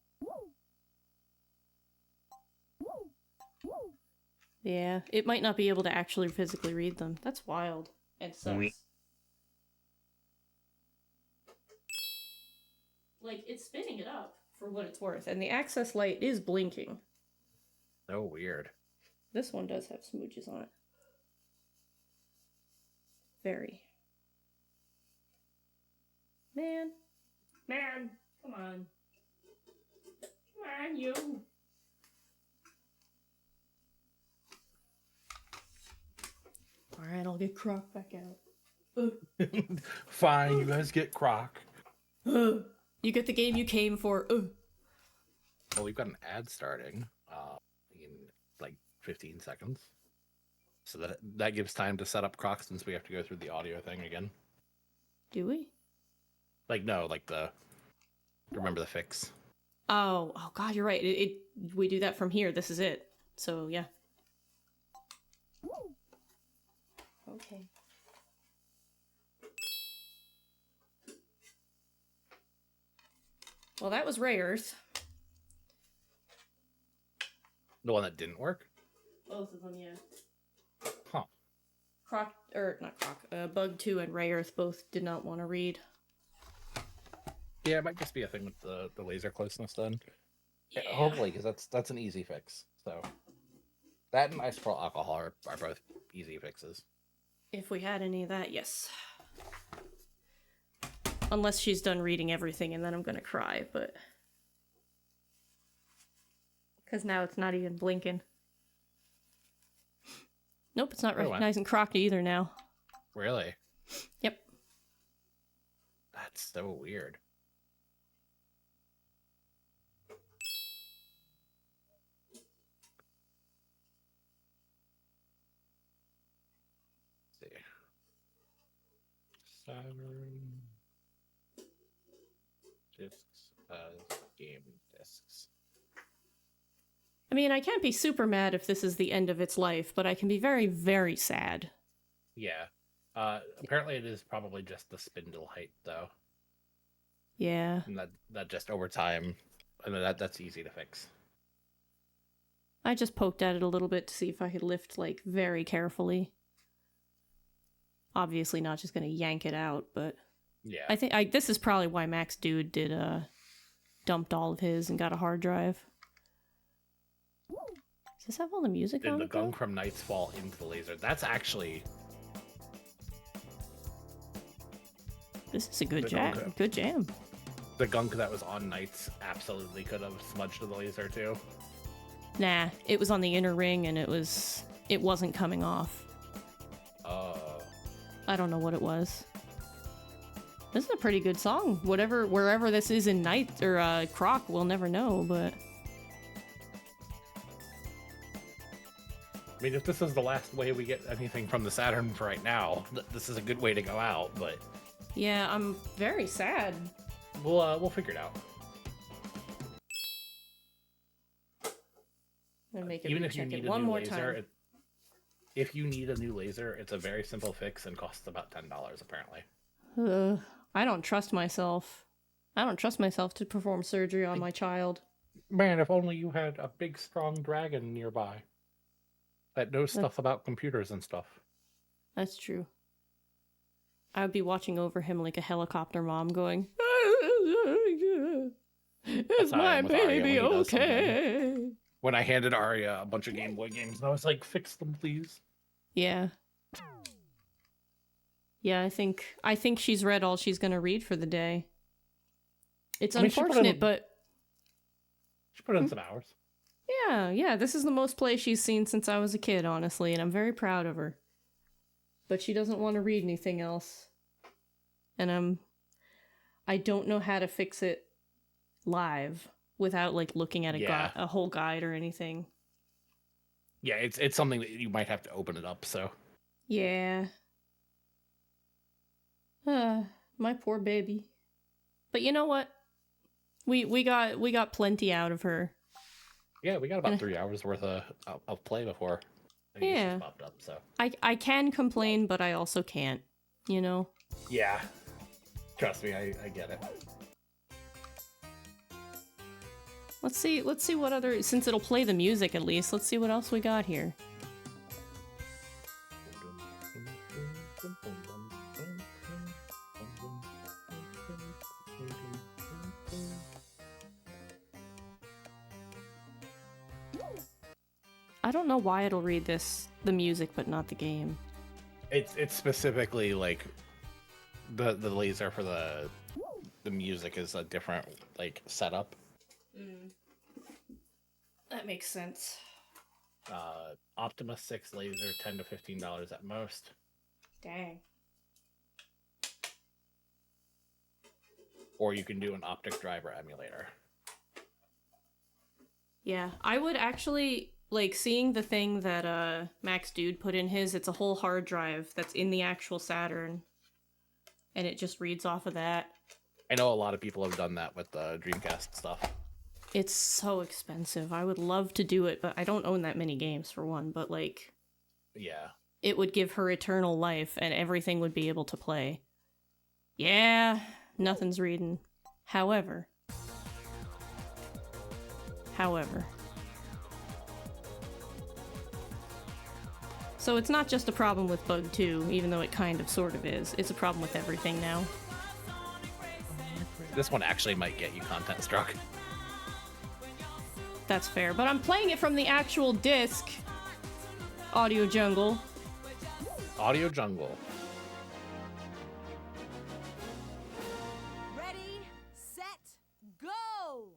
[SPEAKER 1] Yeah, it might not be able to actually physically read them. That's wild. And sucks. Like, it's spinning it up for what it's worth, and the access light is blinking.
[SPEAKER 2] So weird.
[SPEAKER 1] This one does have smooches on it. Very. Man, come on. Come on, you. Alright, I'll get Croc back out.
[SPEAKER 2] Fine, you guys get Croc.
[SPEAKER 1] You get the game you came for.
[SPEAKER 2] Well, we've got an ad starting in like 15 seconds. So that gives time to set up Croc since we have to go through the audio thing again.
[SPEAKER 1] Do we?
[SPEAKER 2] Remember the fix.
[SPEAKER 1] Oh God, you're right. We do that from here. This is it. So yeah. Okay. Well, that was Ray Earth.
[SPEAKER 2] The one that didn't work?
[SPEAKER 1] Both of them, yeah.
[SPEAKER 2] Huh.
[SPEAKER 1] Bug 2 and Ray Earth both did not want to read.
[SPEAKER 2] Yeah, it might just be a thing with the laser closeness then.
[SPEAKER 1] Yeah.
[SPEAKER 2] Hopefully, because that's an easy fix. So that and isopropyl alcohol are both easy fixes.
[SPEAKER 1] If we had any of that, yes. Unless she's done reading everything and then I'm gonna cry, but... Because now it's not even blinking. Nope, it's not recognizing Croc either now.
[SPEAKER 2] Really?
[SPEAKER 1] Yep.
[SPEAKER 2] That's so weird. Let's see. Saturn discs as game discs.
[SPEAKER 1] I mean, I can't be super mad if this is the end of its life, but I can be very, very sad.
[SPEAKER 2] Yeah. Apparently it is probably just the spindle height, though.
[SPEAKER 1] Yeah.
[SPEAKER 2] And that just over time, I mean, that's easy to fix.
[SPEAKER 1] I just poked at it a little bit to see if I could lift, like, very carefully. Obviously not just gonna yank it out, but...
[SPEAKER 2] Yeah.
[SPEAKER 1] I think this is probably why Max Dude did, dumped all of his and got a hard drive. Does this have all the music
[SPEAKER 2] Did
[SPEAKER 1] on
[SPEAKER 2] the
[SPEAKER 1] it, though?
[SPEAKER 2] gunk from Knights fall into the laser? That's actually...
[SPEAKER 1] This is a good
[SPEAKER 2] The
[SPEAKER 1] jam.
[SPEAKER 2] gunk.
[SPEAKER 1] Good jam.
[SPEAKER 2] The gunk that was on Knights absolutely could have smudged the laser, too.
[SPEAKER 1] Nah, it was on the inner ring and it wasn't coming off. I don't know what it was. This is a pretty good song. Wherever this is in Night or Croc, we'll never know, but...
[SPEAKER 2] I mean, if this is the last way we get anything from the Saturn for right now, this is a good way to go out, but...
[SPEAKER 1] Yeah, I'm very sad.
[SPEAKER 2] We'll figure it out.
[SPEAKER 1] I'm gonna make it
[SPEAKER 2] Even if you
[SPEAKER 1] recheck
[SPEAKER 2] need
[SPEAKER 1] it
[SPEAKER 2] a
[SPEAKER 1] one
[SPEAKER 2] new
[SPEAKER 1] more
[SPEAKER 2] laser,
[SPEAKER 1] time.
[SPEAKER 2] if you need a new laser, it's a very simple fix and costs about $10, apparently.
[SPEAKER 1] I don't trust myself. I don't trust myself to perform surgery on my child.
[SPEAKER 2] Man, if only you had a big, strong dragon nearby that knows stuff about computers and stuff.
[SPEAKER 1] That's true. I would be watching over him like a helicopter mom going, "Is my baby okay?"
[SPEAKER 2] When I handed Arya a bunch of Game Boy games, and I was like, "Fix them, please."
[SPEAKER 1] Yeah. Yeah, I think she's read all she's gonna read for the day. It's unfortunate, but
[SPEAKER 2] she put in some hours.
[SPEAKER 1] Yeah, this is the most play she's seen since I was a kid, honestly, and I'm very proud of her. But she doesn't want to read anything else. And I don't know how to fix it live without, like, looking at a whole guide or anything.
[SPEAKER 2] Yeah, it's something that you might have to open it up, so.
[SPEAKER 1] Yeah. My poor baby. But you know what? We got plenty out of her.
[SPEAKER 2] Yeah, we got about 3 hours worth of play before the issues popped up, so.
[SPEAKER 1] I can complain, but I also can't, you know?
[SPEAKER 2] Yeah. Trust me, I get it.
[SPEAKER 1] Let's see what other, since it'll play the music at least, let's see what else we got here. I don't know why it'll read the music, but not the game.
[SPEAKER 2] It's specifically like the laser for the music is a different like setup.
[SPEAKER 1] That makes sense.
[SPEAKER 2] Optimus 6 laser, $10 to $15 at most.
[SPEAKER 1] Dang.
[SPEAKER 2] Or you can do an optic driver emulator.
[SPEAKER 1] Yeah, I would actually, like, seeing the thing that Max Dude put in his, it's a whole hard drive that's in the actual Saturn. And it just reads off of that.
[SPEAKER 2] I know a lot of people have done that with the Dreamcast stuff.
[SPEAKER 1] It's so expensive. I would love to do it, but I don't own that many games, for one. But, like...
[SPEAKER 2] Yeah.
[SPEAKER 1] It would give her eternal life, and everything would be able to play. Yeah, nothing's reading. However... So it's not just a problem with Bug 2, even though it kind of sort of is. It's a problem with everything now.
[SPEAKER 2] This one actually might get you content struck.
[SPEAKER 1] That's fair, but I'm playing it from the actual disc. Audio Jungle.
[SPEAKER 2] Audio Jungle.
[SPEAKER 7] Ready, set, go!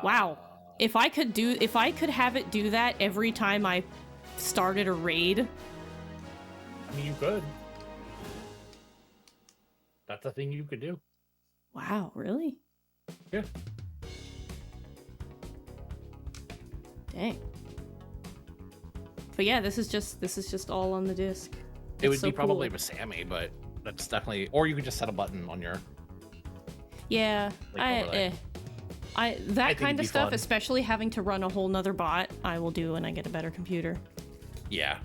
[SPEAKER 1] Wow. If I could have it do that every time I started a raid.
[SPEAKER 2] I mean, you could. That's a thing you could do.
[SPEAKER 1] Wow, really?
[SPEAKER 2] Yeah.
[SPEAKER 1] Dang. But yeah, this is just all on the disc.
[SPEAKER 2] It would
[SPEAKER 1] so
[SPEAKER 2] be probably
[SPEAKER 1] cool.
[SPEAKER 2] with Sammy, but that's definitely. Or you could just set a button on your.
[SPEAKER 1] Yeah,
[SPEAKER 2] Like,
[SPEAKER 1] I that
[SPEAKER 2] think
[SPEAKER 1] kind
[SPEAKER 2] it'd
[SPEAKER 1] of
[SPEAKER 2] be
[SPEAKER 1] stuff,
[SPEAKER 2] fun.
[SPEAKER 1] especially having to run a whole nother bot, I will do when I get a better computer.
[SPEAKER 2] Yeah.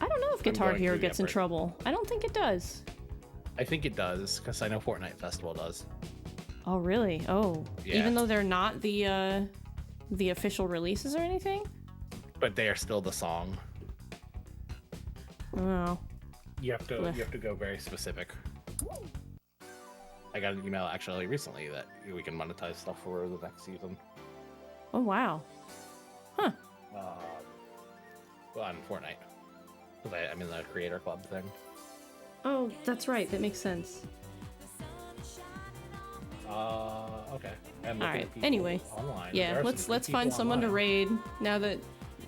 [SPEAKER 1] I don't know if
[SPEAKER 2] I'm
[SPEAKER 1] Guitar
[SPEAKER 2] going
[SPEAKER 1] Hero
[SPEAKER 2] to,
[SPEAKER 1] gets in
[SPEAKER 2] yeah,
[SPEAKER 1] trouble. I don't think it does.
[SPEAKER 2] I think it does, because I know Fortnite Festival does.
[SPEAKER 1] Oh, really? Oh.
[SPEAKER 2] Yeah.
[SPEAKER 1] Even though they're not the official releases or anything?
[SPEAKER 2] But they are still the song.
[SPEAKER 1] Oh.
[SPEAKER 2] You have to
[SPEAKER 1] Blech.
[SPEAKER 2] you have to go very specific. I got an email actually recently that we can monetize stuff for the next season.
[SPEAKER 1] Oh, wow. Huh.
[SPEAKER 2] Well, on Fortnite. Because I'm in the creator club thing.
[SPEAKER 1] Oh, that's right. That makes sense.
[SPEAKER 2] Okay. I'm looking
[SPEAKER 1] Alright,
[SPEAKER 2] at people
[SPEAKER 1] anyway.
[SPEAKER 2] online.
[SPEAKER 1] Yeah,
[SPEAKER 2] There are
[SPEAKER 1] let's
[SPEAKER 2] some good
[SPEAKER 1] find
[SPEAKER 2] people
[SPEAKER 1] someone to
[SPEAKER 2] online.
[SPEAKER 1] raid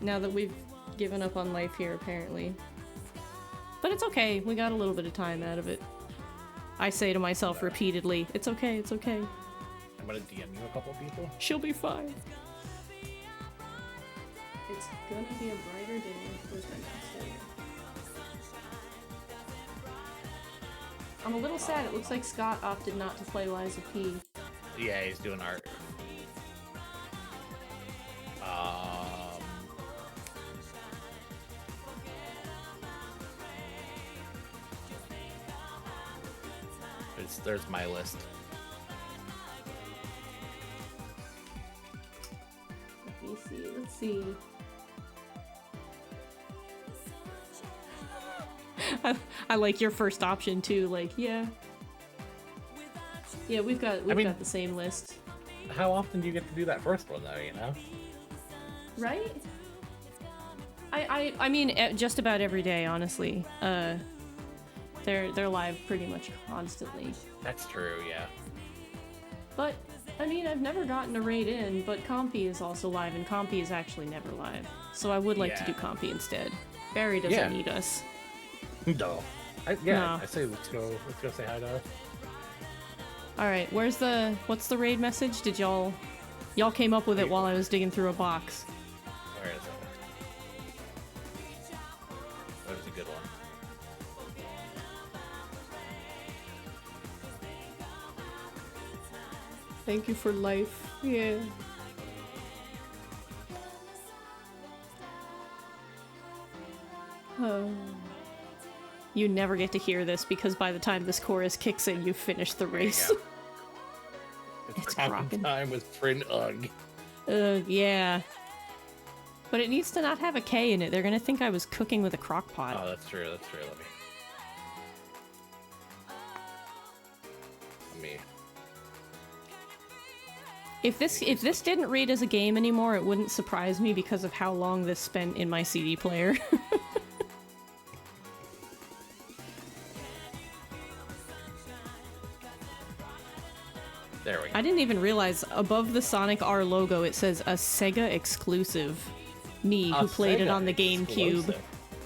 [SPEAKER 1] now that we've given up on life here, apparently. But it's okay. We got a little bit of time out of it. I say to myself repeatedly, it's okay, it's okay.
[SPEAKER 2] I'm gonna DM you a couple people.
[SPEAKER 1] She'll be fine. It's gonna be a brighter day. Where's my mouse? I'm a little sad. It looks like Scott opted not to play Liza P.
[SPEAKER 2] Yeah, he's doing art. There's my list.
[SPEAKER 1] Let me see. Let's see. I like your first option too. Like, yeah, we've got the same list,
[SPEAKER 2] How often do you get to do that first one though? You know.
[SPEAKER 1] right? I mean, just about every day, honestly. They're live pretty much constantly.
[SPEAKER 2] That's true. Yeah.
[SPEAKER 1] But I mean, I've never gotten a raid in, but Compy is also live, and Compy is actually never live. So I would like to do Compy instead. Barry doesn't need us.
[SPEAKER 2] No. I say let's go say hi to her.
[SPEAKER 1] All right, what's the raid message? Did y'all came up with it while I was digging through a box?
[SPEAKER 2] Where is it? That was a good one.
[SPEAKER 1] Thank you for life. Yeah. You never get to hear this because by the time this chorus kicks in, you've finished the race. It's rocking.
[SPEAKER 2] Time with Prin Ugg.
[SPEAKER 1] Yeah. But it needs to not have a K in it. They're gonna think I was cooking with a crock pot.
[SPEAKER 2] Oh, that's true. That's true. Let me.
[SPEAKER 1] If this didn't read as a game anymore, it wouldn't surprise me because of how long this spent in my CD player.
[SPEAKER 2] There we go.
[SPEAKER 1] I didn't even realize above the Sonic R logo it says a Sega exclusive. Me, who played it on the GameCube.
[SPEAKER 2] Exclusive.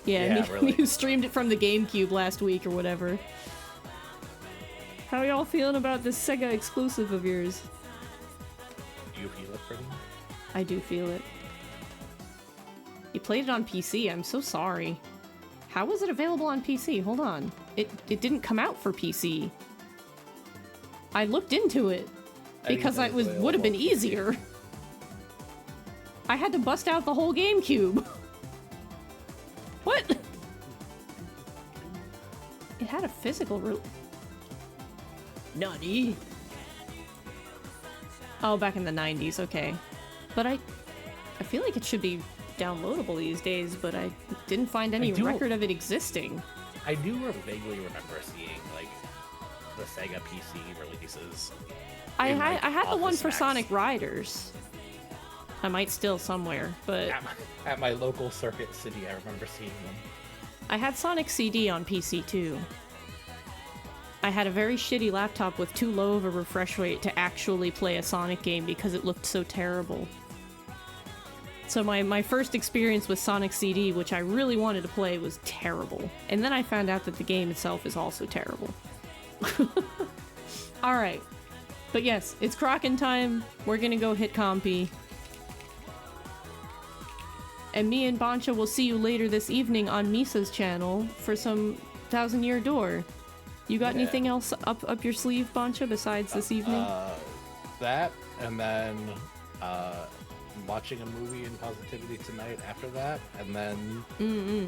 [SPEAKER 1] Yeah, me
[SPEAKER 2] really.
[SPEAKER 1] who streamed it from the GameCube last week or whatever. How y'all feeling about this Sega exclusive of yours?
[SPEAKER 2] Do you feel it, Prin?
[SPEAKER 1] I do feel it. You played it on PC, I'm so sorry. How was it available on PC? Hold on. It didn't come out for PC. I looked into it because it would have been easier. I had to bust out the whole GameCube. What? It had a physical Nutty. Oh, back in the 90s, okay. But I feel like it should be downloadable these days, but I didn't find any record of it existing.
[SPEAKER 2] I do vaguely remember seeing like the Sega PC releases.
[SPEAKER 1] I had the one for Sonic Riders. I might still somewhere, but
[SPEAKER 2] at my local Circuit City, I remember seeing them.
[SPEAKER 1] I had Sonic CD on PC too. I had a very shitty laptop with too low of a refresh rate to actually play a Sonic game because it looked so terrible. So my first experience with Sonic CD, which I really wanted to play, was terrible. And then I found out that the game itself is also terrible. Alright. But yes, it's Kraken time. We're gonna go hit Compy. And me and Bancha will see you later this evening on Misa's channel for some 1000-Year Door. You got anything else up your sleeve, Bancha, besides this evening?
[SPEAKER 2] That, and then watching a movie in Positivity tonight after that, and then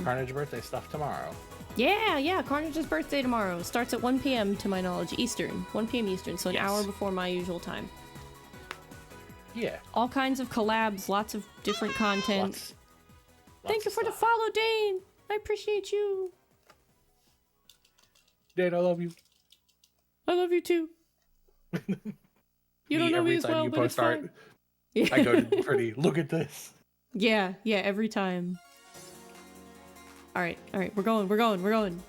[SPEAKER 2] Carnage birthday stuff tomorrow.
[SPEAKER 1] Yeah, Carnage's birthday tomorrow. Starts at 1 p.m. to my knowledge, Eastern. 1 p.m. Eastern, so an hour before my usual time.
[SPEAKER 2] Yeah.
[SPEAKER 1] All kinds of collabs, lots of different content. Thank you for the follow, Dane! I appreciate you.
[SPEAKER 2] Dane, I love you.
[SPEAKER 1] I love you too. You don't know me as well, but it's fine.
[SPEAKER 2] I go to pretty, look at this.
[SPEAKER 1] Yeah, every time. Alright, we're going.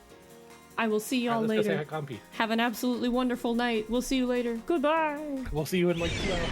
[SPEAKER 1] I will see y'all later. Have an absolutely wonderful night. We'll see you later. Goodbye.
[SPEAKER 2] We'll see you in like 2 hours.